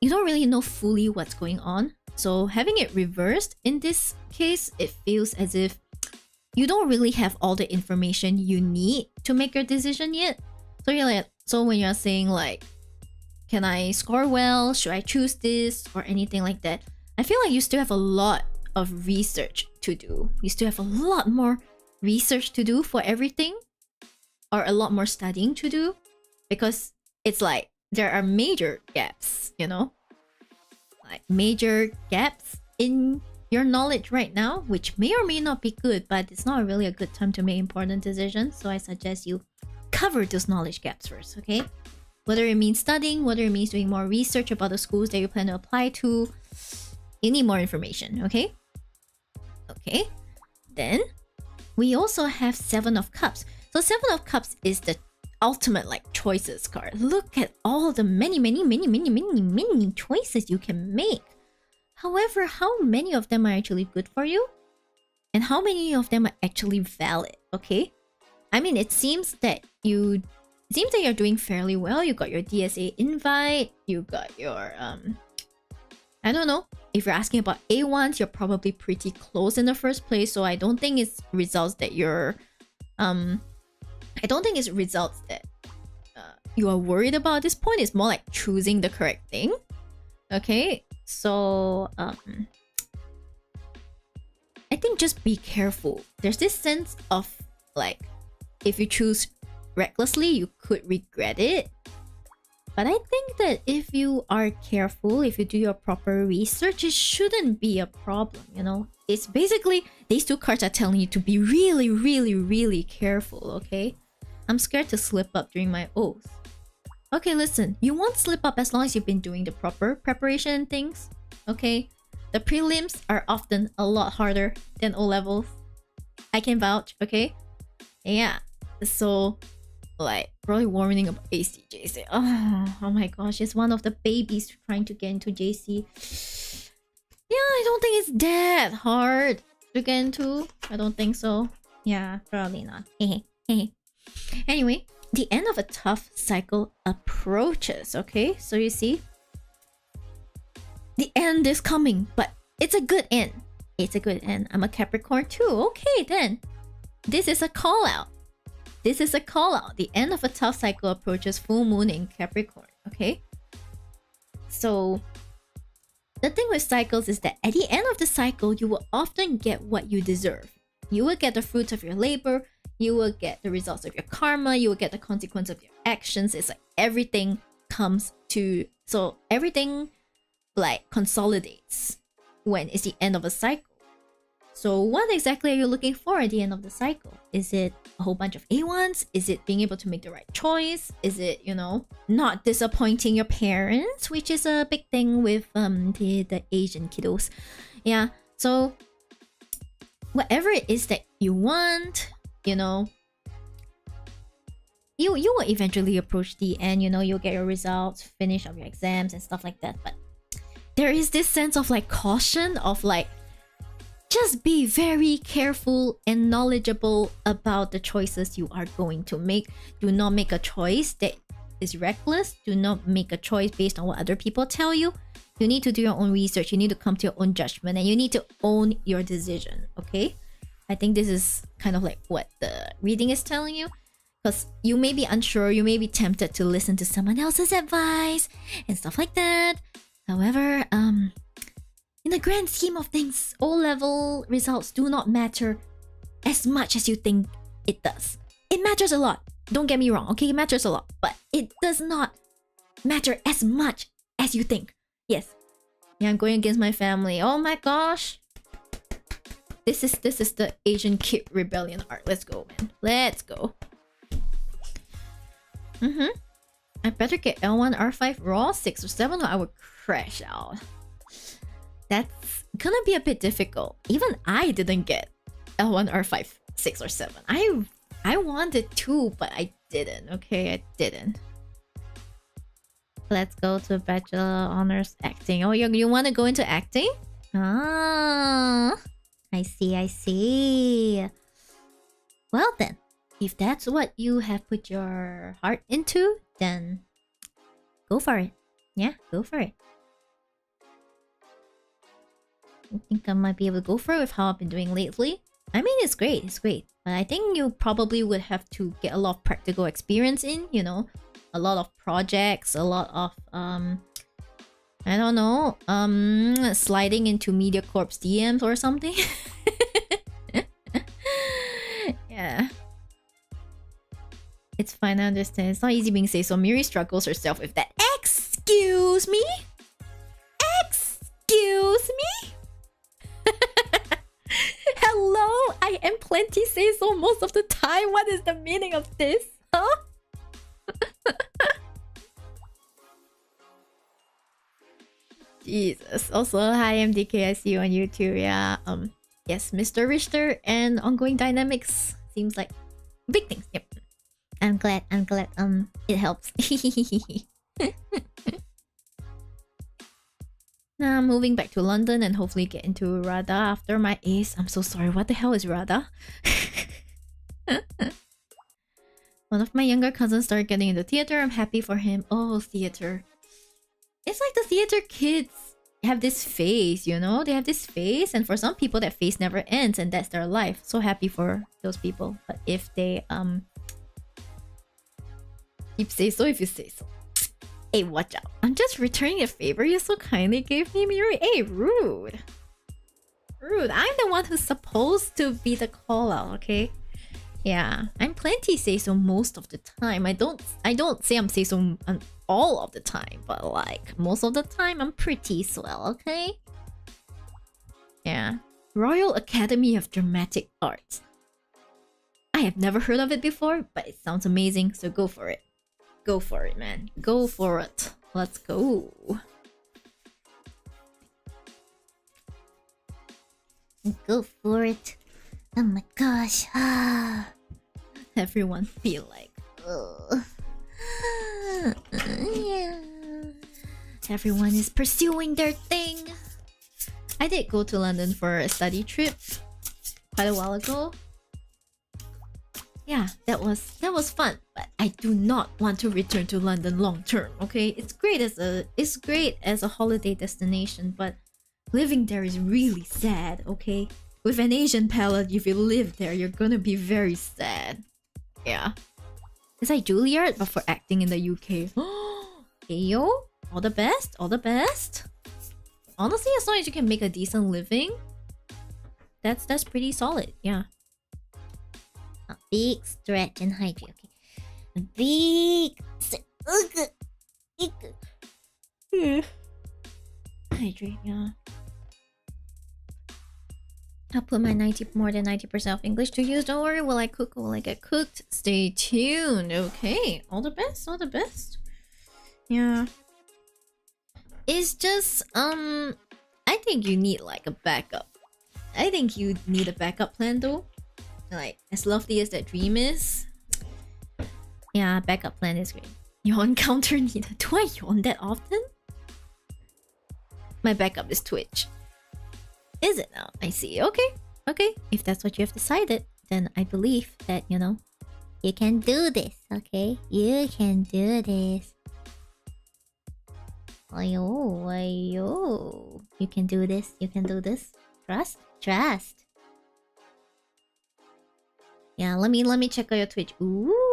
you don't really know fully what's going on. So having it reversed, in this case, it feels as if you don't really have all the information you need to make your decision yet. So you're like, so when you're saying like, can I score well? Should I choose this? Or anything like that. I feel like you still have a lot of research to do. You still have a lot more research to do for everything. Or a lot more studying to do. Because it's like, there are major gaps, you know? Like major gaps in your knowledge right now, which may or may not be good, but it's not really a good time to make important decisions. So I suggest you cover those knowledge gaps first, okay? Whether it means studying, whether it means doing more research about the schools that you plan to apply to, you need more information, okay? Okay. Then, we also have 7 of Cups. So 7 of Cups is the ultimate like choices card. Look at all the many choices you can make. However, how many of them are actually good for you? And how many of them are actually valid, okay? I mean, it seems that you're doing fairly well. You got your DSA invite, you got your I don't know. If you're asking about A1s, you're probably pretty close in the first place, so I don't think it's results that you're I don't think it's results that you are worried about at this point. It's more like choosing the correct thing. Okay? So I think just be careful. There's this sense of like if you choose recklessly, you could regret it. But I think that if you are careful, if you do your proper research, it shouldn't be a problem, you know? It's basically, these two cards are telling you to be really, really, really careful, okay? I'm scared to slip up during my oath. Okay, listen, you won't slip up as long as you've been doing the proper preparation and things, okay? The prelims are often a lot harder than O-levels. I can vouch, okay? Yeah, so... like, probably warning about AC, JC. Oh my gosh, it's one of the babies trying to get into JC. Yeah, I don't think it's that hard to get into. I don't think so. Yeah, probably not. Anyway, the end of a tough cycle approaches, okay? So you see, the end is coming, but it's a good end. It's a good end. I'm a Capricorn too. Okay, then. This is a call out. This is a call out. The end of a tough cycle approaches full moon in Capricorn, okay? So, the thing with cycles is that at the end of the cycle, you will often get what you deserve. You will get the fruits of your labor, you will get the results of your karma, you will get the consequence of your actions. It's like everything comes to... so everything like consolidates when it's the end of a cycle. So what exactly are you looking for at the end of the cycle? Is it a whole bunch of A1s? Is it being able to make the right choice? Is it, you know, not disappointing your parents? Which is a big thing with the Asian kiddos. Yeah, so whatever it is that you want, you know, you will eventually approach the end, you know, you'll get your results, finish up your exams and stuff like that. But there is this sense of like caution of like, just be very careful and knowledgeable about the choices you are going to make. Do not make a choice that is reckless. Do not make a choice based on what other people tell you. You need to do your own research. You need to come to your own judgment and you need to own your decision, okay? I think this is kind of like what the reading is telling you. Because you may be unsure, you may be tempted to listen to someone else's advice and stuff like that. However, in the grand scheme of things, O-level results do not matter as much as you think it does. It matters a lot. Don't get me wrong, okay? It matters a lot. But it does not matter as much as you think. Yes. Yeah, I'm going against my family. Oh my gosh. This is the Asian kid rebellion art. Let's go, man. Let's go. I better get L1, R5 raw, 6 or 7 or I would crash out. That's gonna be a bit difficult. Even I didn't get L1, R5, 6 or 7. I wanted to, but I didn't. Okay, I didn't. Let's go to Bachelor Honors Acting. Oh, you want to go into acting? Ah, I see. Well then, if that's what you have put your heart into, then go for it. Yeah, go for it. I think I might be able to go for it with how I've been doing lately. I mean, it's great, but I think you probably would have to get a lot of practical experience in, you know, a lot of projects, a lot of I don't know, sliding into MediaCorp's DMs or something. Yeah. It's fine, I understand. It's not easy being safe, so Miyori struggles herself with that. Excuse me? Excuse me? Hello? I am plenty say so most of the time. What is the meaning of this? Huh? Jesus. Also, hi MDK, I see you on YouTube. Yeah. Yes, Mr. Richter and ongoing dynamics seems like big things. Yep. I'm glad. It helps. Now I'm moving back to London and hopefully get into Radha after my ace. I'm so sorry. What the hell is Radha? One of my younger cousins started getting into theater. I'm happy for him. Oh, theater. It's like the theater kids have this phase, you know? They have this phase, and for some people that phase never ends and that's their life. So happy for those people. But if they if you say so. Hey, watch out. I'm just returning a favor you so kindly gave me, Miyori. Hey, rude. Rude. I'm the one who's supposed to be the call out, okay? Yeah, I'm plenty say so most of the time. I don't say I'm say so all of the time, but like most of the time I'm pretty swell, okay? Yeah. Royal Academy of Dramatic Arts. I have never heard of it before, but it sounds amazing, so go for it. Go for it, man. Go for it. Let's go. Go for it. Oh my gosh. Everyone feel like... Yeah. Everyone is pursuing their thing. I did go to London for a study trip quite a while ago. Yeah, that was fun, but I do not want to return to London long term, okay? It's great as a holiday destination, but living there is really sad, okay? With an Asian palette, if you live there, you're gonna be very sad. Yeah. It's like Juilliard, but for acting in the UK. Hey yo, all the best, all the best. Honestly, as long as you can make a decent living, that's pretty solid, yeah. A big stretch and hydrate, okay. A big Hydrate, yeah. I'll put my more than 90% of English to use. Don't worry, will I cook or will I get cooked? Stay tuned. Okay. All the best, all the best. Yeah. It's just I think you need like a backup. I think you need a backup plan though. Like, as lovely as that dream is. Yeah, backup plan is great. Yawn counter needed. Do I yawn that often? My backup is Twitch. Is it now? I see. Okay. Okay. If that's what you have decided, then I believe that, you know, you can do this, okay? You can do this. Ayo, ayo. You can do this. You can do this. Trust? Trust. Yeah, let me check out your Twitch. Ooh.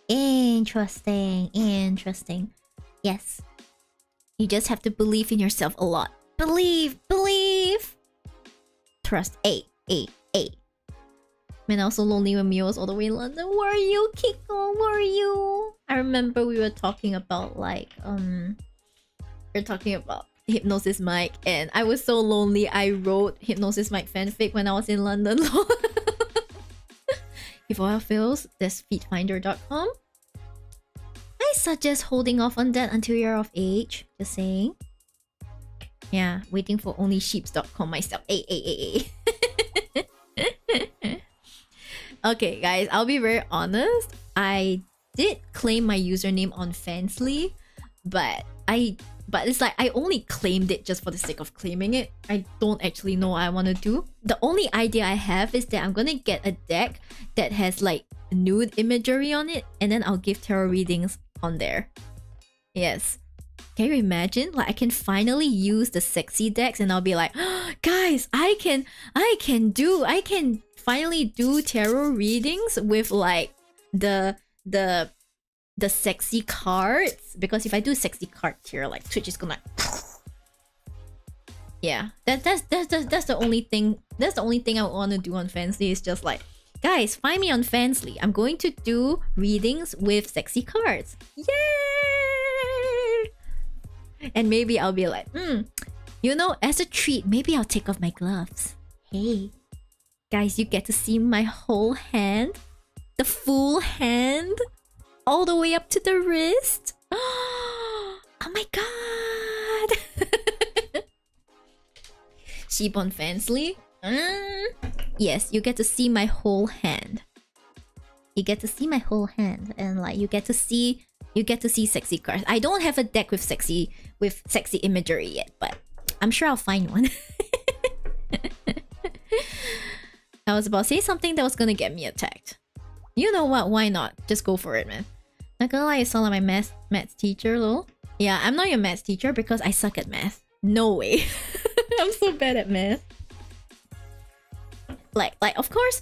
Interesting. Interesting. Yes. You just have to believe in yourself a lot. Believe! Believe! Trust. A. Man, I was so lonely when Mio was all the way in London. Where are you, Kiko? Where are you? I remember we were talking about like Hypnosis Mike, and I was so lonely I wrote Hypnosis Mike fanfic when I was in London. If all fails, there's feetfinder.com. I suggest holding off on that until you're of age. Just saying. Yeah, waiting for onlysheeps.com myself. Okay, guys, I'll be very honest. I did claim my username on Fansly, but it's like I only claimed it just for the sake of claiming it. I don't actually know what I want to do. The only idea I have is that I'm gonna get a deck that has like nude imagery on it, and then I'll give tarot readings on there. Yes. Can you imagine? Like, I can finally use the sexy decks and I'll be like, oh, guys, I can finally do tarot readings with like the sexy cards, because if I do sexy cards here, like Twitch is gonna yeah, that's the only thing I want to do on Fansly. Is just like, guys, find me on Fansly. I'm going to do readings with sexy cards. Yay! And maybe I'll be like, you know, as a treat, maybe I'll take off my gloves. Hey, guys, you get to see my whole hand, the full hand, all the way up to the wrist. Oh my god! Sheep on Fansly. Yes, you get to see my whole hand. You get to see my whole hand, and like you get to see sexy cards. I don't have a deck with sexy imagery yet, but I'm sure I'll find one. I was about to say something that was gonna get me attacked. You know what? Why not? Just go for it, man. Not gonna lie, you sound like my maths teacher, lol. Yeah, I'm not your maths teacher because I suck at math. No way. I'm so bad at math. Like of course,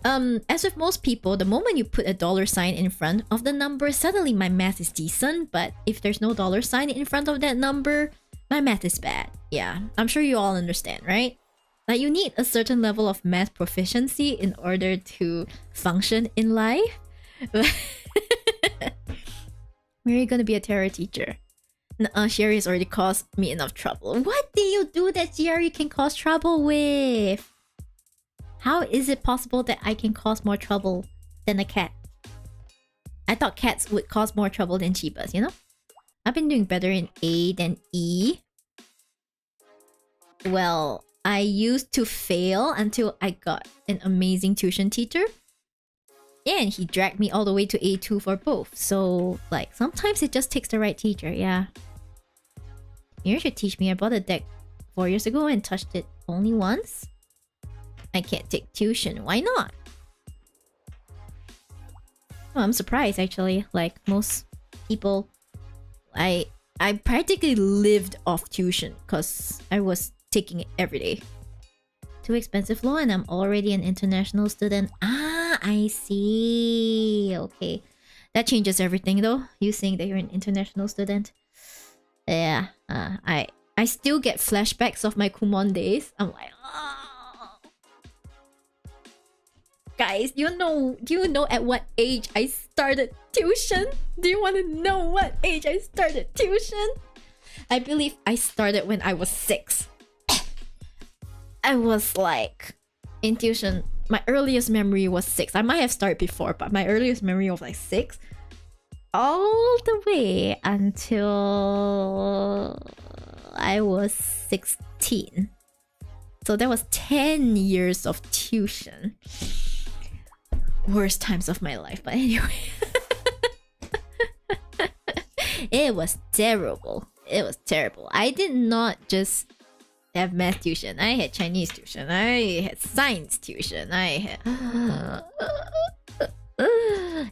as with most people, the moment you put a dollar sign in front of the number, suddenly my math is decent. But if there's no dollar sign in front of that number, my math is bad. Yeah, I'm sure you all understand, right? Like, you need a certain level of math proficiency in order to function in life. Where are you gonna be a terror teacher? Sherry has already caused me enough trouble. What do you do that Sherry can cause trouble with? How is it possible that I can cause more trouble than a cat? I thought cats would cause more trouble than Shibas, you know? I've been doing better in A than E. Well, I used to fail until I got an amazing tuition teacher. And he dragged me all the way to A2 for both. So, like, sometimes it just takes the right teacher, yeah. You should teach me. I bought a deck 4 years ago and touched it only once. I can't take tuition. Why not? Oh, I'm surprised, actually. Like, most people... I practically lived off tuition because I was taking it every day. Too expensive law and I'm already an international student. Ah, I see. Okay. That changes everything though. You saying that you're an international student. Yeah. I still get flashbacks of my Kumon days. I'm like, oh. Guys, do you know at what age I started tuition? Do you want to know what age I started tuition? I believe I started when I was 6. I was like in tuition. My earliest memory was 6. I might have started before, but my earliest memory was like 6. All the way until I was 16. So that was 10 years of tuition. Worst times of my life, but anyway. It was terrible. It was terrible. I did not just have math tuition. I had Chinese tuition. I had science tuition. I had...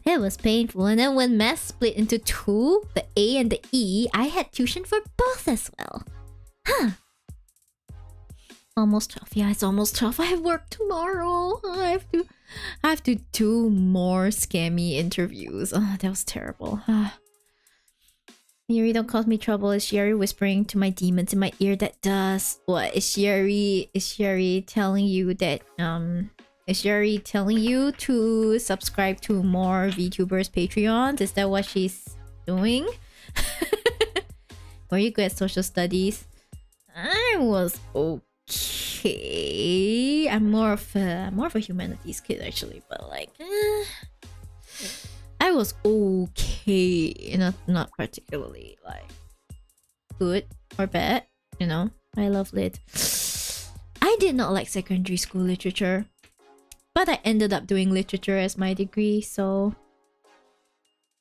It was painful. And then when math split into 2, the A and the E, I had tuition for both as well. Huh. Almost 12. Yeah, it's almost 12. I have work tomorrow. I have to do more scammy interviews. Oh, that was terrible. Miyori, don't cause me trouble. Is Sherry whispering to my demons in my ear? That does. What? Is Sherry telling you that is Sherry telling you to subscribe to more VTubers Patreons? Is that what she's doing? Were you good at social studies? I was okay. I'm more of a humanities kid actually, but like I was okay, not particularly like good or bad, you know. I love lit. I did not like secondary school literature, but I ended up doing literature as my degree, so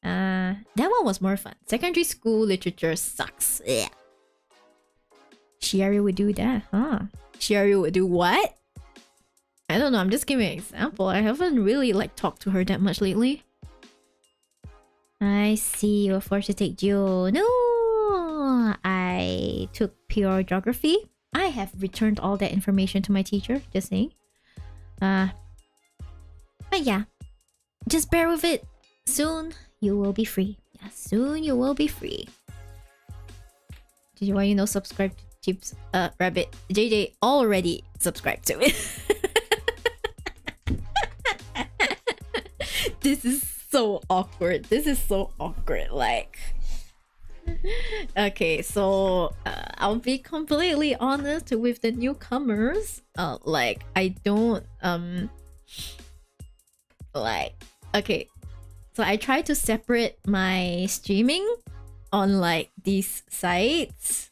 that one was more fun. Secondary school literature sucks. Yeah. Shiari would do that, huh? Shiari would do what? I don't know, I'm just giving an example. I haven't really like talked to her that much lately. I see you were forced to take geo. No, I took pure geography. I have returned all that information to my teacher, just saying. But yeah, just bear with it. Soon you will be free. Yeah, soon you will be free. Did you want subscribe to Chib's Rabbit? JJ already subscribed to it. This is so awkward. Like, okay, so I'll be completely honest with the newcomers. Like, I don't like, okay, so I try to separate my streaming on like these sites.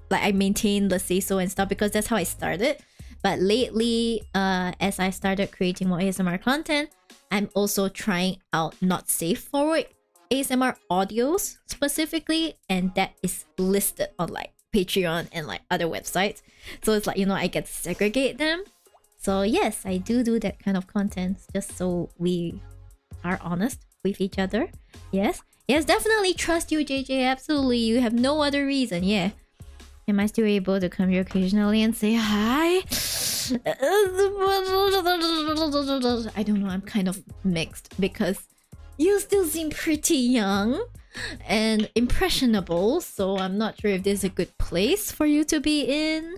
Like, I maintain the say so and stuff because that's how I started. But lately, as I started creating more ASMR content, I'm also trying out not safe for work ASMR audios specifically, and that is listed on like Patreon and like other websites. So it's like, I get to segregate them. So yes, I do that kind of content just so we are honest with each other. Yes, definitely trust you, JJ. Absolutely, you have no other reason. Yeah. Am I still able to come here occasionally and say hi? I don't know, I'm kind of mixed because you still seem pretty young and impressionable, so I'm not sure if this is a good place for you to be in.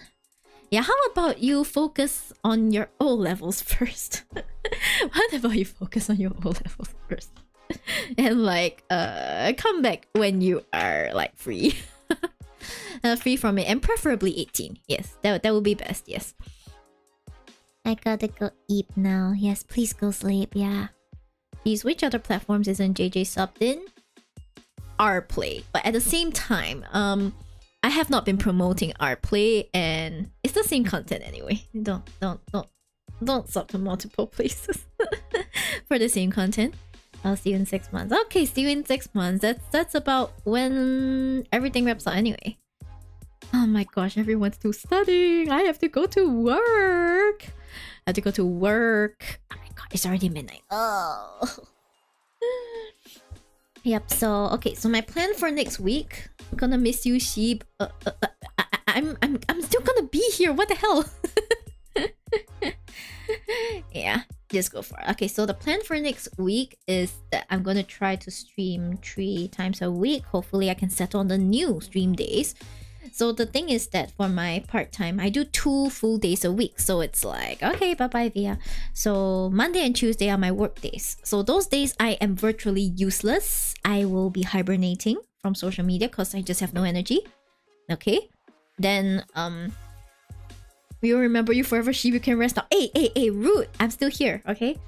Yeah, how about you focus on your O levels first? What about you focus on your O levels first? and like come back when you are like free. Free from it, and preferably 18. Yes, that would be best. Yes. I gotta go eat now. Yes, please go sleep. Yeah. These which other platforms isn't JJ subbed in? Rplay, but at the same time, I have not been promoting Rplay, and it's the same content anyway. Don't sub to multiple places for the same content. I'll see you in 6 months. Okay, see you in 6 months. That's about when everything wraps up anyway. Oh my gosh, everyone's still studying. I have to go to work. I have to go to work. Oh my god, it's already midnight. Oh. Yep, so okay, so my plan for next week. I'm gonna miss you, Shib. I'm still gonna be here. What the hell? Yeah, just go for it. Okay, so the plan for next week is that I'm gonna try to stream 3 times a week. Hopefully I can settle on the new stream days. So the thing is that for my part-time, I do 2 full days a week. So it's like, okay, bye-bye, Via. So Monday and Tuesday are my work days. So those days I am virtually useless. I will be hibernating from social media because I just have no energy. Okay. Then, we'll remember you forever, Shib. You can rest now. Hey, rude. I'm still here, okay?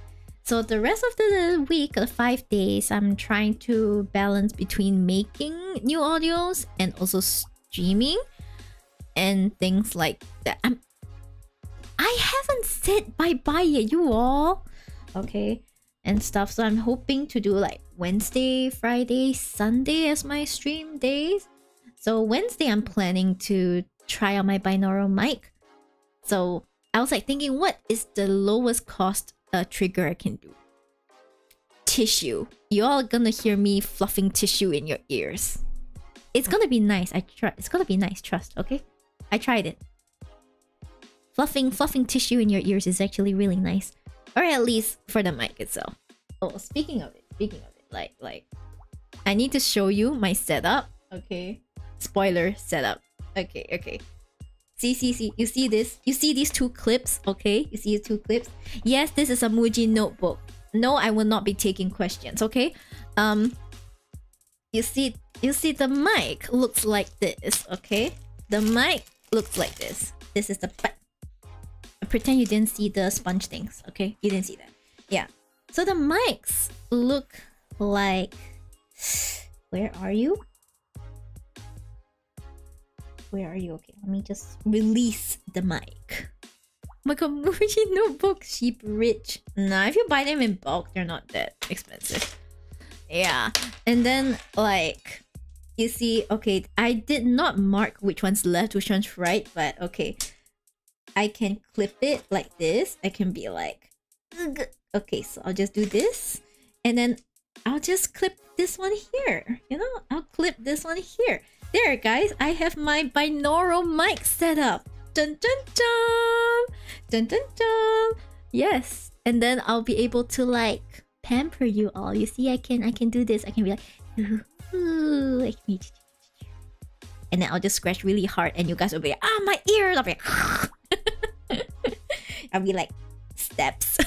So the rest of the week, the 5 days, I'm trying to balance between making new audios and also streaming and things like that. I haven't said bye-bye yet, you all. Okay, and stuff. So I'm hoping to do like Wednesday, Friday, Sunday as my stream days. So Wednesday, I'm planning to try out my binaural mic. So I was like thinking, what is the lowest cost trigger I can do? Tissue. You all gonna hear me fluffing tissue in your ears. It's gonna be nice. It's gonna be nice. Trust. Okay, I tried it. Fluffing tissue in your ears is actually really nice, or at least for the mic itself. Oh, speaking of it, like, I need to show you my setup. Okay, spoiler setup. Okay. See. You see this? You see these 2 clips? Okay, you see the 2 clips? Yes, this is a Muji notebook. No, I will not be taking questions. Okay. You see the mic looks like this. Okay, the mic looks like this. This is the pretend you didn't see the sponge things. Okay, you didn't see that. Yeah. So the mics look like. Where are you? Where are you? Okay, let me just release the mic. Oh my god, Muji notebook, Shib rich. Nah, if you buy them in bulk, they're not that expensive. Yeah, and then like you see, okay, I did not mark which one's left, which one's right, but okay, I can clip it like this. I can be like, okay, so I'll just do this, and then I'll just clip this one here. You know, I'll clip this one here. There, guys, I have my binaural mic set up. Dun dun dun, dun dun dun. Yes, and then I'll be able to like pamper you all. You see, I can do this. I can be like, like me, and then I'll just scratch really hard, and you guys will be like, ah, my ears. I'll be like, I'll be like, steps.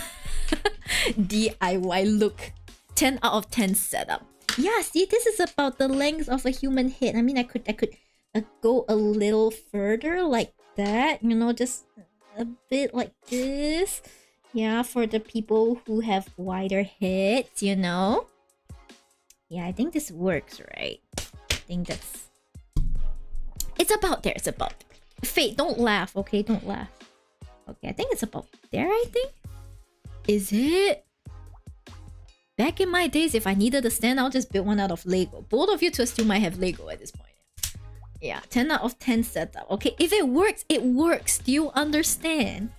DIY look. 10 out of 10 setup. Yeah, see, this is about the length of a human head. I mean, I could go a little further like that, you know, just a bit like this. Yeah, for the people who have wider heads, you know. Yeah, I think this works, right? I think that's... It's about there, it's about there. Fate, don't laugh, okay? Don't laugh. Okay, I think it's about there, I think. Is it? Back in my days, if I needed a stand, I'll just build one out of Lego. Both of you two still might have Lego at this point. Yeah, 10 out of 10 setup. Okay, if it works, it works. Do you understand?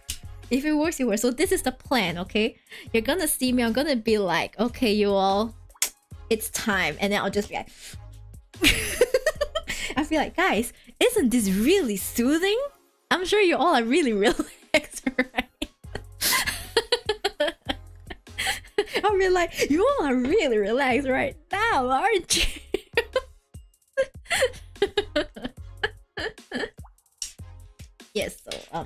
If it works, it works. So this is the plan, okay? You're gonna see me, I'm gonna be like, okay, you all, it's time. And then I'll just be like... I'll be like, guys, isn't this really soothing? I'm sure you all are really relaxed, right? I'll be like, you all are really relaxed right now, aren't you? Yes, so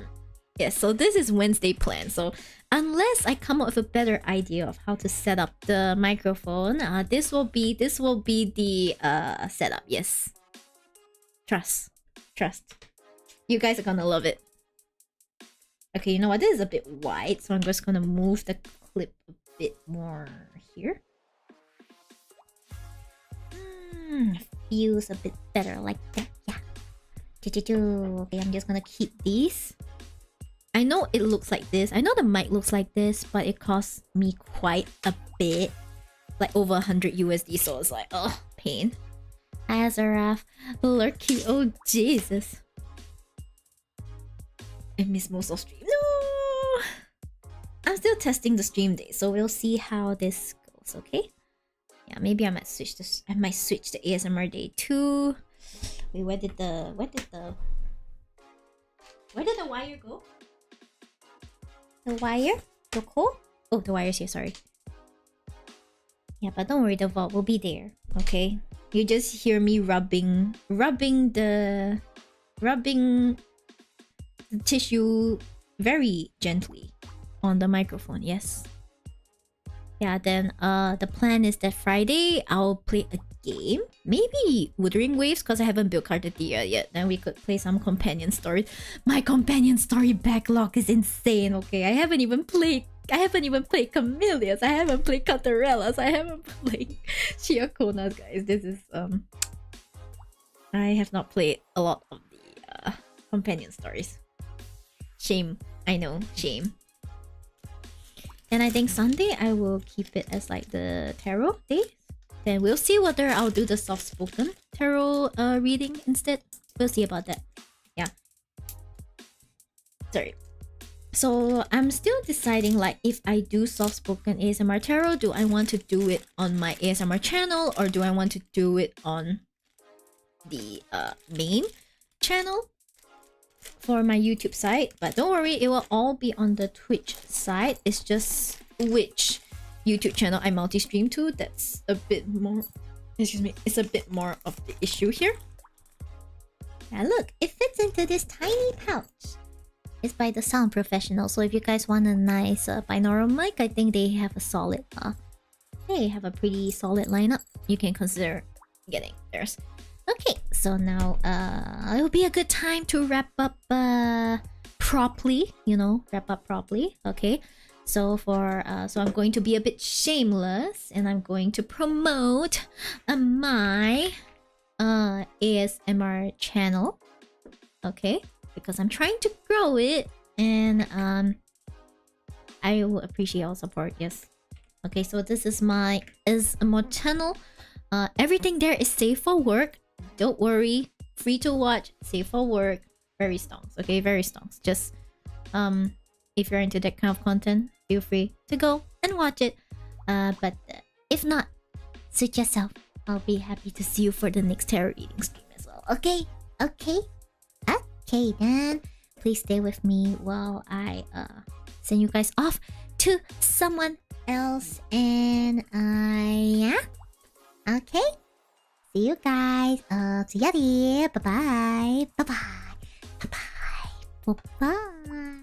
Yes, so this is Wednesday plan. So unless I come up with a better idea of how to set up the microphone, this will be the setup. Yes. Trust. You guys are gonna love it. Okay, you know what? This is a bit wide, so I'm just gonna move the clip a bit more here. Feels a bit better like that. Yeah. Okay, I'm just gonna keep these. I know it looks like this. I know the mic looks like this, but it costs me quite a bit. Like over 100 USD, so it's like, oh, pain. Hi, Azaraf. Lurky, oh Jesus. I miss most of stream. No! I'm still testing the stream day, so we'll see how this goes, okay? Yeah, maybe I might switch this. I might switch the ASMR day too. Wait, where did the wire go? The wire? The cord? Oh, the wire's here, sorry. Yeah, but don't worry, the vault will be there, okay? You just hear me rubbing the tissue very gently on the microphone, yes. Yeah, then the plan is that Friday I'll play a game. Maybe Wuthering Waves, because I haven't built Cartadia yet. Then we could play some companion stories. My companion story backlog is insane, okay? I haven't even played Camellias, I haven't played Cantarellas, I haven't played Chiaconas, guys. This is I have not played a lot of the companion stories. Shame. I know, shame. And I think Sunday I will keep it as like the tarot day. Then we'll see whether I'll do the soft-spoken tarot reading instead. We'll see about that. Yeah. Sorry. So I'm still deciding, like, if I do soft-spoken ASMR tarot, do I want to do it on my ASMR channel or do I want to do it on the main channel for my YouTube site? But don't worry, it will all be on the Twitch side. It's just which YouTube channel I multi-stream to. That's a bit more, excuse me, it's a bit more of the issue here. Yeah, look, it fits into this tiny pouch. It's by the Sound Professional, so if you guys want a nice binaural mic, I think they have a solid they have a pretty solid lineup. You can consider getting theirs. Okay, so now it'll be a good time to wrap up properly, you know, okay? So so I'm going to be a bit shameless and I'm going to promote my ASMR channel, okay? Because I'm trying to grow it and I will appreciate all support, yes. Okay, so this is my ASMR channel. Everything there is safe for work. Don't worry, free to watch, safe for work, very stonks, okay? Very stonks. Just if you're into that kind of content, feel free to go and watch it. But if not, suit yourself. I'll be happy to see you for the next tarot reading stream as well. Okay? Okay? Okay then. Please stay with me while I send you guys off to someone else. And yeah. Okay? See you guys. See ya. Bye bye. Bye bye. Bye bye. Bye bye.